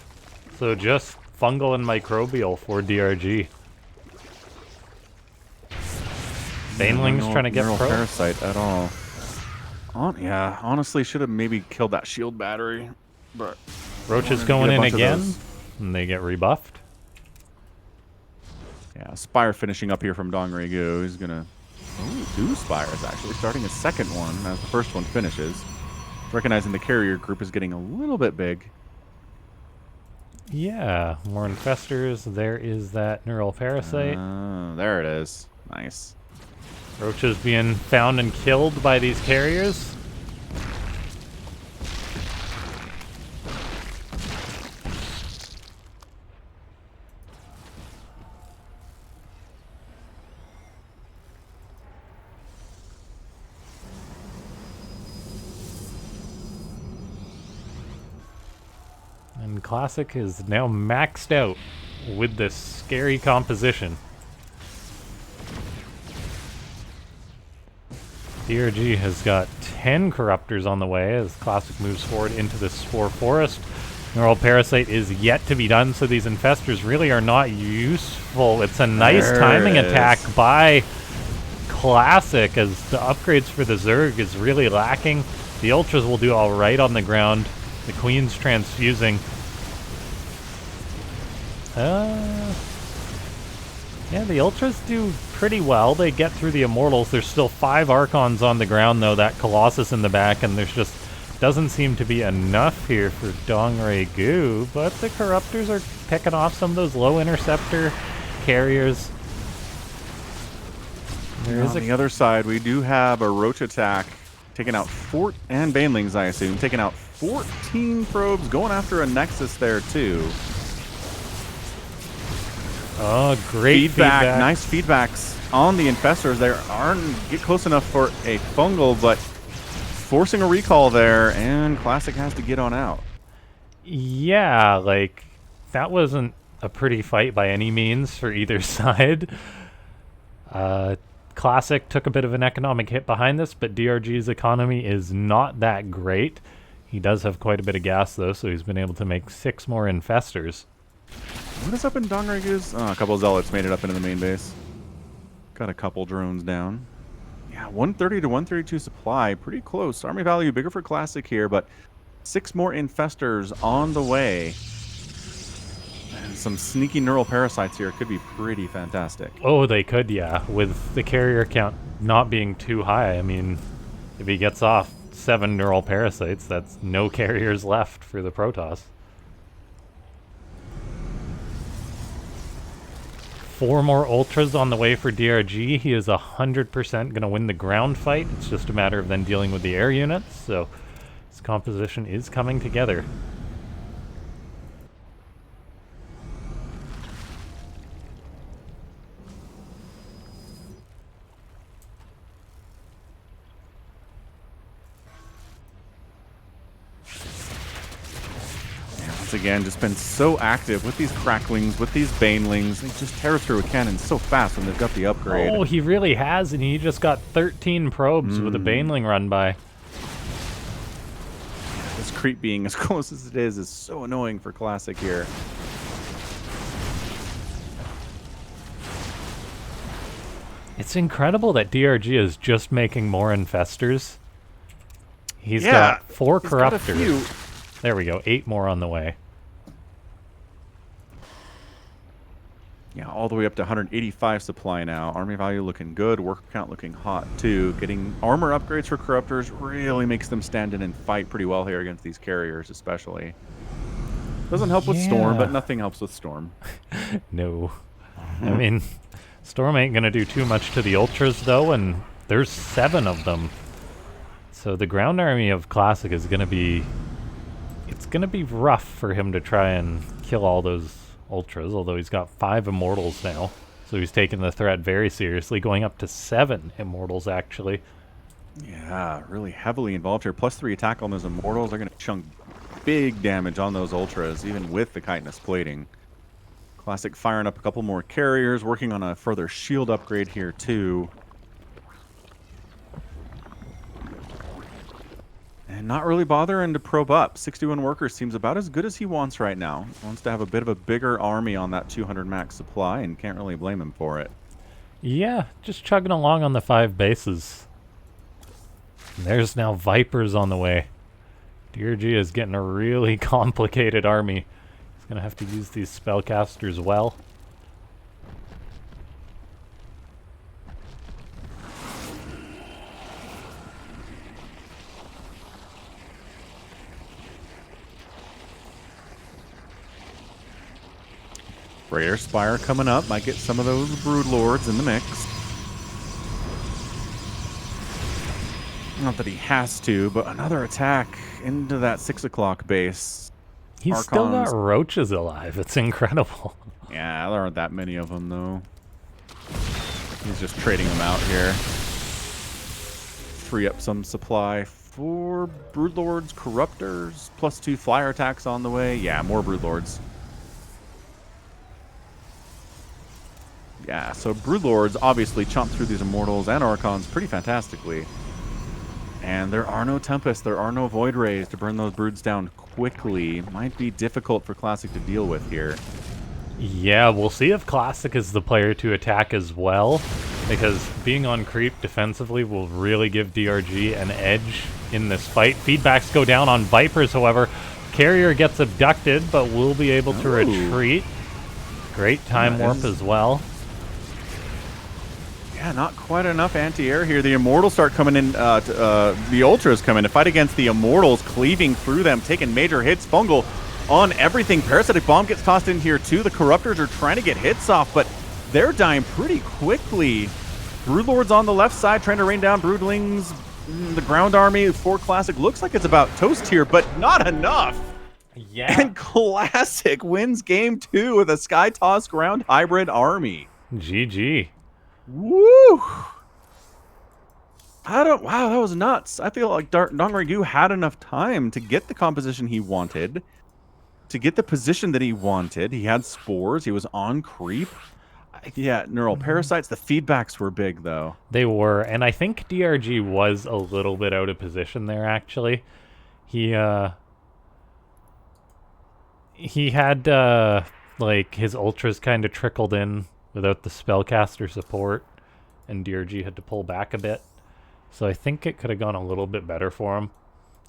So just fungal and microbial for DRG. Baneling's trying to get neural pro. parasite at all. Yeah, honestly, should have maybe killed that shield battery. But Roach is wanted to going get a in bunch of again, those. and they get rebuffed. Yeah, Spire finishing up here from DongRegu. He's gonna do Spires actually, starting a second one as the first one finishes. Recognizing the carrier group is getting a little bit big. Yeah, more infestors. There is that neural parasite. There it is. Nice. Roach is being found and killed by these carriers. And Classic is now maxed out with this scary composition. DRG has got 10 Corruptors on the way as Classic moves forward into the Spore Forest. Neural Parasite is yet to be done, so these Infestors really are not useful. It's a nice timing attack by Classic as the upgrades for the Zerg is really lacking. The Ultras will do alright on the ground. The Queen's transfusing. Yeah, the Ultras do pretty well. They get through the Immortals. There's still 5 Archons on the ground, though. That Colossus in the back, and there's just doesn't seem to be enough here for DongRegu. But the Corruptors are picking off some of those low interceptor carriers. On the other side, we do have a Roach attack taking out and Banelings, I assume, taking out 14 probes, going after a Nexus there too. Oh, great feedback. Nice feedbacks on the Infestors. They aren't get close enough for a fungal, but forcing a recall there, and Classic has to get on out. Yeah, like, that wasn't a pretty fight by any means for either side. Classic took a bit of an economic hit behind this, but DRG's economy is not that great. He does have quite a bit of gas, though, so he's been able to make 6 more Infestors. What is up in DongRegu's? Oh, a couple of Zealots made it up into the main base. Got a couple drones down. Yeah, 130 to 132 supply. Pretty close. Army value bigger for Classic here, but 6 more Infestors on the way. And some sneaky neural parasites here could be pretty fantastic. Oh, they could, yeah. With the carrier count not being too high. I mean, if he gets off 7 neural parasites, that's no carriers left for the Protoss. 4 more Ultras on the way for DRG. He is 100% going to win the ground fight. It's just a matter of then dealing with the air units. So his composition is coming together. Again, just been so active with these Cracklings, with these Banelings. They just tear through a cannon so fast when they've got the upgrade. Oh, he really has, and he just got 13 probes with a Baneling run by. This creep being as close as it is so annoying for Classic here. It's incredible that DRG is just making more Infestors. He's got 4 Corruptors. There we go, 8 more on the way. Yeah, all the way up to 185 supply now. Army value looking good. Worker count looking hot, too. Getting armor upgrades for Corruptors really makes them stand in and fight pretty well here against these carriers, especially. Doesn't help with Storm, but Yeah. nothing helps with Storm. No. I mean, Storm ain't gonna do too much to the Ultras, though, and there's 7 of them. So the ground army of Classic is gonna be... It's gonna be rough for him to try and kill all those Ultras, although he's got 5 Immortals now. So he's taking the threat very seriously, going up to 7 Immortals, actually. Yeah, really heavily involved here. +3 attack on those Immortals. They're going to chunk big damage on those Ultras, even with the chitinous plating. Classic firing up a couple more carriers, working on a further shield upgrade here, too. And not really bothering to probe up. 61 workers seems about as good as he wants right now. Wants to have a bit of a bigger army on that 200 max supply, and can't really blame him for it. Yeah, just chugging along on the 5 bases. And there's now Vipers on the way. DRG is getting a really complicated army. He's going to have to use these spellcasters well. Raider Spire coming up. Might get some of those Broodlords in the mix. Not that he has to, but another attack into that 6 o'clock base. He's still got Archons. roaches alive. It's incredible. Yeah, there aren't that many of them, though. He's just trading them out here. Free up some supply for Broodlords, Corruptors, +2 flyer attacks on the way. Yeah, more Broodlords. Yeah, so Broodlords obviously chomp through these Immortals and Archons pretty fantastically. And there are no Tempests, there are no Void Rays to burn those Broods down quickly. Might be difficult for Classic to deal with here. Yeah, we'll see if Classic is the player to attack as well, because being on creep defensively will really give DRG an edge in this fight. Feedbacks go down on Vipers, however. Carrier gets abducted, but will be able to retreat. Great time warp as well. Yeah, not quite enough anti-air here. The Immortals start coming in, the Ultras come in to fight against the Immortals, cleaving through them, taking major hits. Fungal on everything. Parasitic Bomb gets tossed in here too. The Corruptors are trying to get hits off, but they're dying pretty quickly. Broodlords on the left side trying to rain down Broodlings. The ground army for Classic looks like it's about toast here, but not enough. Yeah. And Classic wins game 2 with a Sky Toss ground hybrid army. GG. Woo! Wow, that was nuts. I feel like Dongrygu had enough time to get the composition he wanted, to get the position that he wanted. He had spores. He was on creep. Yeah, neural parasites. The feedbacks were big, though. They were, and I think DRG was a little bit out of position there, actually. He had, like, his ultras kind of trickled in without the spellcaster support, and DRG had to pull back a bit. So I think it could have gone a little bit better for him.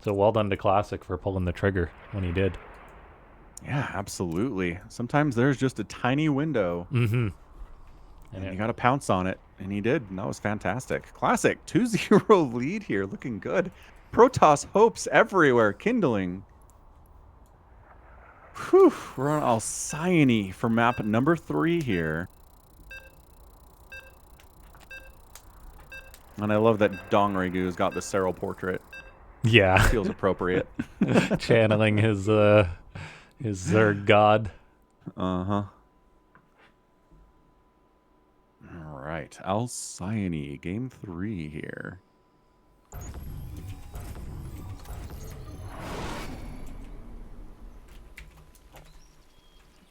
So well done to Classic for pulling the trigger when he did. Yeah, absolutely. Sometimes there's just a tiny window. Mm-hmm. And you got to pounce on it. And he did. And that was fantastic. Classic 2-0 lead here. Looking good. Protoss hopes everywhere. Kindling. Whew. We're on Alcyone for map number 3 here. And I love that Dongrygu's got the Serral portrait. Yeah. Feels appropriate. Channeling his Zerg god. Uh-huh. All right. Alcyone, game 3 here.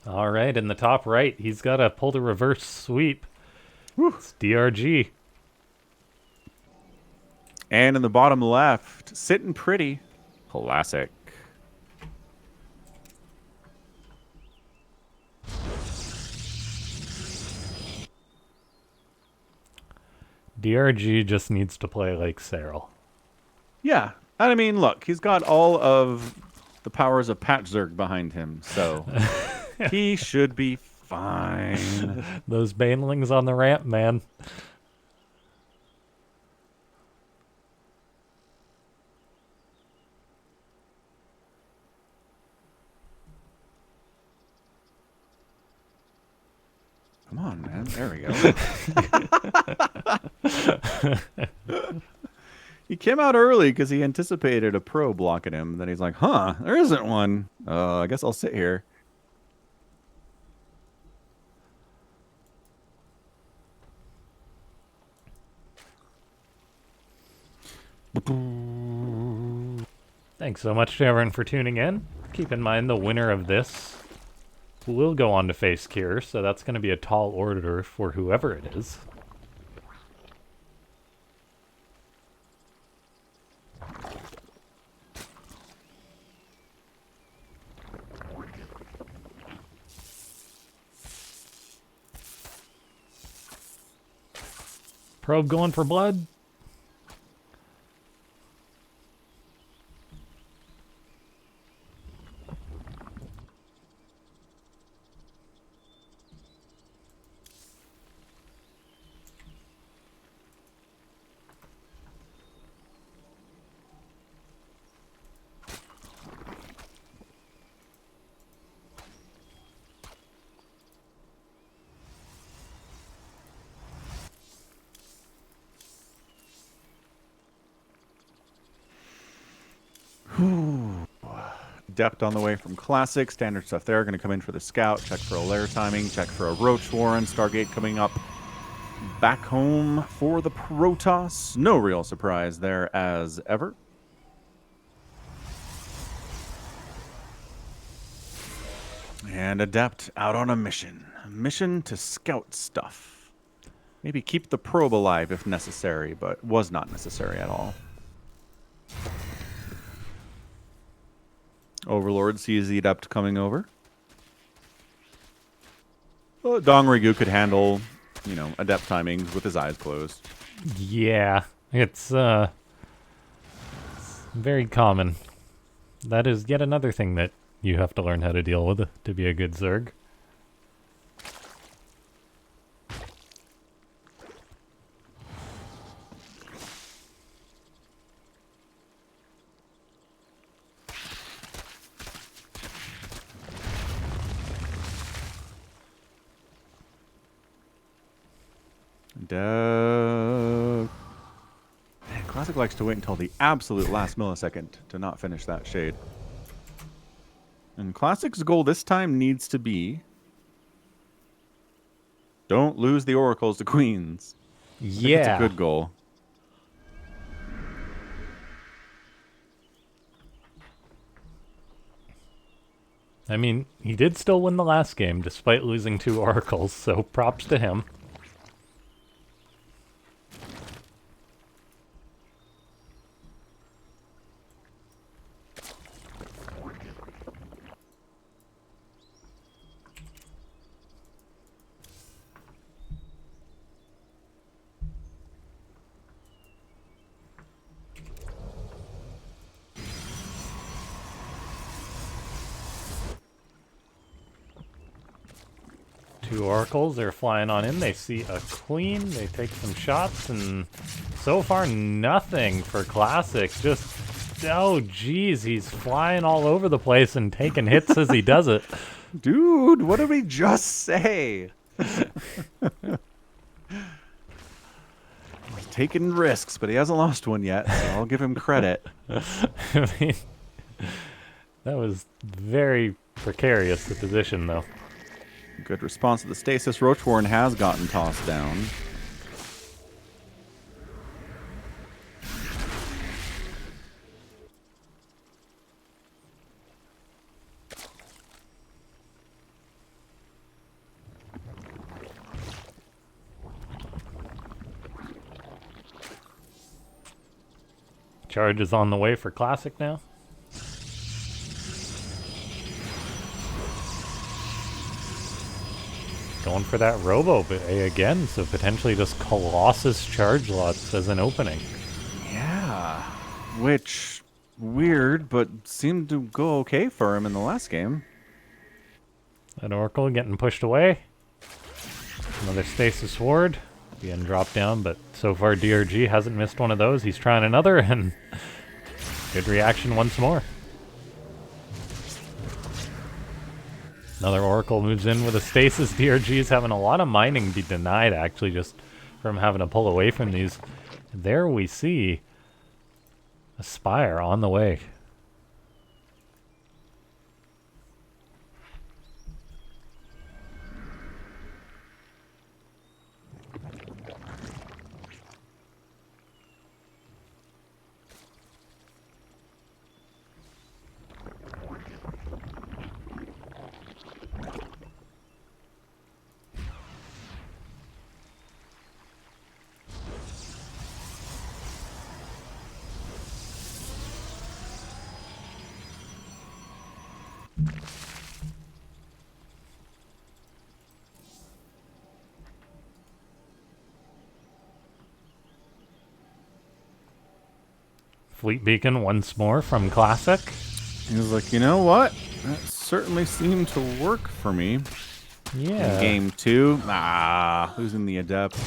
All right, in the top right, he's got to pull the reverse sweep. Whew. It's DRG. And in the bottom left, sitting pretty, Classic. DRG just needs to play like Serral. Yeah. I mean, look, he's got all of the powers of Patch Zerg behind him, so he should be fine. Those banelings on the ramp, man. Come on, man. There we go. He came out early because he anticipated a pro blocking him. Then he's like, huh, there isn't one. I guess I'll sit here. Thanks so much to everyone for tuning in. Keep in mind the winner of this will go on to face Cure, so that's going to be a tall order for whoever it is. Probe going for blood. Depth on the way from Classic. Standard stuff there. Going to come in for the Scout. Check for a lair timing. Check for a Roach Warren. Stargate coming up. Back home for the Protoss. No real surprise there as ever. And Adept out on a mission. A mission to scout stuff. Maybe keep the probe alive if necessary, but was not necessary at all. Overlord sees the Adept coming over. Well, Dong Rigu could handle, you know, Adept timings with his eyes closed. Yeah, it's very common. That is yet another thing that you have to learn how to deal with to be a good Zerg. Man, Classic likes to wait until the absolute last millisecond to not finish that shade. And Classic's goal this time needs to be don't lose the Oracles to Queens. I think it's a good goal. I mean, he did still win the last game despite losing 2 Oracles, so props to him. Two Oracles, they're flying on in. They see a Queen, they take some shots, and so far nothing for Classic. Just, oh geez, he's flying all over the place and taking hits as he does it. Dude, what did we just say? He's taking risks, but he hasn't lost one yet, so I'll give him credit. I mean, that was very precarious, the position, though. Good response to the stasis. Roach Warren has gotten tossed down. Charge is on the way for Classic now. Going for that Robo again, so potentially just Colossus charge lots as an opening. Yeah, which, weird, but seemed to go okay for him in the last game. That Oracle getting pushed away. Another stasis ward being dropped down, but so far DRG hasn't missed one of those. He's trying another, and good reaction once more. Another Oracle moves in with a stasis. DRG is having a lot of mining be denied, actually, just from having to pull away from these. There we see a Spire on the way. Fleet Beacon once more from Classic. He was like, you know what? That certainly seemed to work for me. Yeah. In game 2. Losing the Adept.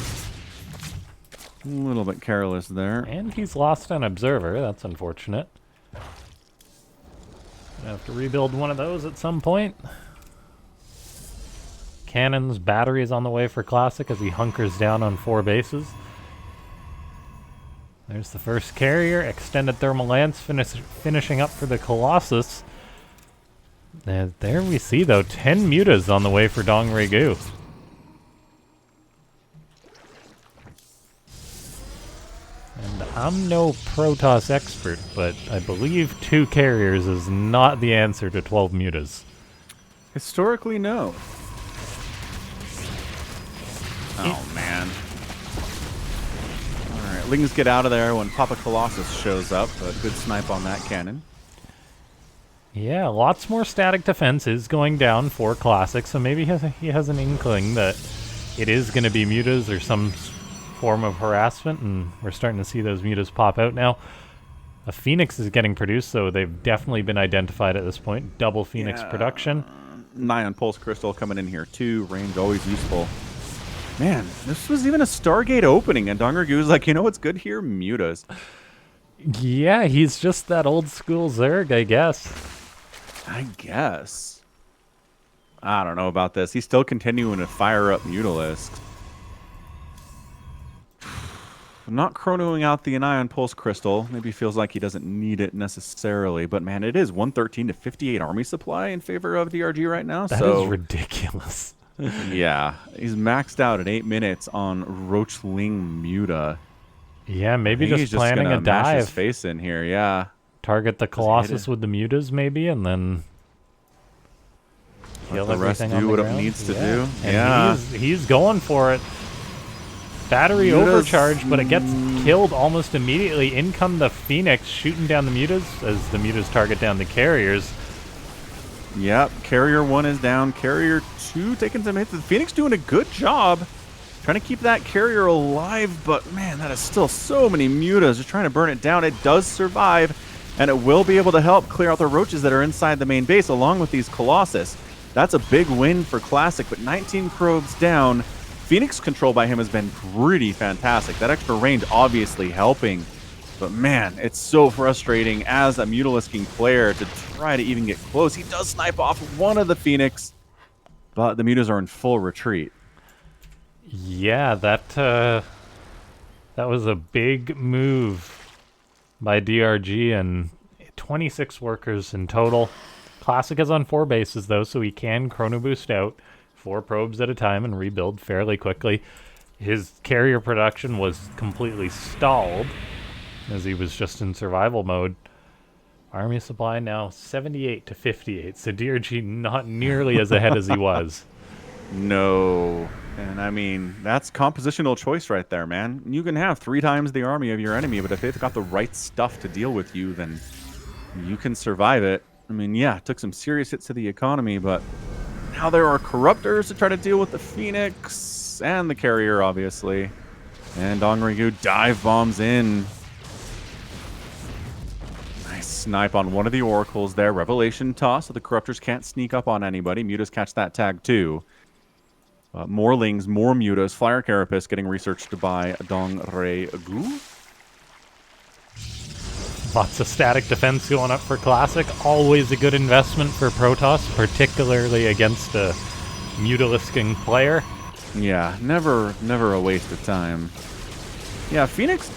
A little bit careless there. And he's lost an Observer. That's unfortunate. Gonna have to rebuild one of those at some point. Cannons, batteries on the way for Classic as he hunkers down on 4 bases. There's the first carrier. Extended Thermal Lance finishing up for the Colossus. And there we see, though, 10 mutas on the way for Dong Regu. And I'm no Protoss expert, but I believe 2 carriers is not the answer to 12 mutas. Historically, no. Oh, man. Alright, Lings get out of there when Papa Colossus shows up. A good snipe on that cannon. Yeah, lots more static defense is going down for Classic, so maybe he has an inkling that it is going to be mutas or some form of harassment, and we're starting to see those mutas pop out now. A Phoenix is getting produced, so they've definitely been identified at this point. Double Phoenix production. Ion Pulse Crystal coming in here too. Range always useful. Man, this was even a Stargate opening, and Dong Regu's like, you know what's good here? Mutas. Yeah, he's just that old school Zerg, I guess. I guess. I don't know about this. He's still continuing to fire up Mutalisk. Not chronoing out the Ion Pulse Crystal. Maybe feels like he doesn't need it necessarily. But man, it is 113 to 58 army supply in favor of DRG right now. That is ridiculous. Yeah, he's maxed out at 8 minutes on Roachling Muta. Yeah, maybe just he's planning gonna a mash dive. his face in here, yeah. Target the Colossus with the mutas, maybe, and then let the rest do what it needs to do. And yeah, he's going for it. Battery overcharge, but it gets killed almost immediately. In come the Phoenix, shooting down the mutas as the mutas target down the carriers. Yep, Carrier 1 is down. Carrier 2 taking some hits. The Phoenix doing a good job trying to keep that carrier alive, but man, that is still so many mutas. Just trying to burn it down. It does survive, and it will be able to help clear out the roaches that are inside the main base along with these Colossus. That's a big win for Classic, but 19 probes down. Phoenix control by him has been pretty fantastic. That extra range obviously helping. But man, it's so frustrating as a Mutalisking player to try to even get close. He does snipe off one of the Phoenix, but the Mutas are in full retreat. Yeah, that was a big move by DRG, and 26 workers in total. Classic is on 4 bases though, so he can chrono boost out 4 probes at a time and rebuild fairly quickly. His carrier production was completely stalled as he was just in survival mode. Army supply now 78 to 58, so DRG not nearly as ahead as he was. No. And I mean, that's compositional choice right there, man. You can have 3 times the army of your enemy, but if they've got the right stuff to deal with you, then you can survive it. I mean, yeah, it took some serious hits to the economy, but now there are Corruptors to try to deal with the Phoenix and the Carrier, obviously. And Dong Regu dive bombs in. Nice. snipe on one of the oracles there. Revelation toss, so the corruptors can't sneak up on anybody. Mutas catch that tag too. More lings, more mutas. Flyer Carapace getting researched by DRG. Lots of static defense going up for Classic. Always a good investment for Protoss, particularly against a mutalisking player. Yeah, never a waste of time. Yeah, Phoenix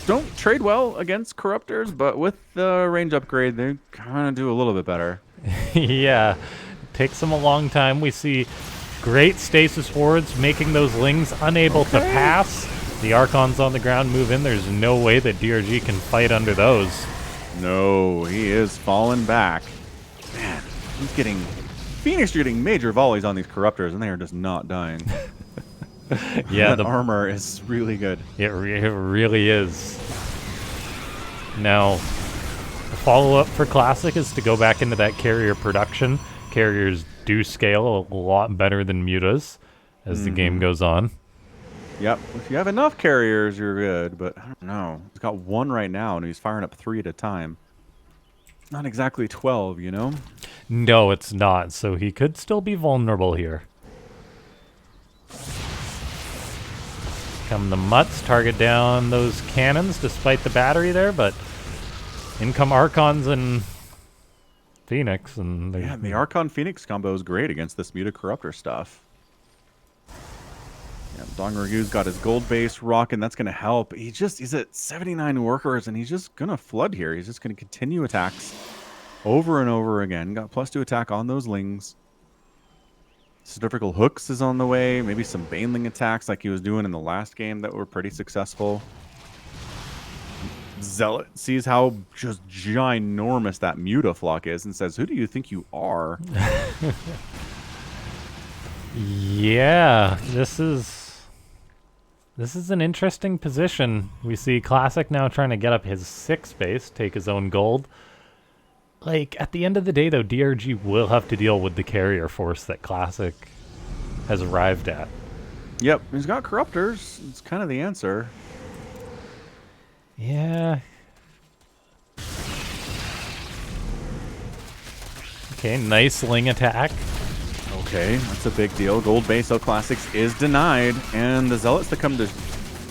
don't trade well against corruptors, but with the range upgrade, they kind of do a little bit better. Yeah, takes them a long time. We see great stasis wards making those lings unable to pass. The Archons on the ground move in. There's no way that DRG can fight under those. No, he is falling back. Man, he's getting... Phoenix are getting major volleys on these corruptors, and they are just not dying. Yeah, the armor is really good. It really is. Now, the follow-up for Classic is to go back into that carrier production. Carriers do scale a lot better than mutas as the game goes on. Yep, if you have enough carriers, you're good, but I don't know. He's got one right now, and he's firing up 3 at a time. Not exactly 12, you know? No, it's not, so he could still be vulnerable here. Come the Mutts, target down those cannons despite the battery there, but in come Archons and Phoenix. And yeah, the Archon-Phoenix combo is great against this Muta Corruptor stuff. Yeah, DRG's got his gold base rocking. That's going to help. He's at 79 workers, and he's just going to flood here. He's just going to continue attacks over and over again. Got +2 attack on those lings. Centrifugal hooks is on the way. Maybe some Baneling attacks like he was doing in the last game that were pretty successful. Zealot sees how just ginormous that Mutaflock is and says, "Who do you think you are?" Yeah, this is an interesting position. We see Classic now trying to get up his 6th base, take his own gold. Like, at the end of the day, though, DRG will have to deal with the carrier force that Classic has arrived at. Yep, he's got Corruptors. It's kind of the answer. Yeah. Okay, nice Ling attack. Okay, that's a big deal. Gold base of Classics is denied, and the Zealots that come to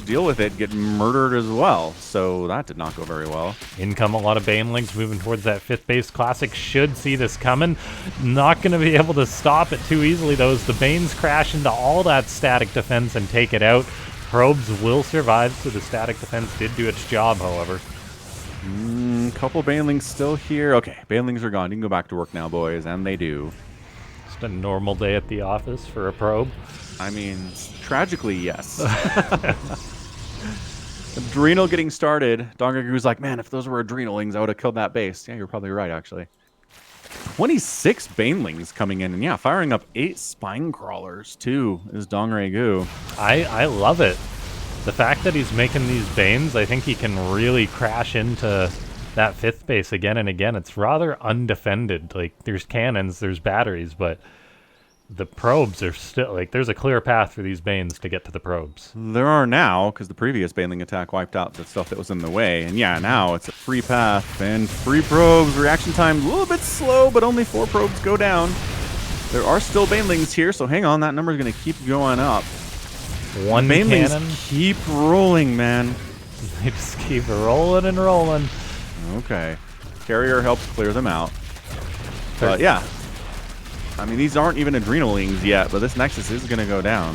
deal with it get murdered as well. So that did not go very well. In come a lot of Banelings moving towards that 5th base. Classic should see this coming. Not going to be able to stop it too easily, though, as the Banes crash into all that static defense and take it out. Probes will survive, so the static defense did do its job, however. Couple Banelings still here. Okay, Banelings are gone. You can go back to work now, boys, and they do. Just a normal day at the office for a probe. I mean, tragically, yes. Adrenal getting started. DRG's like, man, if those were Adrenalings, I would have killed that base. Yeah, you're probably right, actually. 26 Banelings coming in, and yeah, firing up 8 Spine Crawlers, too, is DRG. I love it. The fact that he's making these Banes, I think he can really crash into that 5th base again and again. It's rather undefended. Like, there's cannons, there's batteries, but the probes are still, like, there's a clear path for these Banes to get to the probes. There are now, because the previous Baneling attack wiped out the stuff that was in the way. And yeah, now it's a free path and free probes. Reaction time a little bit slow, but only 4 probes go down. There are still Banelings here, so hang on. That number is going to keep going up. One Banelings cannon. keep rolling, man. They just keep rolling and rolling. Okay. Carrier helps clear them out. But yeah. I mean, these aren't even Adrenalings yet, but this Nexus is going to go down.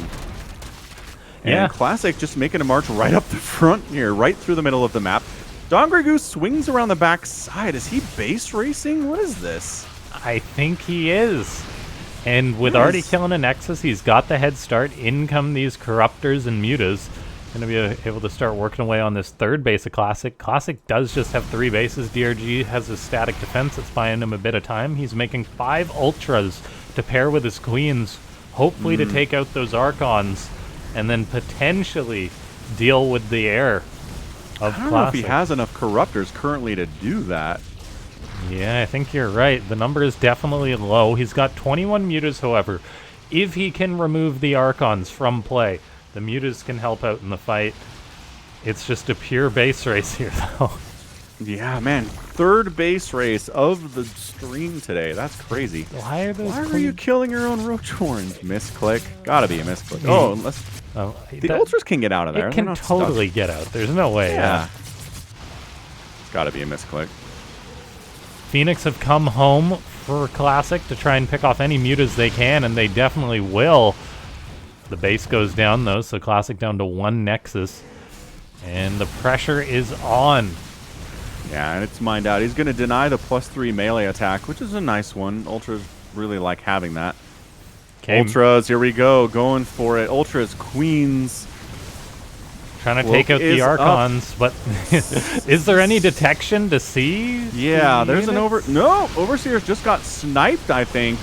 And yeah. Classic just making a march right up the front here, right through the middle of the map. DRG swings around the back side. Is he base racing? What is this? I think he is. And with already killing a Nexus, he's got the head start. In come these Corruptors and Mutas. Going to be able to start working away on this 3rd base of Classic. Classic does just have 3 bases. DRG has a static defense that's buying him a bit of time. He's making 5 Ultras to pair with his Queens, hopefully to take out those Archons, and then potentially deal with the air of I don't Classic. know if he has enough Corruptors currently to do that. Yeah, I think you're right. The number is definitely low. He's got 21 Mutas, however. If he can remove the Archons from play, the Mutas can help out in the fight. It's just a pure base race here, though. Yeah, man. third base race of the stream today. That's crazy. Why are those? Why are you killing your own roach horns? Misclick. Gotta be a misclick. Oh, unless Oh, the ultras can get out of there. It They're can not totally stuck. get out. There's no way. Yeah. Gotta be a misclick. Phoenix have come home for Classic to try and pick off any mutas they can, and they definitely will. The base goes down, though, so Classic down to 1 Nexus. And the pressure is on. Yeah, and it's mined out. He's going to deny the +3 melee attack, which is a nice one. Ultras really like having that. Ultras, here we go. Going for it. Ultras, Queens. Trying to take out the Archons, but is there any detection to see? Yeah, there's an No, Overseers just got sniped, I think.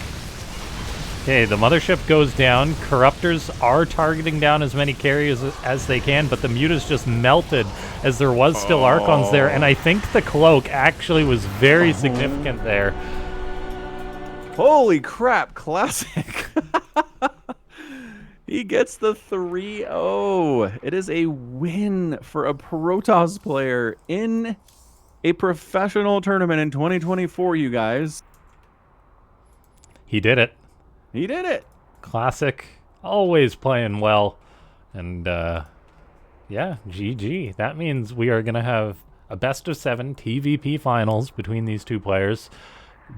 Okay, the mothership goes down. Corruptors are targeting down as many carriers as they can, but the mutas just melted as there was still Archons there, and I think the cloak actually was very significant there. Holy crap, Classic. He gets the 3-0. It is a win for a Protoss player in a professional tournament in 2024, you guys. He did it. He did it. Classic, always playing well. And, yeah, GG. That means we are going to have a best-of-7 TVP finals between these two players,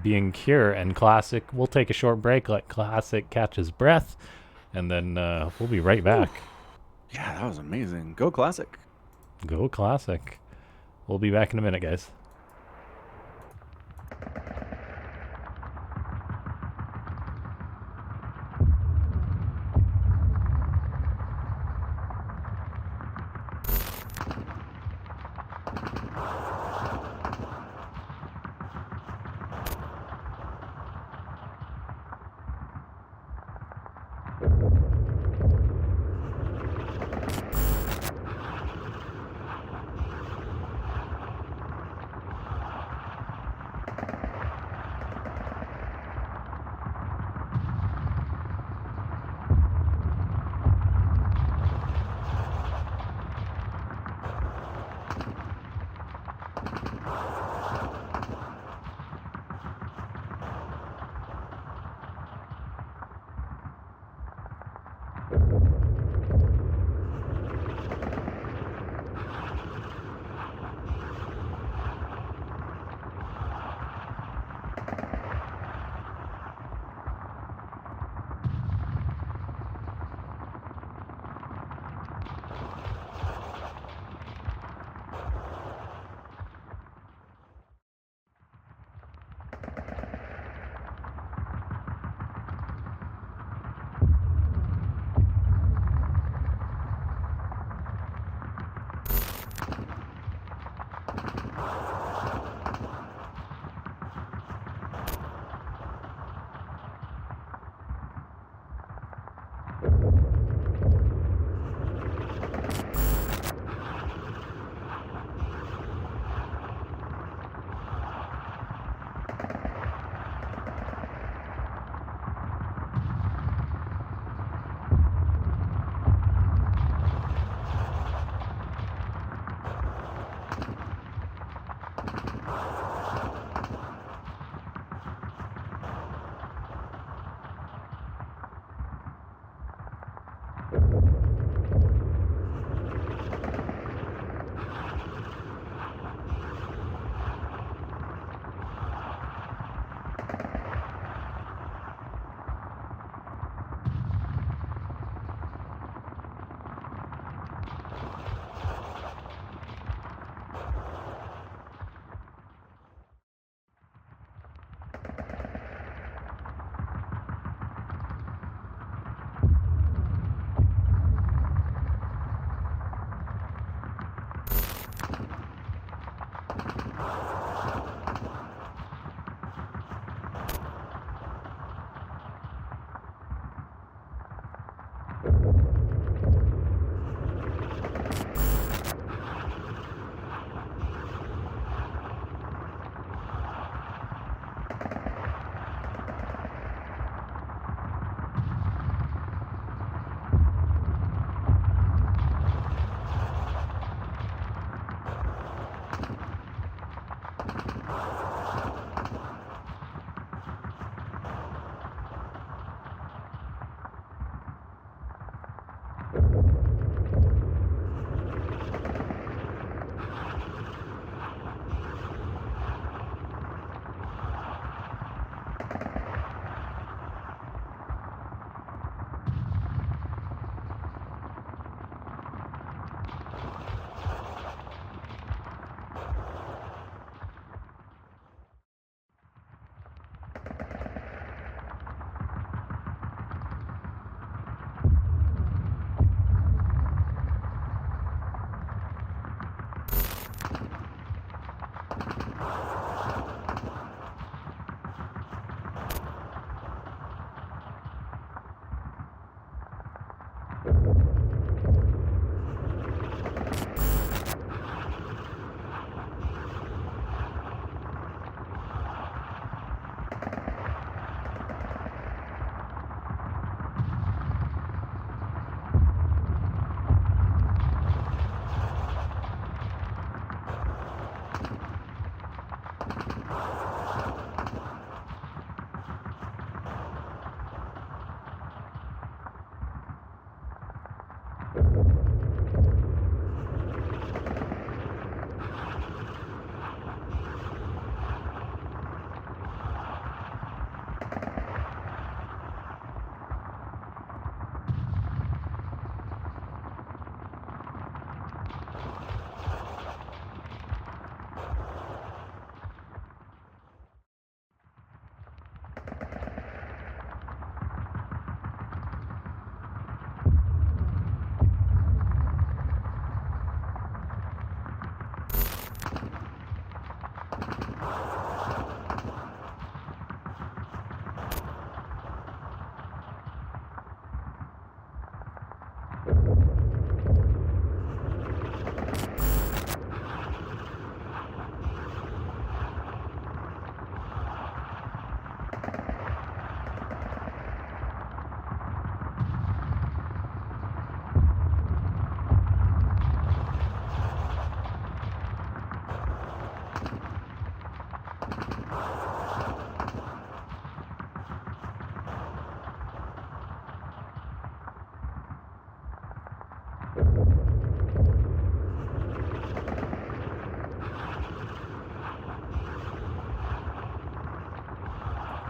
being Cure and Classic. We'll take a short break, let Classic catch his breath, and then we'll be right back. Yeah, that was amazing. Go Classic. Go Classic. We'll be back in a minute, guys.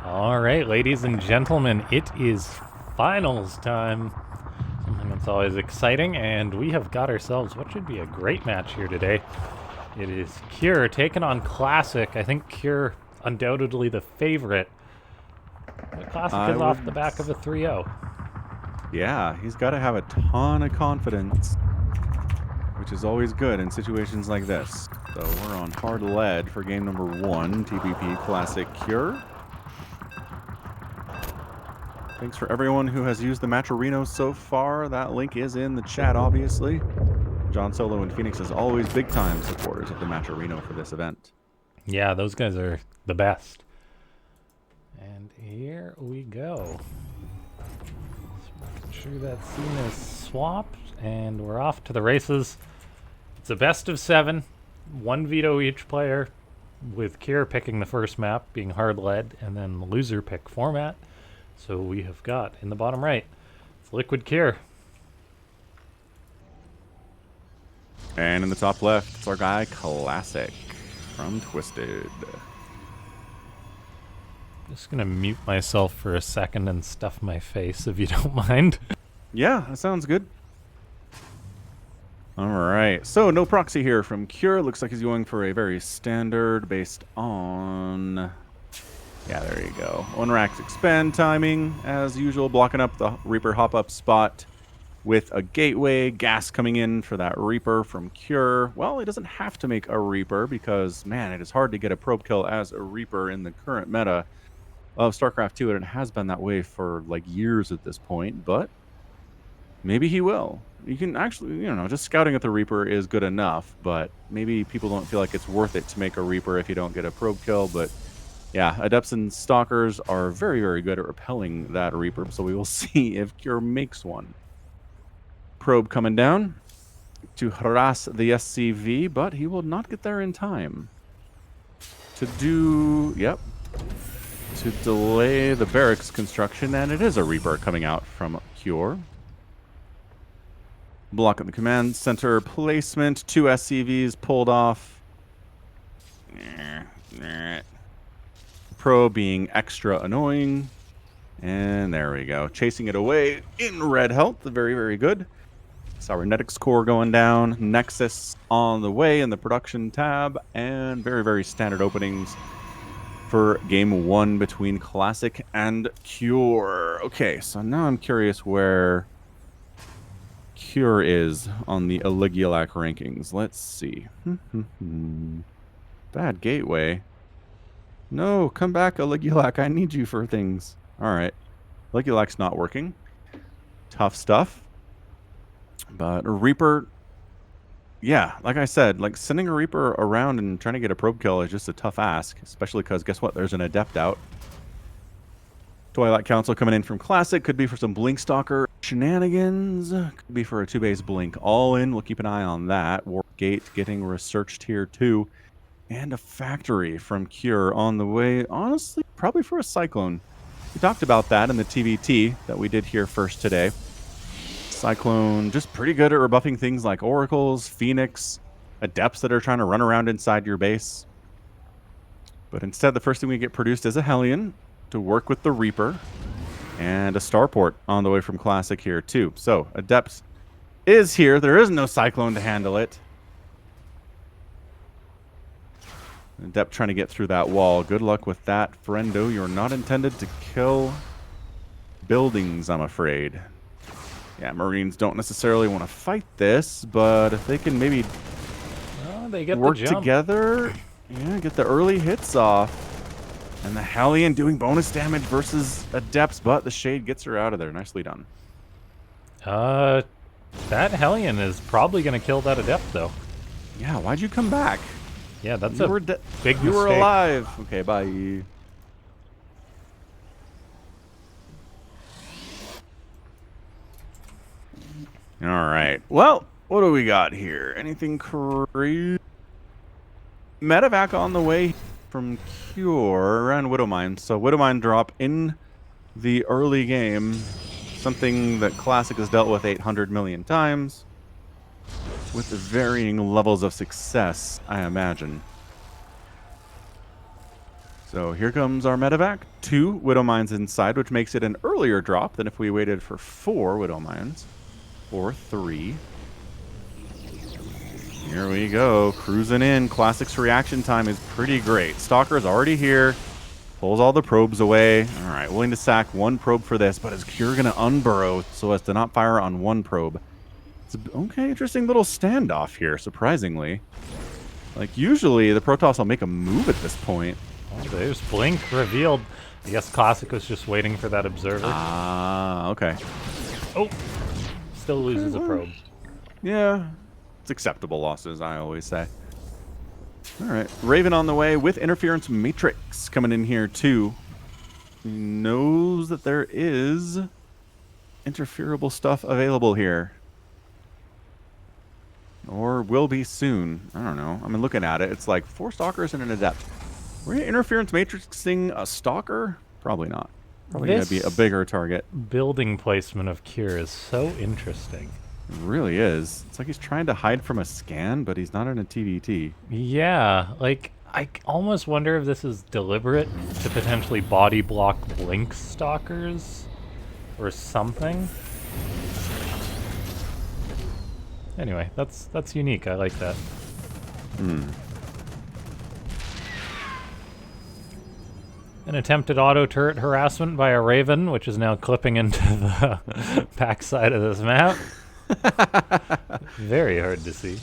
All right, ladies and gentlemen, it is finals time. Something that's always exciting, and we have got ourselves what should be a great match here today. It is Cure taking on Classic. I think Cure undoubtedly the favorite. But Classic is off the back of a 3-0. Yeah, he's got to have a ton of confidence, which is always good in situations like this. So we're on hard lead for game number 1, TPP Classic Cure. Thanks for everyone who has used the Matcherino so far. That link is in the chat, obviously. John Solo and Phoenix is always big-time supporters of the Matcherino for this event. Yeah, those guys are the best. And here we go. Just making sure that scene is swapped, and we're off to the races. It's a best of 7, 1 veto each player, with Cure picking the first map, being hard lead, and then the loser pick format. So we have got, in the bottom right, it's Liquid Cure. And in the top left, it's our guy Classic from Twisted. Just gonna mute myself for a second and stuff my face if you don't mind. Yeah, that sounds good. All right, so no proxy here from Cure. Looks like he's going for a very standard based on... Yeah, there you go. On racks expand timing, as usual, blocking up the Reaper hop-up spot with a gateway, gas coming in for that Reaper from Cure. Well, he doesn't have to make a Reaper because, man, it is hard to get a probe kill as a Reaper in the current meta of StarCraft 2, and it has been that way for, like, years at this point, but maybe he will. You can actually, you know, just scouting at the Reaper is good enough, but maybe people don't feel like it's worth it to make a Reaper if you don't get a probe kill, but... Yeah, Adepts and Stalkers are very, very good at repelling that Reaper, so we will see if Cure makes one. Probe coming down to harass the SCV, but he will not get there in time. To delay the barracks construction, and it is a Reaper coming out from Cure. Blocking the command center placement. 2 SCVs pulled off. Pro being extra annoying. And there we go. Chasing it away in red health. Very, very good. Cybernetics core going down. Nexus on the way in the production tab. And very, very standard openings for game 1 between Classic and Cure. Okay, so now I'm curious where Cure is on the Aligulac rankings. Let's see. Bad gateway. No, come back, Aligulac. I need you for things. All right. Aligulac's not working. Tough stuff. But Reaper, yeah, like I said, like sending a Reaper around and trying to get a probe kill is just a tough ask, especially because guess what? There's an Adept out. Twilight Council coming in from Classic. Could be for some Blink Stalker shenanigans. Could be for a 2-base Blink all in. We'll keep an eye on that. Warp Gate getting researched here too. And a Factory from Cure on the way. Honestly, probably for a Cyclone. We talked about that in the TVT that we did here first today. Cyclone just pretty good at rebuffing things like Oracles, Phoenix, Adepts that are trying to run around inside your base. But instead, the first thing we get produced is a Hellion to work with the Reaper. And a Starport on the way from Classic here too. So, Adepts is here. There is no Cyclone to handle it. Adept trying to get through that wall. Good luck with that, friendo. You're not intended to kill buildings, I'm afraid. Yeah, Marines don't necessarily want to fight this, but if they can maybe they get work the jump together, yeah, get the early hits off. And the Hellion doing bonus damage versus Adepts, but the Shade gets her out of there. Nicely done. That Hellion is probably going to kill that Adept, though. Yeah, why'd you come back? Yeah, that's you a were big You mistake. were alive. Okay, bye. All right. Well, what do we got here? Anything crazy? Medevac on the way from Cure and Widowmine. So Widowmine drop in the early game. Something that Classic has dealt with 800 million times. With the varying levels of success, I imagine. So here comes our Medevac. 2 Widowmines inside, which makes it an earlier drop than if we waited for 4 Widowmines. Or 3. Here we go, cruising in. Classic's reaction time is pretty great. Stalker's already here. Pulls all the probes away. All right, willing to sack 1 probe for this, but is Cure going to unburrow so as to not fire on 1 probe? It's okay, interesting little standoff here, surprisingly. Like, usually the Protoss will make a move at this point. Oh, there's Blink revealed. I guess Classic was just waiting for that Observer. Ah, okay. Oh, still loses a probe. Yeah, it's acceptable losses, I always say. All right, Raven on the way with Interference Matrix coming in here too. He knows that there is interferable stuff available here. Or will be soon. I don't know. I mean, looking at it, it's like 4 Stalkers and an Adept. We're going to Interference Matrixing a Stalker? Probably not. Probably going to be a bigger target. Building placement of Cure is so interesting. It really is. It's like he's trying to hide from a scan, but he's not in a TVT. Yeah, like, I almost wonder if this is deliberate to potentially body block Blink Stalkers or something. Anyway, that's unique. I like that. An attempted auto turret harassment by a Raven, which is now clipping into the backside of this map. Very hard to see.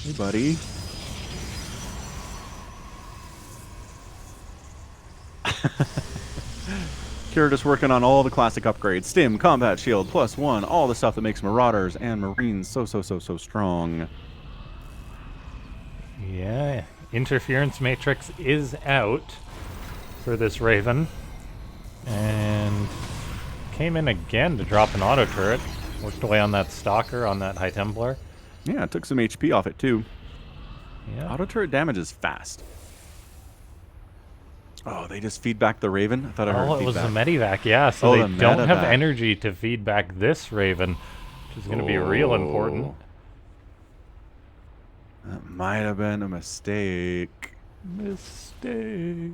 Hey, buddy. Cure just working on all the classic upgrades. Stim, Combat Shield, +1, all the stuff that makes Marauders and Marines so strong. Yeah, Interference Matrix is out for this Raven. And came in again to drop an auto turret. Worked away on that Stalker, on that High Templar. Yeah, it took some HP off it too. Yeah. Auto turret damage is fast. Oh, they just feed back the Raven? I thought I heard Oh, it was feedback. the Medivac, yeah. So Oh, they the don't have Medivac. energy to feed back this Raven. which is going to be real important. That might have been a mistake. Mistake.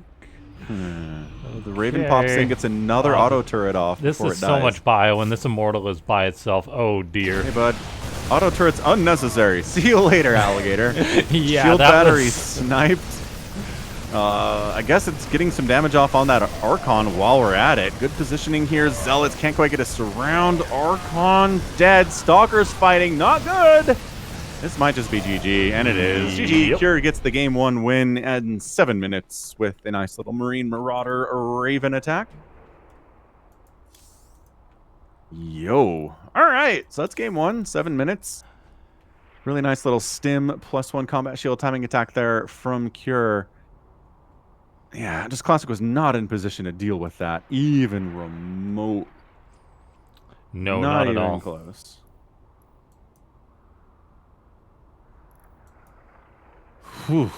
The Raven pops in, gets another auto turret off This before is it dies. so much bio, and this Immortal is by itself. Oh, dear. Hey, bud. Auto turret's unnecessary. See you later, alligator. Yeah, Shield that battery was- sniped. I guess it's getting some damage off on that Archon while we're at it. Good positioning here. Zealots can't quite get a surround. Archon dead. Stalker's fighting. Not good. This might just be GG, and it is. GG. Yep. Cure gets the game 1 win in 7 minutes with a nice little Marine Marauder Raven attack. Yo. All right. So that's game 1, 7 minutes. Really nice little stim +1 combat shield timing attack there from Cure. Yeah, just Classic was not in position to deal with that, even remote. No, not at even all. close. Whew.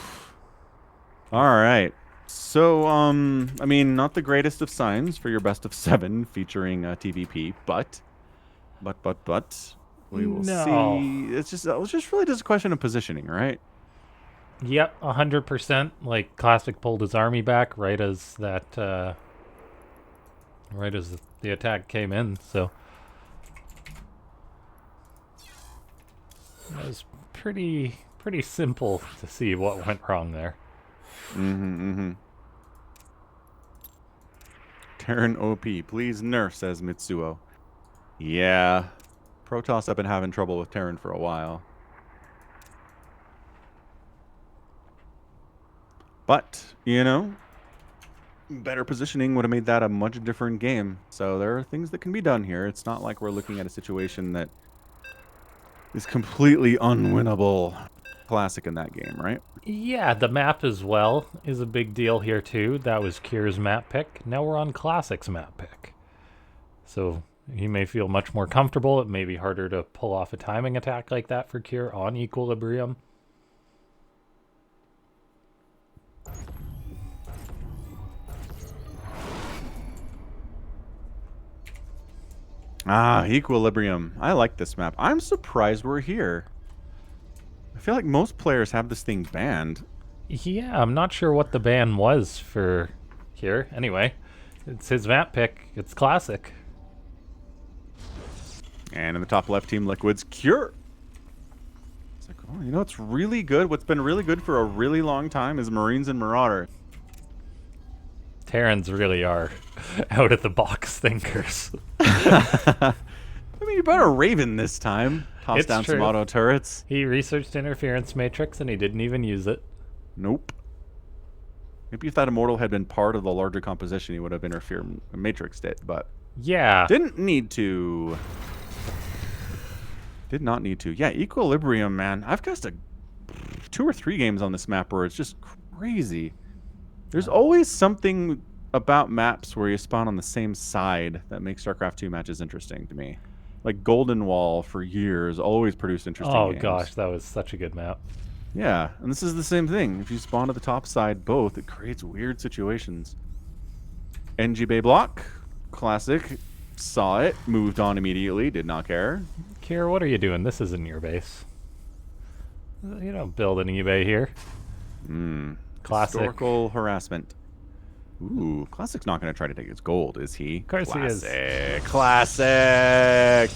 All right. So, I mean, not the greatest of signs for your best of 7 featuring TVP, but we will No. see. It's just really just a question of positioning, right? Yep, 100%. Like, Classic pulled his army back right as that, right as the attack came in, so. It was pretty simple to see what went wrong there. Terran OP, please nerf, says Mitsuo. Yeah. Protoss have been having trouble with Terran for a while. But, you know, better positioning would have made that a much different game. So there are things that can be done here. It's not like we're looking at a situation that is completely unwinnable. Classic in that game, right? Yeah, the map as well is a big deal here too. That was Kier's map pick. Now we're on Classic's map pick. So he may feel much more comfortable. It may be harder to pull off a timing attack like that for Kier on Equilibrium. Ah, Equilibrium. I like this map. I'm surprised we're here. I feel like most players have this thing banned. Yeah, I'm not sure what the ban was for here. Anyway, it's his map pick. It's Classic. And in the top left, Team Liquid's Cure. It's like, oh, you know, it's really good. What's been really good for a really long time is Marines and Marauder. Terrans really are out of the box thinkers. I mean, you brought a Raven this time. Toss It's down some true. auto turrets. He researched interference matrix and he didn't even use it. Nope. Maybe if that Immortal had been part of the larger composition, he would have matrixed it, but Yeah. didn't need to. Did not need to. Yeah, Equilibrium, man. I've cast 2 or 3 games on this map where it's just crazy. There's always something about maps where you spawn on the same side that makes StarCraft 2 matches interesting to me. Like Golden Wall for years always produced interesting Oh games. gosh, that was such a good map. Yeah, and this is the same thing. If you spawn to the top side both, it creates weird situations. NG Bay block, Classic, saw it, moved on immediately, did not care. Kier, what are you doing? This isn't your base. You don't build an eBay here. Classic. Historical harassment. Ooh, Classic's not going to try to take its gold, is he? Of course he is. Classic!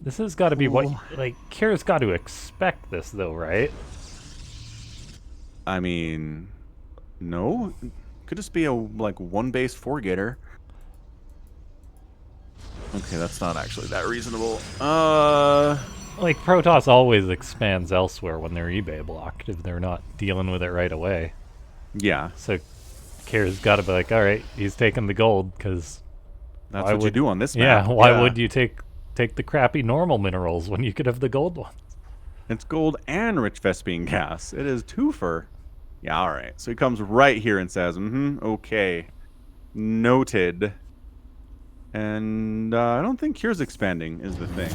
This has got to be what, like, Kier's got to expect this though, right? I mean, no? Could just be a, like, 1 base 4-getter. Okay, that's not actually that reasonable. Like, Protoss always expands elsewhere when they're eBay blocked if they're not dealing with it right away. Yeah, So Kier's got to be like, all right, he's taking the gold because that's Why what you would- do on this map. yeah, why would you take the crappy normal minerals when you could have the gold ones? It's gold and rich Vespian gas. It is twofer. Yeah, all right. So he comes right here and says, okay. Noted. And I don't think Cure's expanding is the thing.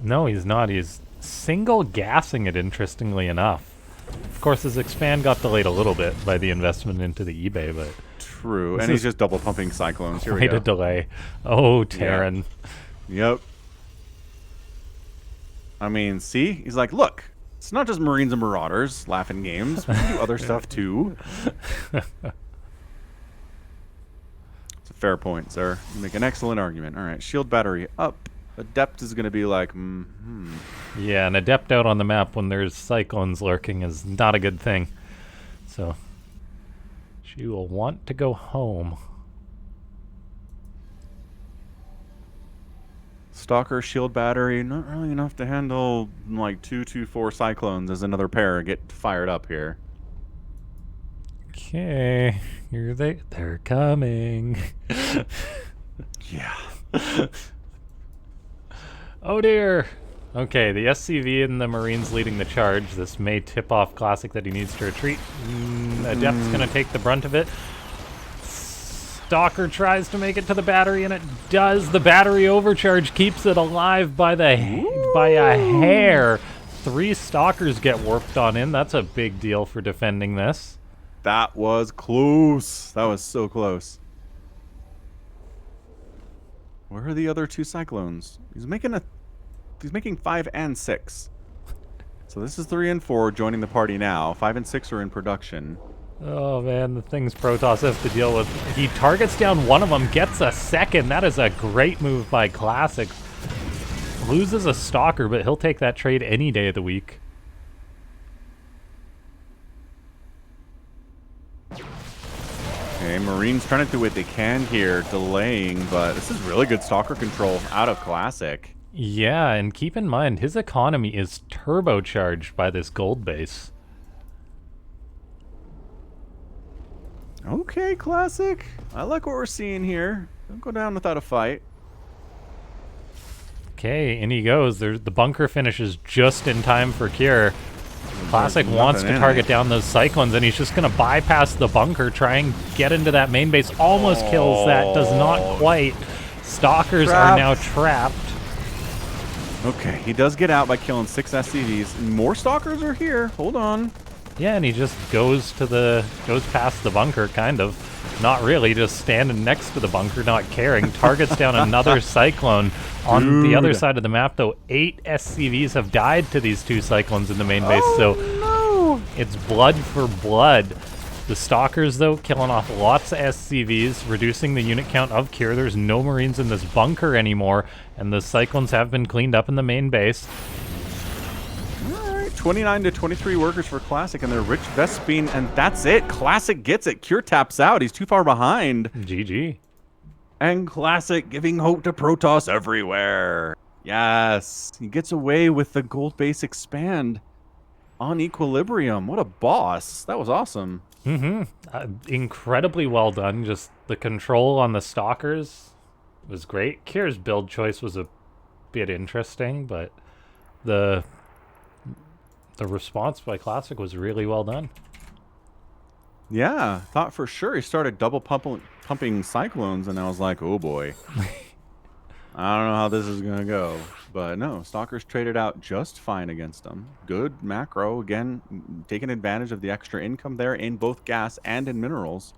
No, he's not. He's single gassing it, interestingly enough. Of course, his expand got delayed a little bit by the investment into the eBay, but True. This And he's is just double pumping Cyclones. Here we quite go. a delay. Oh, Terran. Yep. I mean, see? He's like, look, it's not just Marines and Marauders, LaughNgamez. We can do other stuff too. It's a fair point, sir. You make an excellent argument. All right, shield battery up. Adept is going to be like, Yeah, an Adept out on the map when there's Cyclones lurking is not a good thing. So, she will want to go home. Stalker, shield battery, not really enough to handle like 2-4 Cyclones as another pair get fired up here. Okay, here they're coming. Yeah. Oh dear. Okay, the SCV and the Marines leading the charge. This may tip off Classic that he needs to retreat. Adept's gonna take the brunt of it. Stalker tries to make it to the battery, and it does. The battery overcharge keeps it alive by a hair. 3 Stalkers get warped on in. That's a big deal for defending this. That was close. That was so close. Where are the other 2 Cyclones? He's making 5 and 6. So this is 3 and 4 joining the party now. 5 and 6 are in production. Oh man, the things Protoss have to deal with. He targets down one of them, gets a second. That is a great move by Classic. Loses a Stalker, but he'll take that trade any day of the week. Okay, Marines trying to do what they can here, delaying, but this is really good Stalker control out of Classic. Yeah, and keep in mind, his economy is turbocharged by this gold base. Okay, Classic. I like what we're seeing here. Don't go down without a fight. Okay, in he goes. The bunker finishes just in time for Cure. Classic wants to target down those Cyclones, and he's just going to bypass the bunker, try and get into that main base. Almost kills that, does not quite. Stalkers are now trapped. Okay, he does get out by killing 6 SCVs. More Stalkers are here. Hold on. Yeah, and he just goes past the bunker, kind of. Not really, just standing next to the bunker, not caring. Targets down another Cyclone. On the other side of the map, though, 8 SCVs have died to these 2 Cyclones in the main base, so no. It's blood for blood. The Stalkers, though, killing off lots of SCVs, reducing the unit count of Cure. There's no Marines in this bunker anymore, and the Cyclones have been cleaned up in the main base. 29 to 23 workers for Classic and their rich Vespine, and that's it. Classic gets it. Cure taps out. He's too far behind. GG. And Classic giving hope to Protoss everywhere. Yes. He gets away with the gold base expand on Equilibrium. What a boss. That was awesome. Incredibly well done. Just the control on the Stalkers was great. Cure's build choice was a bit interesting, but the response by Classic was really well done. Yeah, thought for sure he started double pumping Cyclones, and I was like, oh boy. I don't know how this is going to go. But no, Stalkers traded out just fine against them. Good macro, again, taking advantage of the extra income there in both gas and in minerals.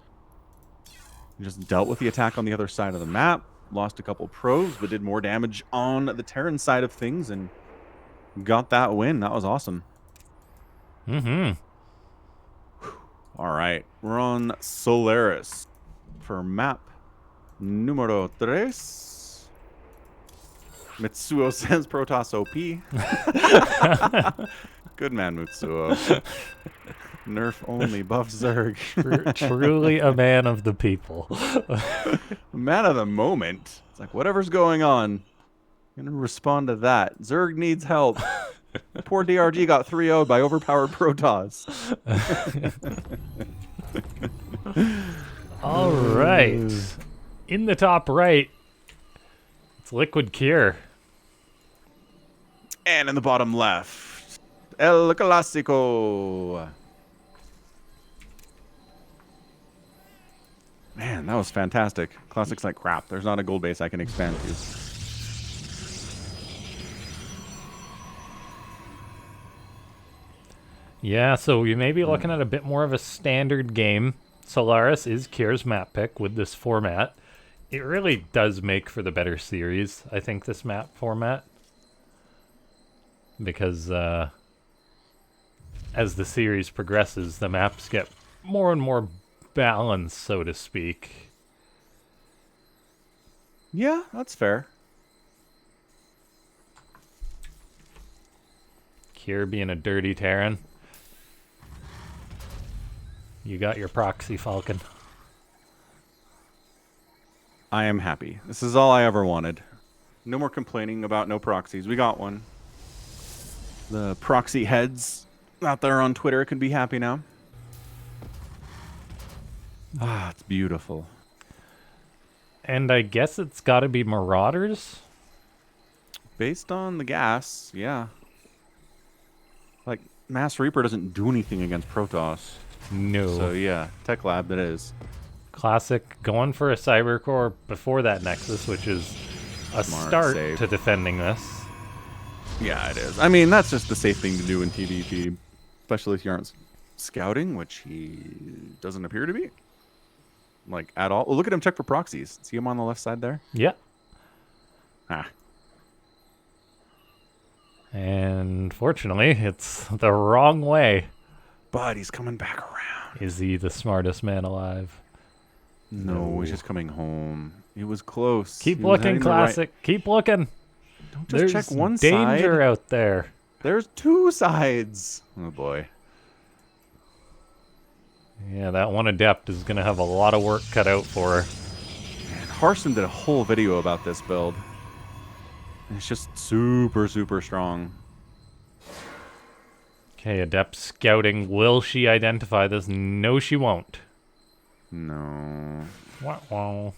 Just dealt with the attack on the other side of the map. Lost a couple probes, but did more damage on the Terran side of things and got that win. That was awesome. All right, we're on Solaris for map numero 3. Mitsuo says Protoss OP. Good man, Mitsuo. Nerf only, buff Zerg. Truly a man of the people. Man of the moment. It's like, whatever's going on, I'm going to respond to that. Zerg needs help. Poor DRG got 3-0'd by overpowered Protoss. All right. In the top right, it's Liquid Cure. And in the bottom left, El Clásico. Man, that was fantastic. Classic's like crap. There's not a gold base I can expand to. Yeah, so we may be looking at a bit more of a standard game. Solaris is Cure's map pick with this format. It really does make for the better series, I think, this map format. because as the series progresses, the maps get more and more balanced, so to speak. Yeah, that's fair. Kier being a dirty Terran. You got your proxy, Falcon. I am happy. This is all I ever wanted. No more complaining about no proxies. We got one. The proxy heads out there on Twitter can be happy now. Ah, it's beautiful. And I guess it's got to be Marauders? Based on the gas, yeah. Like, Mass Reaper doesn't do anything against Protoss. No. So, yeah, Tech Lab it is. Classic, going for a Cybercore before that Nexus, which is a start save. to defending this. Yeah, it is. I mean, that's just the safe thing to do in TVP, especially if you aren't scouting, which he doesn't appear to be. Like, at all. Well, look at him check for proxies. See him on the left side there? Yeah. Ah. And fortunately, it's the wrong way. But he's coming back around. Is he the smartest man alive? No, he's just coming home. He was close. Keep He was looking, heading the right- Classic. Keep looking. Don't just There's check one side. danger out there. There's two sides. Oh, boy. Yeah, that one Adept is going to have a lot of work cut out for her. Man, Harson did a whole video about this build. And it's just super, super strong. Okay, Adept scouting. Will she identify this? No, she won't. No. Wah, wah.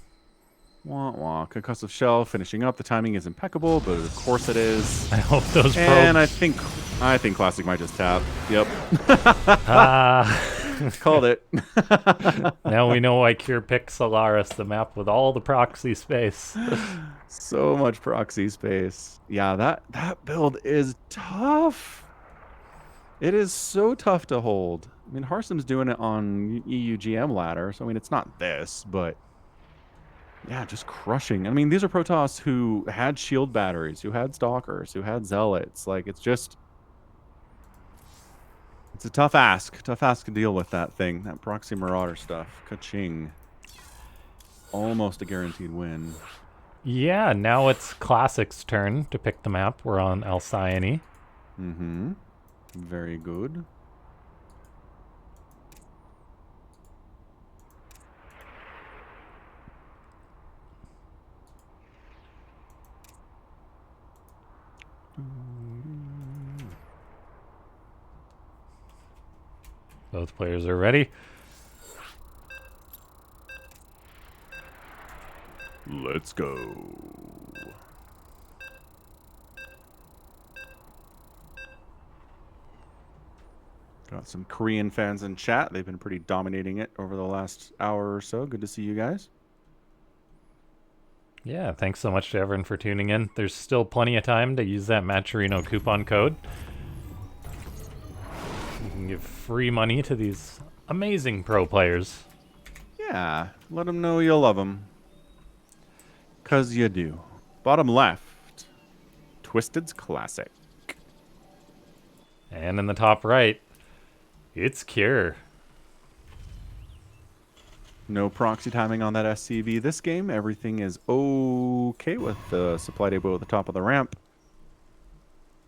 Wah, wah. Concussive shell finishing up. The timing is impeccable, but of course it is. I hope those And probes... I think Classic might just tap. Yep. Called it. Now we know why Kier picked Solaris, the map with all the proxy space. So much proxy space. Yeah, that build is tough. It is so tough to hold. I mean, Harsom's doing it on EUGM ladder, so I mean, it's not this, but yeah, just crushing. I mean, these are Protoss who had shield batteries, who had stalkers, who had zealots. Like, it's a tough ask to deal with that thing, that proxy marauder stuff. Ka-ching. Almost a guaranteed win. Yeah, now it's Classic's turn to pick the map. We're on Alcyone. Mm-hmm. Very good. Both players are ready. Let's go. Got some Korean fans in chat. They've been pretty dominating it over the last hour or so. Good to see you guys. Yeah, thanks so much to everyone for tuning in. There's still plenty of time to use that Matcherino coupon code. You can give free money to these amazing pro players. Yeah, let them know you love them. 'Cause you do. Bottom left, Twisted's Classic. And in the top right, it's Kier. No proxy timing on that SCV this game. Everything is okay with the supply depot at the top of the ramp.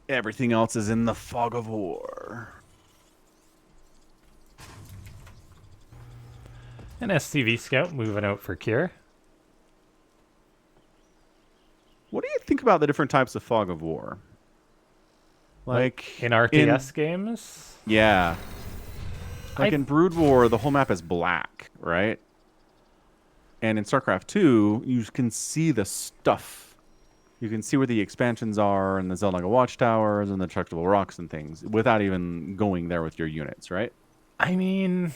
Everything else is in the fog of war. An SCV Scout moving out for Kier. What do you think about the different types of fog of war? Like in RTS games? Yeah. Like in Brood War, the whole map is black, right? And in StarCraft 2, you can see the stuff. You can see where the expansions are and the Zelnaga watchtowers and the destructible rocks and things without even going there with your units, right? I mean,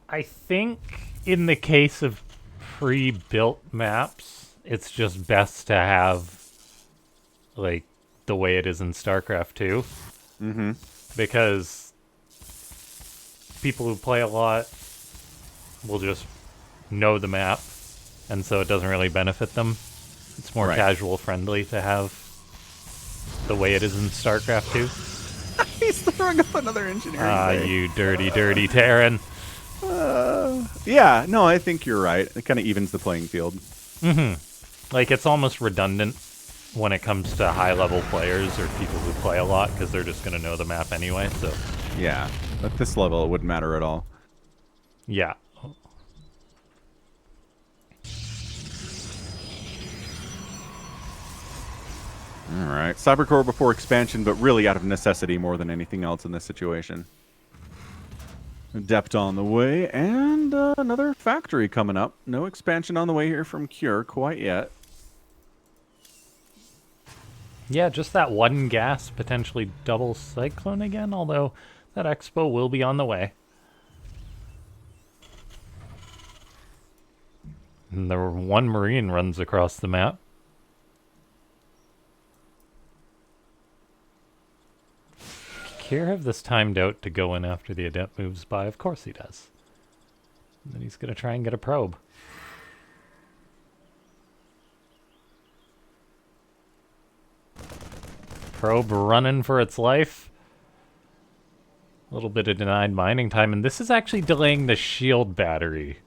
I think in the case of pre-built maps, it's just best to have like the way it is in StarCraft 2. Mm-hmm. Because people who play a lot will just know the map, and so it doesn't really benefit them. It's more Right. casual friendly to have the way it is in Starcraft 2? He's throwing up another engineering Ah, bay. you dirty, dirty Terran. Yeah, no, I think you're right. It kind of evens the playing field. Like, it's almost redundant when it comes to high-level players or people who play a lot, because they're just going to know the map anyway, so... Yeah, at this level, it wouldn't matter at all. Yeah. All right, Cybercore before expansion, but really out of necessity more than anything else in this situation. Adept on the way, and another factory coming up. No expansion on the way here from Cure quite yet. Yeah, just that one gas, potentially double cyclone again, although that expo will be on the way. And the one Marine runs across the map. Kier have this timed out to go in after the Adept moves by? Of course he does. And then he's going to try and get a probe. Probe running for its life. A little bit of denied mining time, and this is actually delaying the shield battery.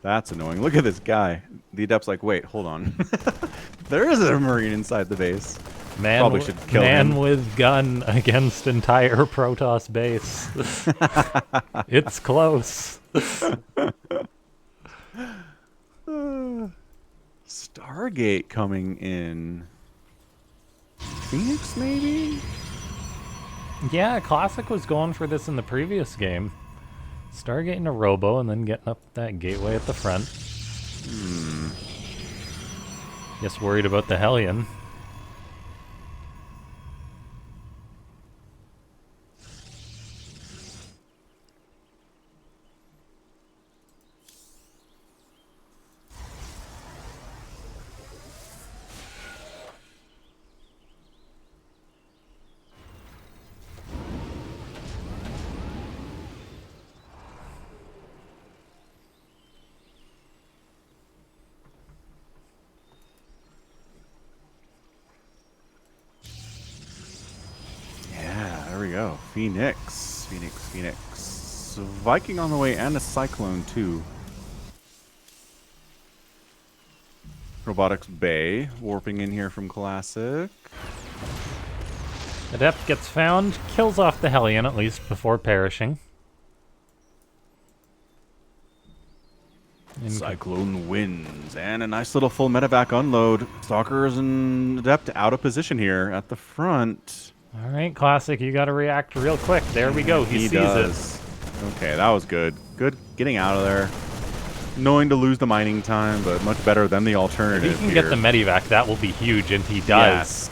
That's annoying. Look at this guy. The Adept's like, wait, hold on. There is a Marine inside the base. Probably should kill him. Man with gun against entire Protoss base. It's close. Stargate coming in. Phoenix, maybe? Yeah, Classic was going for this in the previous game. Stargating a Robo and then getting up that gateway at the front. Guess worried about the Hellion. There we go. Phoenix. Phoenix. Viking on the way and a Cyclone too. Robotics Bay warping in here from Classic. Adept gets found, kills off the Hellion at least before perishing. Cyclone wins, and a nice little full medevac unload. Stalkers and Adept out of position here at the front. All right, Classic, you got to react real quick. There we go. He sees does. Okay, that was good. Good getting out of there. Knowing to lose the mining time, but much better than the alternative. If he can get the medevac, that will be huge, and he does. Yes.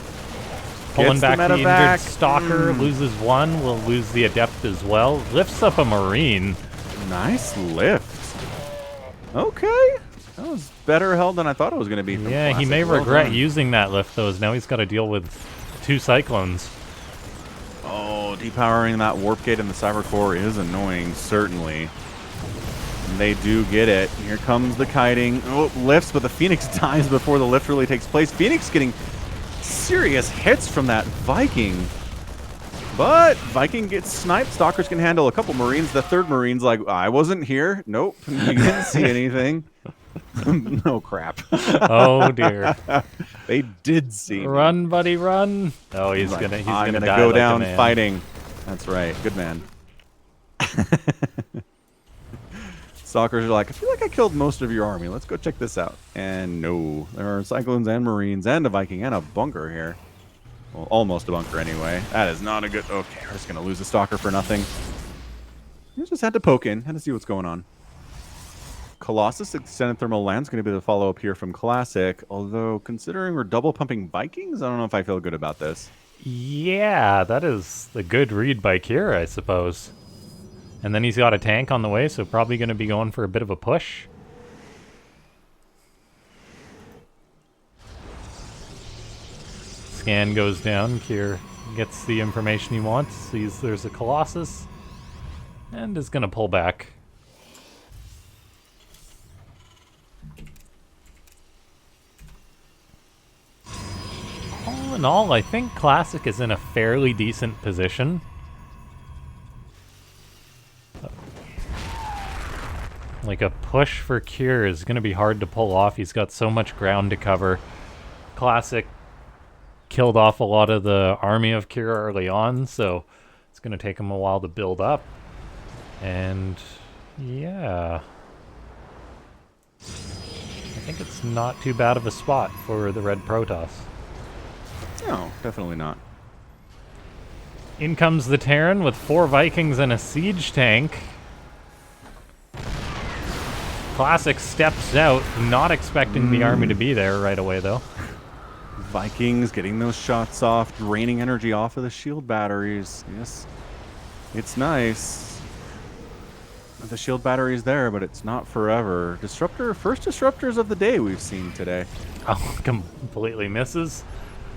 Pulling Gets back the medevac. injured Stalker, loses one, will lose the Adept as well. Lifts up a Marine. Nice lift. Okay. That was better held than I thought it was going to be. From Yeah, he Classic. may Well regret done. using that lift, though, as now he's got to deal with 2 Cyclones. Oh, depowering that warp gate in the Cyber Core is annoying, certainly. And they do get it. Here comes the kiting. Oh, lifts, but the Phoenix dies before the lift really takes place. Phoenix getting serious hits from that Viking. But Viking gets sniped. Stalkers can handle a couple Marines. The third Marine's like, I wasn't here. Nope. You didn't see anything. No crap. Oh, dear. They did see me. Run, buddy, run. Oh, he's Like, gonna I'm gonna die go like a down man. fighting. That's right. Good man. Stalkers are like, I feel like I killed most of your army. Let's go check this out. And no, there are Cyclones and Marines and a Viking and a bunker here. Well, almost a bunker anyway. That is not a good... Okay, we're just going to lose a Stalker for nothing. You just had to poke in. Had to see what's going on. Colossus Extended Thermal Land's going to be the follow-up here from Classic. Although, considering we're double pumping Vikings, I don't know if I feel good about this. Yeah, that is a good read by Kira, I suppose. And then he's got a tank on the way, so probably going to be going for a bit of a push. Scan goes down. Kier gets the information he wants, sees there's a Colossus, and is going to pull back. in all, I think Classic is in a fairly decent position. Like, a push for Cure is going to be hard to pull off. He's got so much ground to cover. Classic killed off a lot of the army of Cure early on, so it's going to take him a while to build up. And yeah, I think it's not too bad of a spot for the Red Protoss. No, definitely not. In comes the Terran with 4 Vikings and a siege tank. Classic steps out, not expecting the army to be there right away, though. Vikings getting those shots off, draining energy off of the shield batteries. Yes, it's nice. The shield battery's there, but it's not forever. Disruptor, first disruptors of the day we've seen today. Oh, completely misses.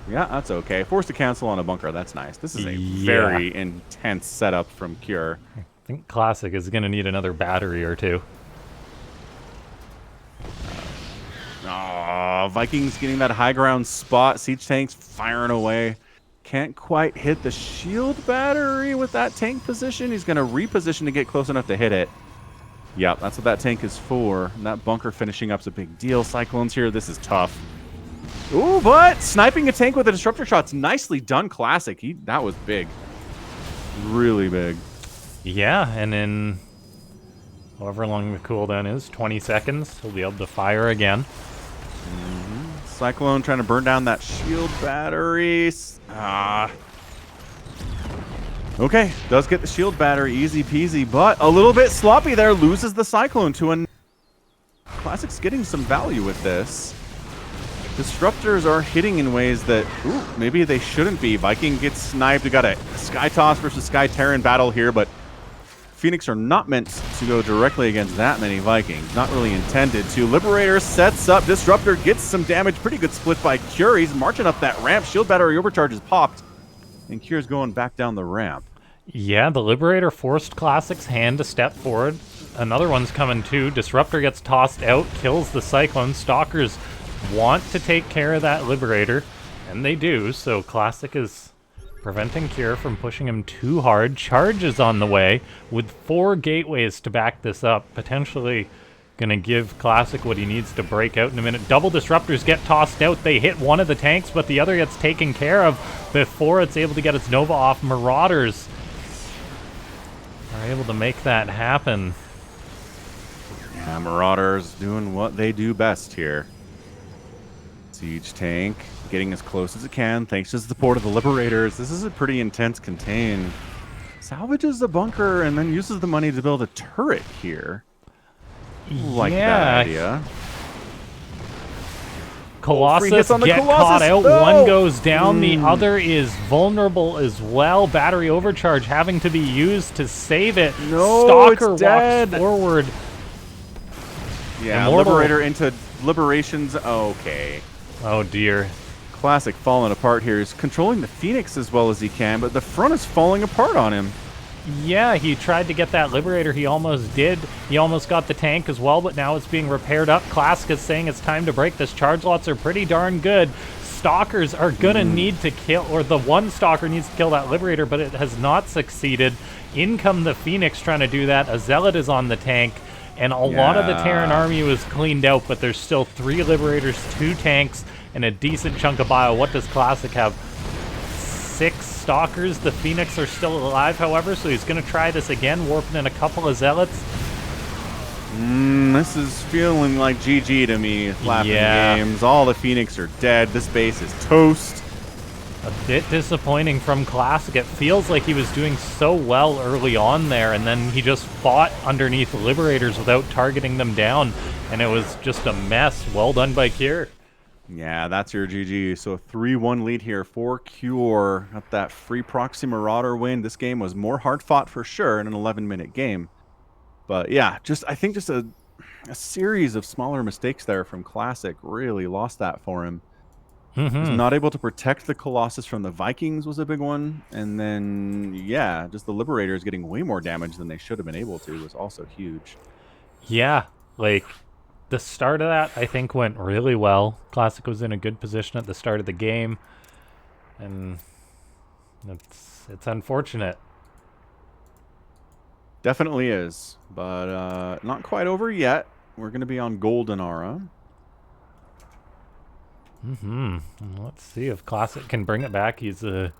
Yeah, that's okay. Forced to cancel on a bunker, that's nice. This is a very intense setup from Cure. I think Classic is going to need another battery or two. Vikings getting that high ground spot. Siege tanks firing away. Can't quite hit the shield battery with that tank position. He's going to reposition to get close enough to hit it. Yep, that's what that tank is for. And that bunker finishing up's a big deal. Cyclones here. This is tough. Ooh, but sniping a tank with a disruptor shot's nicely done, Classic. That was big. Really big. Yeah, and in however long the cooldown is, 20 seconds, he'll be able to fire again. Cyclone trying to burn down that shield battery. Okay, does get the shield battery, easy peasy, but a little bit sloppy there. Loses the Cyclone to a... Classic's getting some value with this. Disruptors are hitting in ways that, maybe they shouldn't be. Viking gets sniped. We got a Sky Toss versus Sky Terran battle here, but Phoenix are not meant to go directly against that many Vikings. Not really intended to. Liberator sets up. Disruptor gets some damage. Pretty good split by Cure. He's marching up that ramp. Shield battery overcharge is popped. And Cure's going back down the ramp. Yeah, the Liberator forced Classic's hand to step forward. Another one's coming too. Disruptor gets tossed out, kills the Cyclone. Stalkers want to take care of that Liberator, and they do. So Classic is preventing Cure from pushing him too hard. Charge is on the way with 4 gateways to back this up. Potentially going to give Classic what he needs to break out in a minute. Double disruptors get tossed out. They hit one of the tanks, but the other gets taken care of before it's able to get its Nova off. Marauders are able to make that happen. Yeah, Marauders doing what they do best here. Siege tank getting as close as it can thanks to the support of the Liberators. This is a pretty intense contain. Salvages the bunker and then uses the money to build a turret here. Like that idea. Colossus get caught out. No. One goes down. The other is vulnerable as well. Battery overcharge having to be used to save it. No, Stalker it's dead. walks forward. Yeah, Liberator into Liberations. Okay. Oh dear. Classic falling apart here. He's controlling the Phoenix as well as he can, but the front is falling apart on him. Yeah, he tried to get that Liberator. He almost did. He almost got the tank as well, but now it's being repaired up. Classic is saying it's time to break this. Charge lots are pretty darn good. Stalkers are going to need to kill, or the one Stalker needs to kill that Liberator, but it has not succeeded. In come the Phoenix trying to do that. A Zealot is on the tank, and a lot of the Terran army was cleaned out, but there's still 3 Liberators, 2 tanks, and a decent chunk of bio. What does Classic have? 6 Stalkers. The Phoenix are still alive, however, so he's going to try this again, warping in a couple of Zealots. This is feeling like GG to me. LaughNgamez. All the Phoenix are dead. This base is toast. A bit disappointing from Classic. It feels like he was doing so well early on there, and then he just fought underneath Liberators without targeting them down, and it was just a mess. Well done by Cure. Yeah, that's your GG. So a 3-1 lead here for Cure. Got that free proxy Marauder win. This game was more hard-fought for sure in an 11-minute game. But yeah, I think just a series of smaller mistakes there from Classic really lost that for him. He's not able to protect the Colossus from the Vikings was a big one. And then, yeah, just the Liberators getting way more damage than they should have been able to was also huge. Yeah, like, the start of that, I think, went really well. Classic was in a good position at the start of the game. And it's unfortunate. Definitely is, but not quite over yet. We're going to be on Golden Aura. Let's see if Classic can bring it back. He's a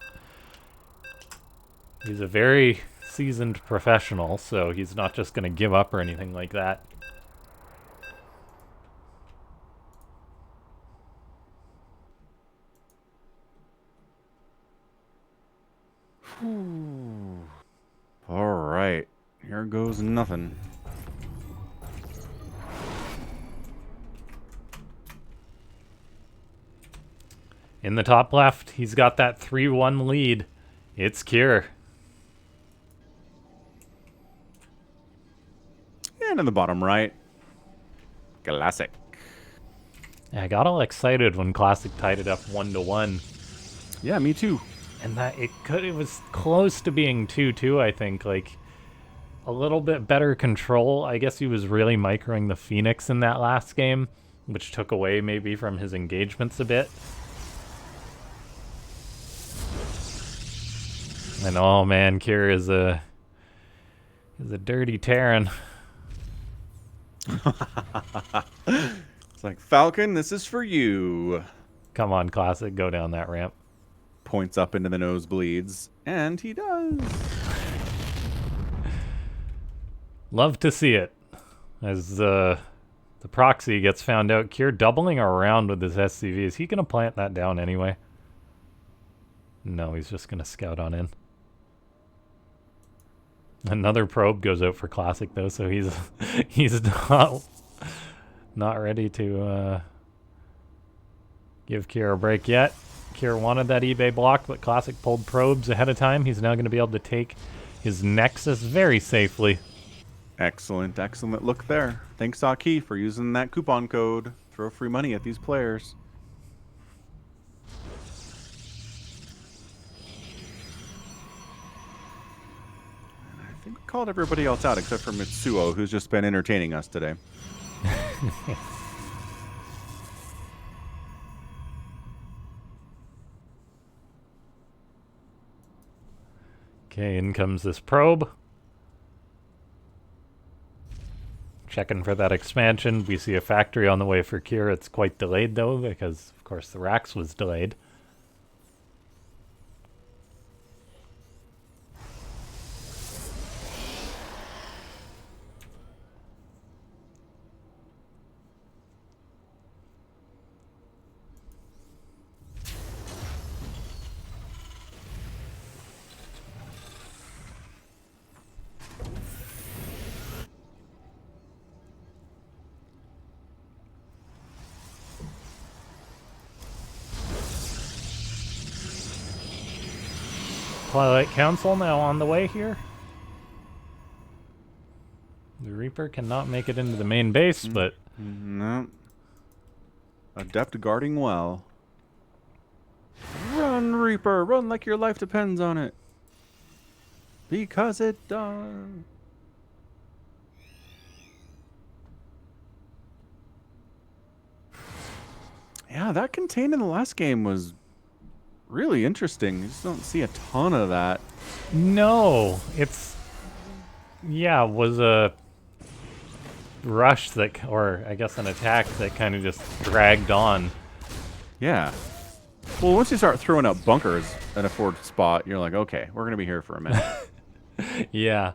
very seasoned professional, so he's not just going to give up or anything like that. All right, here goes nothing. In the top left, he's got that 3-1 lead. It's Cure. And in the bottom right, Classic. I got all excited when Classic tied it up 1-1. Yeah, me too. And that it was close to being 2-2, I think. Like, a little bit better control. I guess he was really microing the Phoenix in that last game, which took away maybe from his engagements a bit. And oh man, Kier is a dirty Terran. It's like, Falcon, this is for you. Come on, Classic, go down that ramp. Points up into the nosebleeds, and he does. Love to see it. As the proxy gets found out, Kier doubling around with his SCV. Is he going to plant that down anyway? No, he's just going to scout on in. Another probe goes out for Classic though, so he's not ready to give Kier a break yet. Kier wanted that eBay block, but Classic pulled probes ahead of time. He's now going to be able to take his Nexus very safely. Excellent, excellent look there. Thanks, Aki, for using that coupon code. Throw free money at these players. I think we called everybody else out except for Mitsuo, who's just been entertaining us today. Okay, in comes this probe. Checking for that expansion. We see a factory on the way for Kier. It's quite delayed though, because of course the Rax was delayed. Twilight Council now on the way here. The Reaper cannot make it into the main base, but... No. Adept guarding well. Run, Reaper! Run like your life depends on it. Because it does. Yeah, that contained in the last game was really interesting. You just don't see a ton of that. No, it's... Yeah, it was a rush that, or I guess an attack that kind of just dragged on. Yeah. Well, once you start throwing up bunkers at a forward spot, you're like, okay, we're going to be here for a minute. Yeah.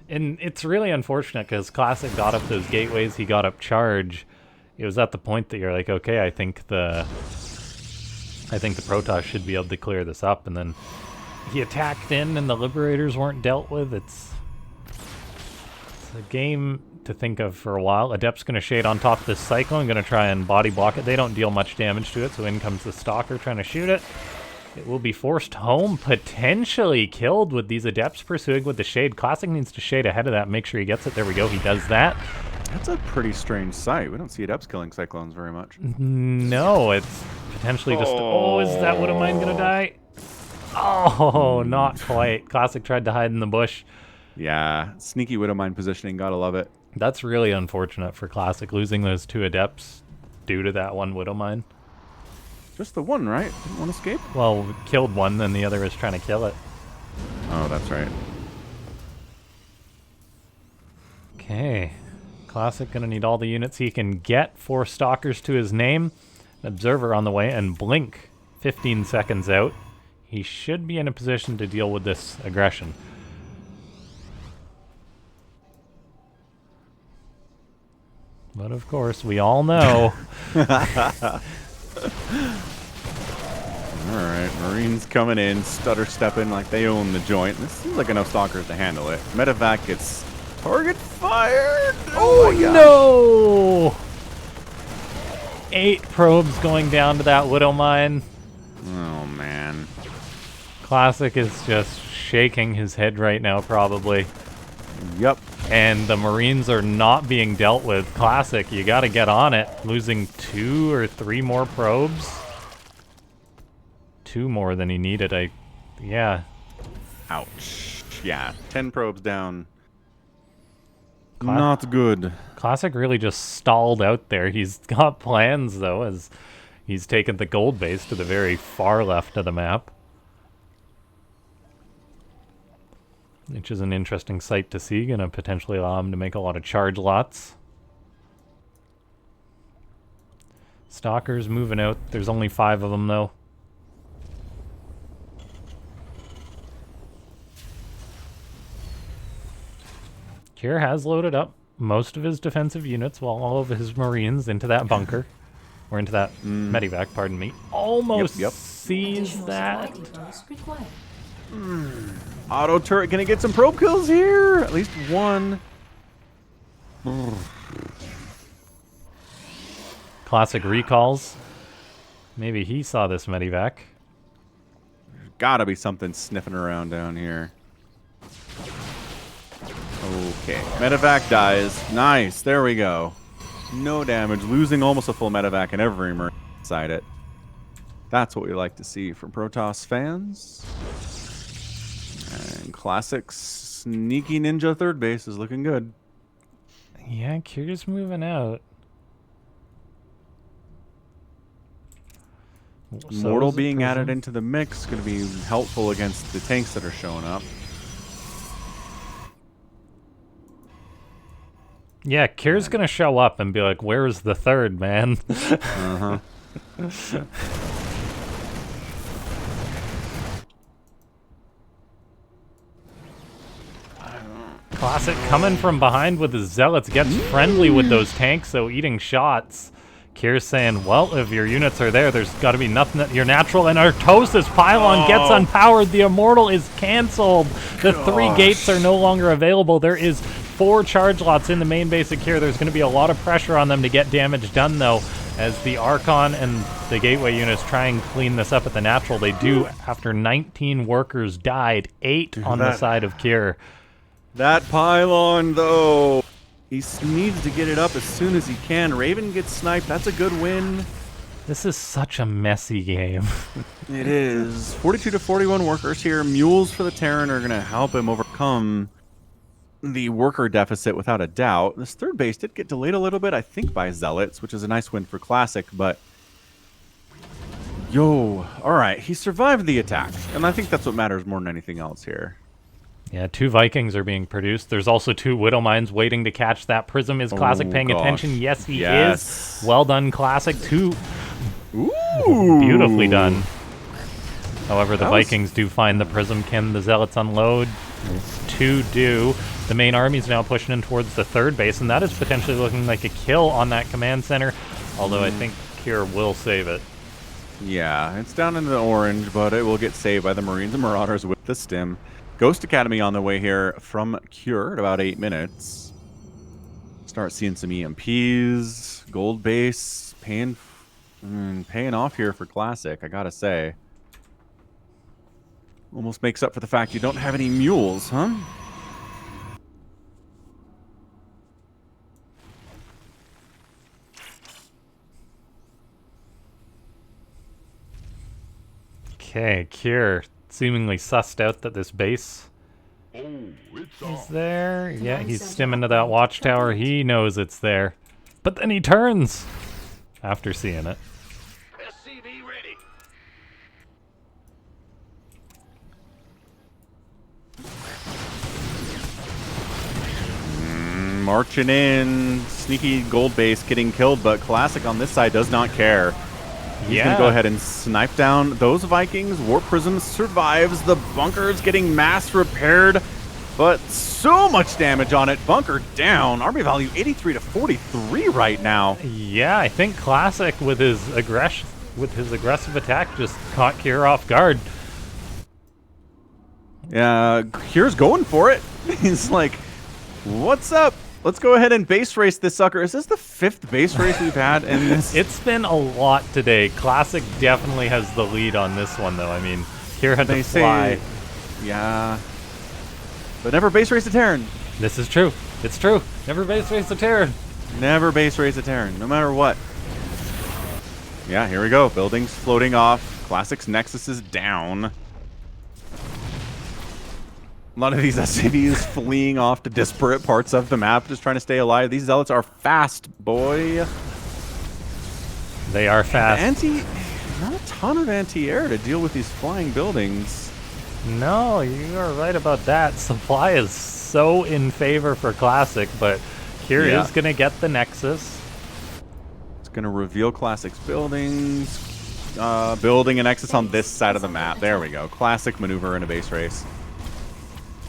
And it's really unfortunate because Classic got up those gateways, he got up charge. It was at the point that you're like, okay, I think the Protoss should be able to clear this up, and then he attacked in and the Liberators weren't dealt with. It's a game to think of for a while. Adept's going to shade on top of this Cyclone, going to try and body block it. They don't deal much damage to it, so in comes the Stalker trying to shoot it. It will be forced home, potentially killed with these Adepts pursuing with the shade. Classic needs to shade ahead of that, make sure he gets it. There we go, he does that. That's a pretty strange sight. We don't see Adepts killing Cyclones very much. No, it's potentially just... Oh, is that Widow Mine going to die? Oh, not quite. Classic tried to hide in the bush. Yeah, sneaky Widow Mine positioning, gotta love it. That's really unfortunate for Classic, losing those two Adepts due to that one Widow Mine. Just the one, right? Didn't one escape? Well, we killed one, then the other is trying to kill it. Oh, that's right. Okay. Classic gonna need all the units he can get. 4 stalkers to his name. An observer on the way, and blink 15 seconds out. He should be in a position to deal with this aggression. But of course, we all know. Alright, Marines coming in, stutter stepping like they own the joint. This seems like enough stalkers to handle it. Medevac gets target fired! Oh no! 8 probes going down to that Widow Mine. Oh man. Classic is just shaking his head right now, probably. Yep. And the Marines are not being dealt with. Classic, you gotta get on it. Losing 2 or 3 more probes. 2 more than he needed, yeah. Ouch. Yeah, 10 probes down. Not good. Classic really just stalled out there. He's got plans, though, as he's taken the gold base to the very far left of the map. Which is an interesting sight to see. Gonna potentially allow him to make a lot of charge lots. Stalkers moving out. There's only 5 of them, though. Kier has loaded up most of his defensive units while all of his Marines into that bunker. Or into that medevac, pardon me. Almost sees that. Auto turret gonna get some probe kills here. At least one. Classic recalls. Maybe he saw this medevac. There's gotta be something sniffing around down here. Okay, medevac dies. Nice, there we go. No damage, losing almost a full medevac in every Marine inside it. That's what we like to see from Protoss fans. And Classic sneaky ninja third base is looking good. Yeah, Kier's moving out. Mortal being added into the mix is going to be helpful against the tanks that are showing up. Yeah, Kier's gonna show up and be like, "Where's the third, man?" Uh-huh. Classic coming from behind with his zealots, gets friendly with those tanks, so eating shots. Kier's saying, well, if your units are there, there's got to be nothing that you're natural. And Artosis pylon gets unpowered. The Immortal is canceled. The 3 gates are no longer available. There is 4 charge lots in the main base of Kier. There's going to be a lot of pressure on them to get damage done, though, as the Archon and the Gateway units try and clean this up at the natural. They do after 19 workers died, 8 on the side of Kier. That pylon, though. He needs to get it up as soon as he can. Raven gets sniped. That's a good win. This is such a messy game. It is. 42 to 41 workers here. Mules for the Terran are going to help him overcome the worker deficit without a doubt. This third base did get delayed a little bit, I think, by Zealots, which is a nice win for Classic, but... Yo, alright, he survived the attack, and I think that's what matters more than anything else here. Yeah, 2 Vikings are being produced. There's also 2 Widow Mines waiting to catch that Prism. Is Classic paying attention? Yes, he is. Well done, Classic. 2. Ooh. Beautifully done. However, the Vikings do find the Prism. Can the Zealots unload? 2 do. The main army's now pushing in towards the third base, and that is potentially looking like a kill on that command center, although I think Kier will save it. Yeah, it's down in the orange, but it will get saved by the Marines and Marauders with the stim. Ghost Academy on the way here from Cure at about 8 minutes. Start seeing some EMPs, gold base, paying off here for Classic, I gotta say. Almost makes up for the fact you don't have any mules, huh? Okay, Kier seemingly sussed out that this base is there. Yeah, he's stimming to that watchtower. He knows it's there. But then he turns after seeing it. SCV ready. marching in. Sneaky gold base getting killed, but Classic on this side does not care. He's going to go ahead and snipe down those Vikings. Warp Prism survives. The bunker's getting mass repaired, but so much damage on it. Bunker down. Army value 83 to 43 right now. Yeah, I think Classic with his aggressive attack just caught Kier off guard. Yeah, Kier's going for it. He's like, what's up? Let's go ahead and base race this sucker. Is this the 5th base race we've had in this? It's been a lot today. Classic definitely has the lead on this one, though. I mean, Kier had to fly. Yeah. But never base race a Terran. This is true. It's true. Never base race a Terran. Never base race a Terran, no matter what. Yeah, here we go. Buildings floating off. Classic's Nexus is down. A lot of these SCVs fleeing off to disparate parts of the map, just trying to stay alive. These Zealots are fast, boy. They are fast. Not a ton of anti-air to deal with these flying buildings. No, you are right about that. Supply is so in favor for Classic, but here is going to get the Nexus. It's going to reveal Classic's buildings. Building a Nexus on this side of the map. There we go. Classic maneuver in a base race.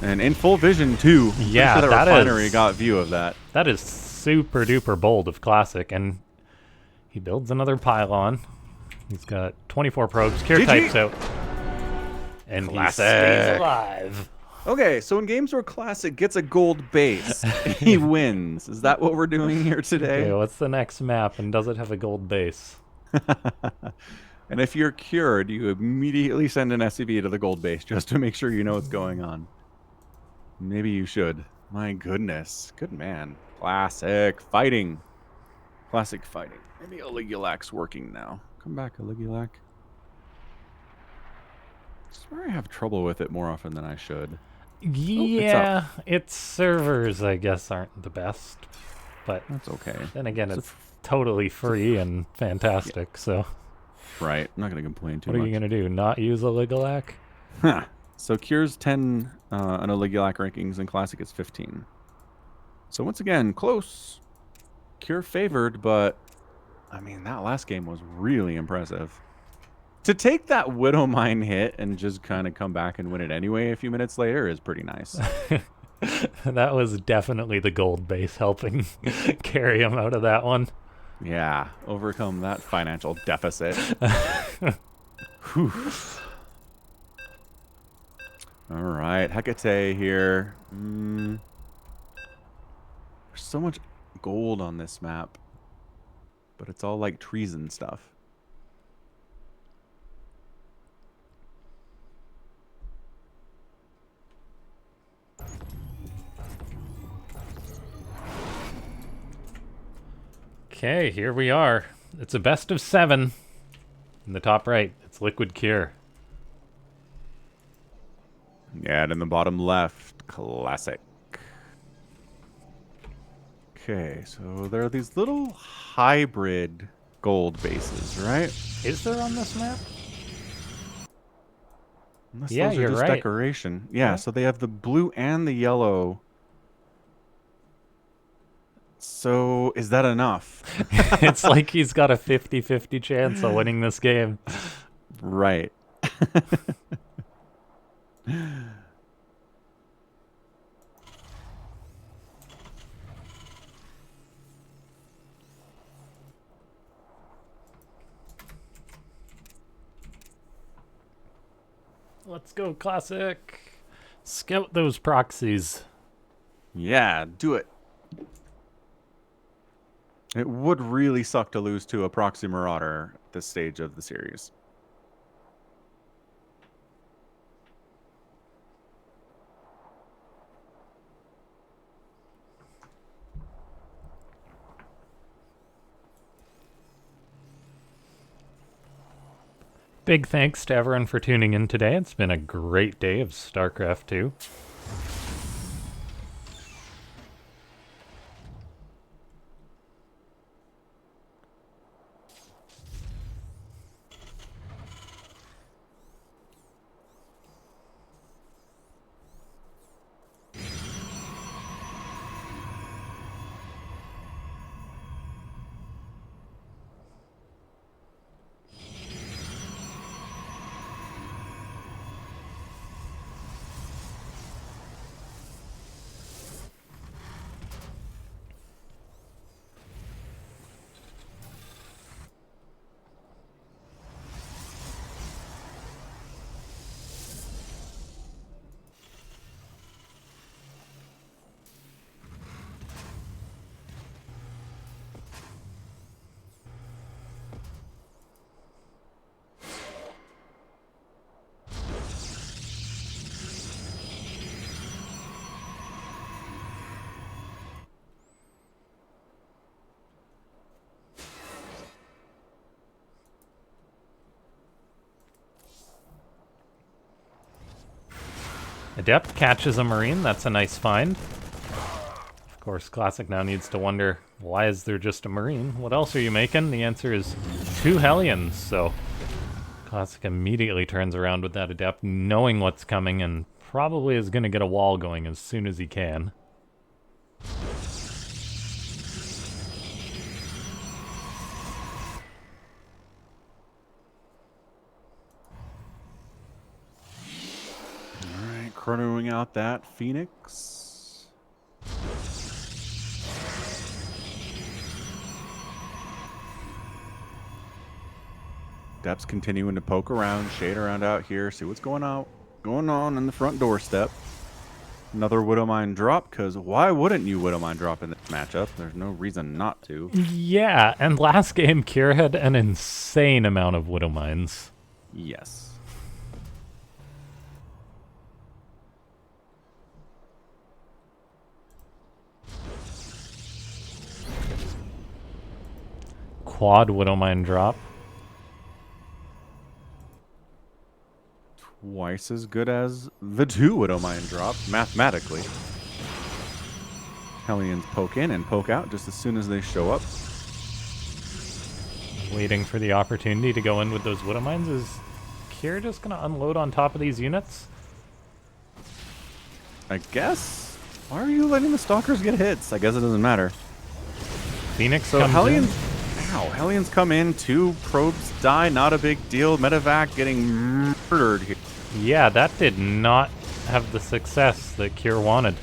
And in full vision, too. Yeah, sure that refinery got view of that. That is super duper bold of Classic. And he builds another pylon. He's got 24 probes. Kier types out. And Classic. he stays alive. Okay, so in games where Classic gets a gold base, he wins. Is that what we're doing here today? Okay, what's the next map, and does it have a gold base? And if you're cured, you immediately send an SCV to the gold base just to make sure you know what's going on. Maybe you should. My goodness. Good man. Classic fighting. Classic fighting. Maybe Aligulac's working now. Come back, Aligulac. I swear I have trouble with it more often than I should. Yeah, its servers, I guess, aren't the best. But that's okay. Then again, it's totally free and fantastic, so... Right. I'm not going to complain too much. What are you going to do? Not use Aligulac? Huh. So Kier's 10 on Aligulac rankings, and Classic is 15. So once again, close. Kier favored, but I mean, that last game was really impressive. To take that Widow Mine hit and just kind of come back and win it anyway a few minutes later is pretty nice. That was definitely the gold base helping carry him out of that one. Yeah, overcome that financial deficit. Whew. All right, Hecate here. There's so much gold on this map, but it's all like trees and stuff. Okay, here we are. It's a best of 7. In the top right, it's Liquid Kier. Yeah, and in the bottom left, Classic. Okay, so there are these little hybrid gold bases, right? Is there on this map? Unless yeah, those are you're just right. decoration. Yeah, so they have the blue and the yellow. So is that enough? It's like he's got a 50-50 chance of winning this game. Right. Let's go, Classic. Scout those proxies. Yeah, do it. It would really suck to lose to a proxy marauder at this stage of the series. Big thanks to everyone for tuning in today. It's been a great day of Starcraft 2. Adept catches a Marine. That's a nice find. Of course, Classic now needs to wonder, why is there just a Marine? What else are you making? The answer is 2 Hellions. So Classic immediately turns around with that Adept, knowing what's coming, and probably is going to get a wall going as soon as he can. Alright, chronoing out that Phoenix. Dep's continuing to poke around, shade around out here, see what's going on in the front doorstep. Another Widowmine drop, because why wouldn't you Widowmine drop in this matchup? There's no reason not to. Yeah, and last game, Kier had an insane amount of Widowmines. Yes. Quad Widowmine drop. Twice as good as the 2 Widowmine drop, mathematically. Hellions poke in and poke out just as soon as they show up. Waiting for the opportunity to go in with those Widowmines. Is Kier just going to unload on top of these units? I guess. Why are you letting the Stalkers get hits? I guess it doesn't matter. Phoenix So comes Hellions, in. ow, Hellions come in, 2 probes die, not a big deal. Medevac getting murdered here. Yeah, that did not have the success that Kier wanted.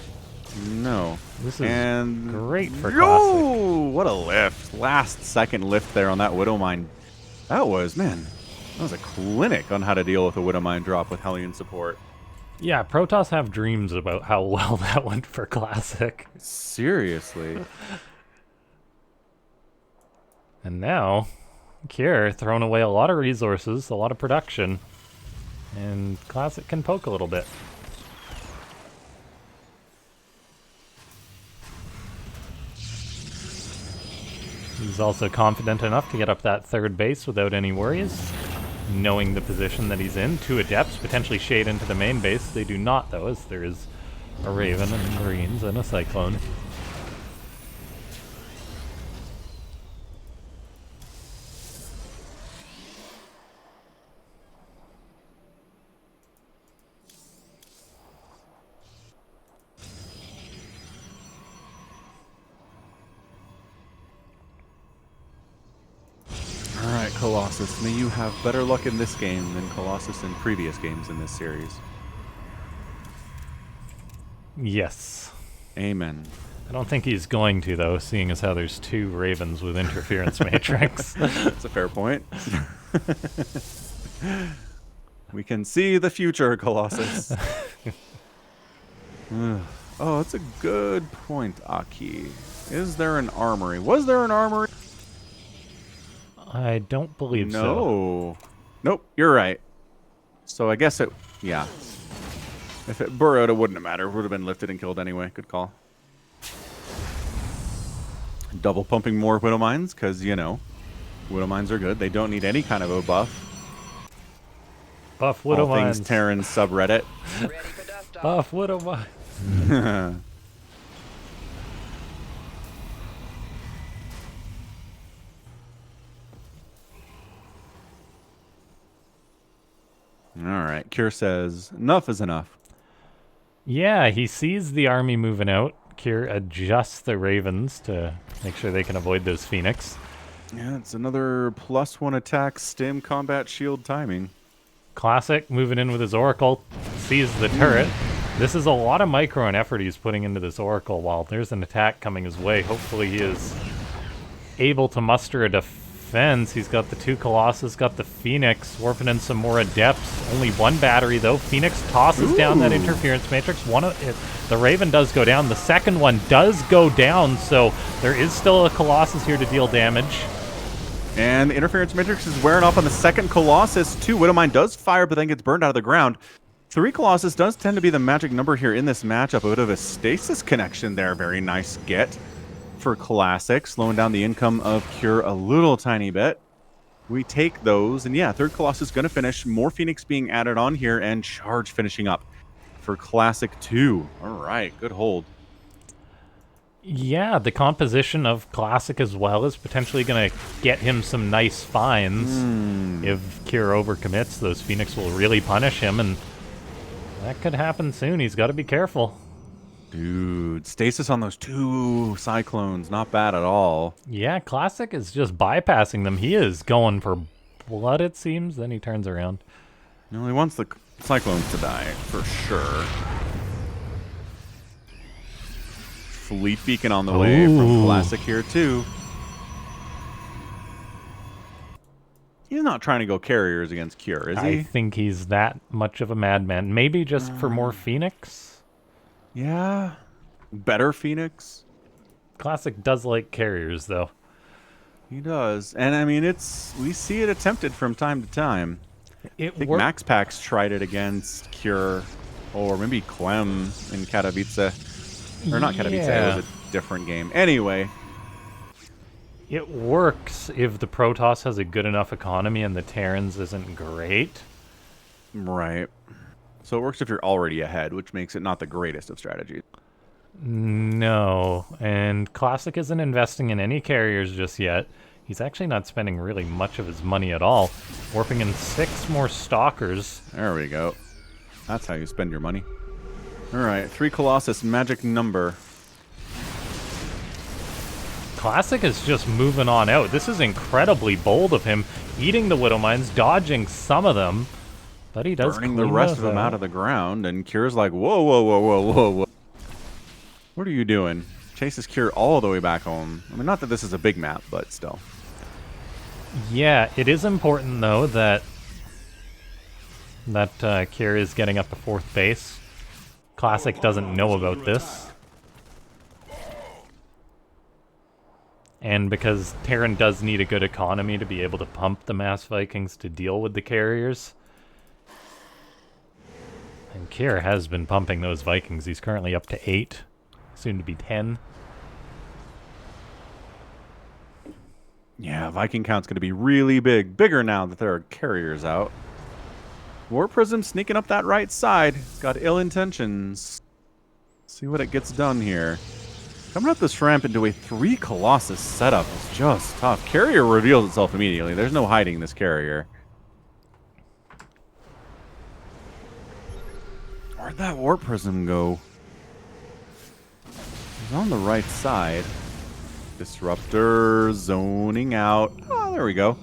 No. This is great for Classic. Yo! What a lift. Last second lift there on that Widowmine. That was a clinic on how to deal with a Widowmine drop with Hellion support. Yeah, Protoss have dreams about how well that went for Classic. Seriously. And now, Kier throwing away a lot of resources, a lot of production, and Classic can poke a little bit. He's also confident enough to get up that third base without any worries, knowing the position that he's in. 2 Adepts potentially shade into the main base. They do not, though, as there is a Raven and Marines and a Cyclone. Alright, Colossus. May you have better luck in this game than Colossus in previous games in this series. Yes. Amen. I don't think he's going to, though, seeing as how there's 2 Ravens with Interference Matrix. That's a fair point. We can see the future, Colossus. Oh, that's a good point, Aki. Is there an armory? Was there an armory? I don't believe so. No. Nope, you're right. So I guess yeah. If it burrowed, it wouldn't have mattered. It would have been lifted and killed anyway. Good call. Double pumping more Widowmines, because, Widowmines are good. They don't need any kind of a buff. Buff All Widowmines. things Terran subreddit. Buff Widowmines. Alright, Kier says, enough is enough. Yeah, he sees the army moving out. Kier adjusts the Ravens to make sure they can avoid those Phoenix. Yeah, it's another +1 attack, stim, combat, shield timing. Classic moving in with his Oracle, sees the turret. This is a lot of micro and effort he's putting into this Oracle while there's an attack coming his way. Hopefully he is able to muster a defense. He's got the 2 Colossus, got the Phoenix, warping in some more Adepts. Only 1 battery though. Phoenix tosses down that Interference Matrix. The Raven does go down. The second one does go down, so there is still a Colossus here to deal damage. And the Interference Matrix is wearing off on the second Colossus. 2 Widowmine does fire, but then gets burned out of the ground. 3 Colossus does tend to be the magic number here in this matchup. A bit of a stasis connection there. Very nice get for Classic, slowing down the income of Cure a little tiny bit. We take those, and yeah, 3rd Colossus going to finish. More Phoenix being added on here, and Charge finishing up. for Classic 2. All right, good hold. Yeah, the composition of Classic as well is potentially going to get him some nice finds. If Kier overcommits, those Phoenix will really punish him, and that could happen soon. He's got to be careful. Dude, stasis on those 2 Cyclones, not bad at all. Yeah, Classic is just bypassing them. He is going for blood, it seems. Then he turns around. No, he wants the Cyclones to die, for sure. Fleet Beacon on the way from Classic here, too. He's not trying to go carriers against Cure, is he? I think he's that much of a madman. Maybe just for more Phoenix? Yeah. Better Phoenix? Classic does like carriers, though. He does. And, I mean, we see it attempted from time to time. I think Max Pax tried it against Cure, or maybe Clem in Katowice. Or not Katowice, it was a different game. Anyway. It works if the Protoss has a good enough economy and the Terrans isn't great. Right. So it works if you're already ahead, which makes it not the greatest of strategies. No, and Classic isn't investing in any carriers just yet. He's actually not spending really much of his money at all. Warping in 6 more Stalkers. There we go. That's how you spend your money. Alright, 3 Colossus, magic number. Classic is just moving on out. This is incredibly bold of him, eating the Widow Mines, dodging some of them, but he does burning the rest of them out of the ground, and Cure's like, whoa, whoa, whoa, whoa, whoa, whoa. What are you doing? Chases Cure all the way back home. I mean, not that this is a big map, but still. Yeah, it is important, though, that Cure is getting up to 4th base. Classic doesn't know about this. And because Terran does need a good economy to be able to pump the Mass Vikings to deal with the carriers. And Kier has been pumping those Vikings. He's currently up to 8, soon to be 10. Yeah, Viking count's going to be really big. Bigger now that there are carriers out. War Prism sneaking up that right side. It's got ill intentions. See what it gets done here. Coming up this ramp into a 3 Colossus setup is just tough. Carrier reveals itself immediately. There's no hiding this carrier. Where'd that Warp Prism go? It's on the right side. Disruptor zoning out. Oh, there we go.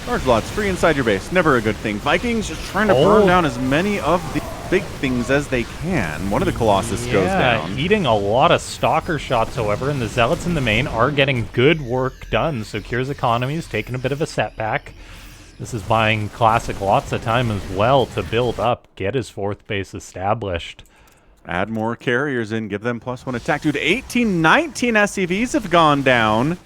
Large lots free inside your base. Never a good thing. Vikings just trying to burn down as many of the big things as they can. One of the Colossus goes down. Eating a lot of Stalker shots, however, and the Zealots in the main are getting good work done. So Cure's economy is taking a bit of a setback. This is buying Classic lots of time as well to build up, get his 4th base established. Add more carriers in, give them +1 attack. Dude, 18, 19 SCVs have gone down.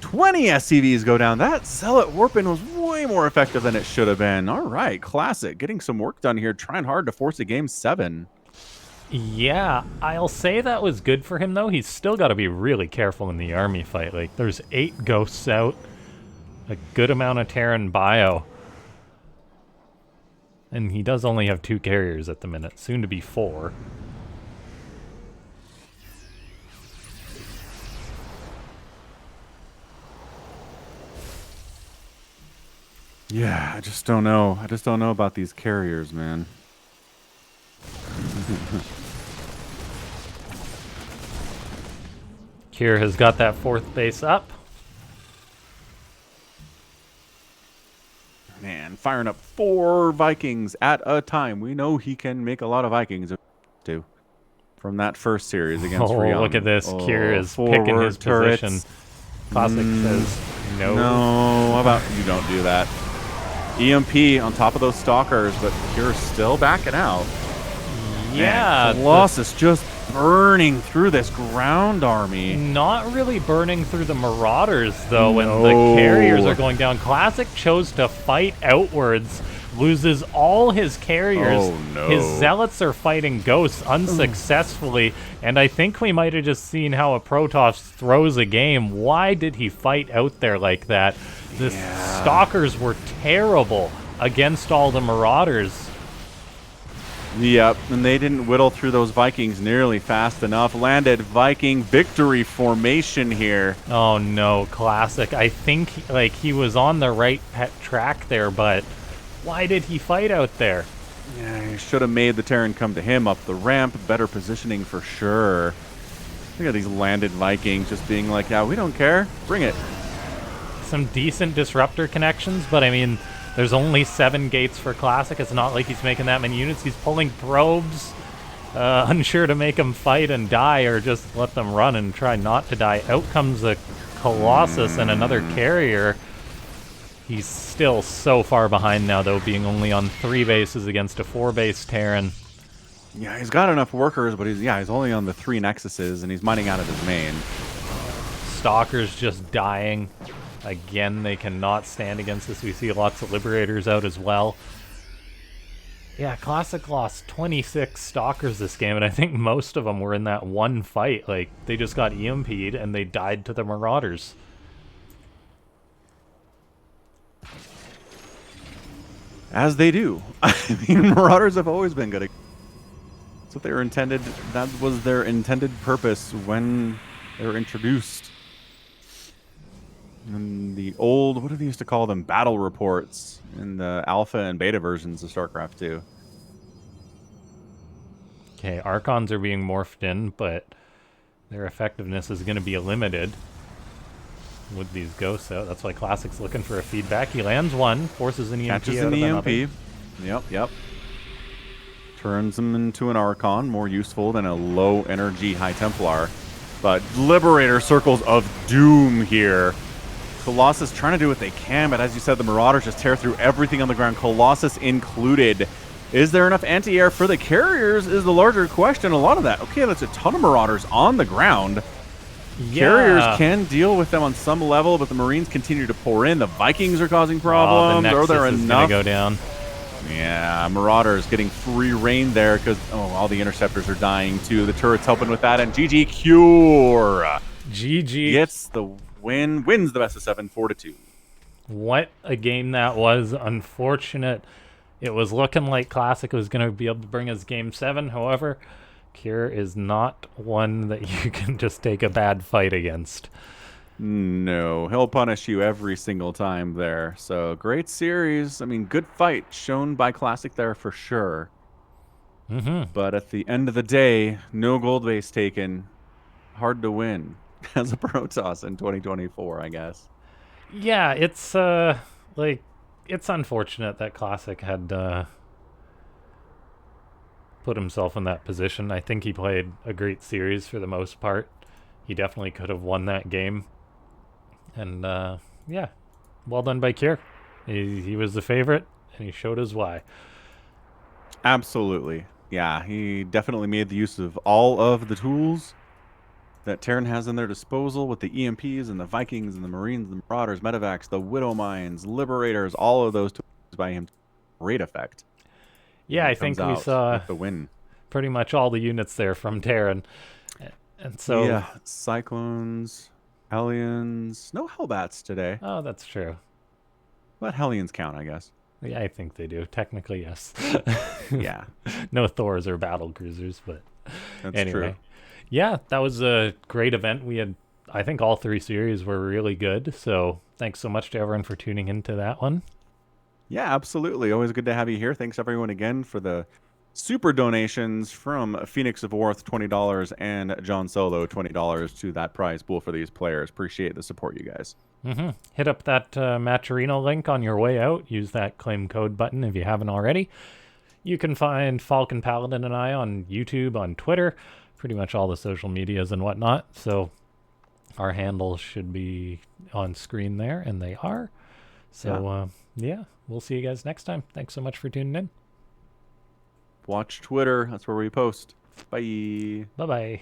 20 SCVs go down. That Zealot Warpin was way more effective than it should have been. All right, Classic getting some work done here, trying hard to force a game 7. Yeah, I'll say that was good for him, though. He's still got to be really careful in the army fight. Like, there's 8 ghosts out, a good amount of Terran bio. And he does only have 2 carriers at the minute, soon to be 4. Yeah, I just don't know. I just don't know about these carriers, man. Kier has got that 4th base up. Man, firing up 4 Vikings at a time. We know he can make a lot of Vikings too. From that first series against Ryung. Look at this. Kier is picking his position. Classic says no. No, how about you don't do that? EMP on top of those Stalkers, but Kier's still backing out. Yeah. Colossus just burning through this ground army. Not really burning through the Marauders, though, when the carriers are going down. Classic chose to fight outwards, loses all his carriers. Oh, no. His Zealots are fighting Ghosts unsuccessfully, and I think we might have just seen how a Protoss throws a game. Why did he fight out there like that? The Stalkers were terrible against all the Marauders. Yep, and they didn't whittle through those Vikings nearly fast enough. Landed Viking victory formation here. Oh no, Classic. I think like he was on the right track there, but why did he fight out there? Yeah, he should have made the Terran come to him up the ramp. Better positioning for sure. Look at these landed Vikings just being like, yeah, we don't care. Bring it. Some decent disruptor connections, but I mean, there's only 7 gates for Classic. It's not like he's making that many units. He's pulling probes, unsure to make them fight and die or just let them run and try not to die. Out comes a Colossus and another carrier. He's still so far behind now, though, being only on 3 bases against a 4-base Terran. Yeah, he's got enough workers, but he's only on the 3 Nexuses, and he's mining out of his main. Stalker's just dying. Again, they cannot stand against this. We see lots of Liberators out as well. Yeah, Classic lost 26 Stalkers this game, and I think most of them were in that one fight. Like, they just got EMP'd, and they died to the Marauders. As they do. I mean, Marauders have always been good. That's what they were intended. That was their intended purpose when they were introduced. And the old, what do they used to call them? Battle reports in the alpha and beta versions of StarCraft 2. Okay, Archons are being morphed in, but their effectiveness is going to be limited with these ghosts out. That's why Classic's looking for a feedback. He lands one, forces an EMP Catches out an of EMP. another. Yep. Turns him into an Archon, more useful than a low energy High Templar. But Liberator Circles of Doom here. Colossus trying to do what they can, but as you said, the Marauders just tear through everything on the ground, Colossus included. Is there enough anti-air for the carriers is the larger question. A lot of that. Okay, that's a ton of Marauders on the ground. Yeah. Carriers can deal with them on some level, but the Marines continue to pour in. The Vikings are causing problems. The Are there Nexus is enough? gonna go down. Yeah, Marauders getting free reign there because all the interceptors are dying too. The turret's helping with that, and GG Cure GG gets the win, wins the best of 7, 4-2. What a game that was. Unfortunate. It was looking like Classic was going to be able to bring us Game 7. However, Cure is not one that you can just take a bad fight against. No, he'll punish you every single time there. So, great series. I mean, good fight shown by Classic there for sure. But at the end of the day, no gold base taken. Hard to win as a Protoss in 2024, I guess. Yeah, it's it's unfortunate that Classic had put himself in that position. I think he played a great series for the most part. He definitely could have won that game. And yeah, well done by Cure. He was the favorite, and he showed us why. Absolutely. Yeah, he definitely made the use of all of the tools that Terran has in their disposal with the EMPs and the Vikings and the Marines, the Marauders, Medevacs, the Widow Mines, Liberators, all of those tools by him. Great effect. Yeah, I think we saw the win. pretty much all the units there from Terran. And so yeah, Cyclones, Hellions, no Hellbats today. Oh, that's true. Let Hellions count, I guess. Yeah, I think they do. Technically, yes. Yeah. No Thors or battle cruisers, but That's anyway. true. Yeah, that was a great event. We had, I think all 3 series were really good. So thanks so much to everyone for tuning into that one. Yeah, absolutely. Always good to have you here. Thanks everyone again for the super donations from Phoenix of Worth, $20, and John Solo, $20 to that prize pool for these players. Appreciate the support, you guys. Hit up that Matcherino link on your way out. Use that claim code button if you haven't already. You can find Falcon Paladin and I on YouTube, on Twitter, pretty much all the social medias and whatnot. So our handles should be on screen there, and they are. So yeah, we'll see you guys next time. Thanks so much for tuning in. Watch Twitter. That's where we post. Bye. Bye-bye.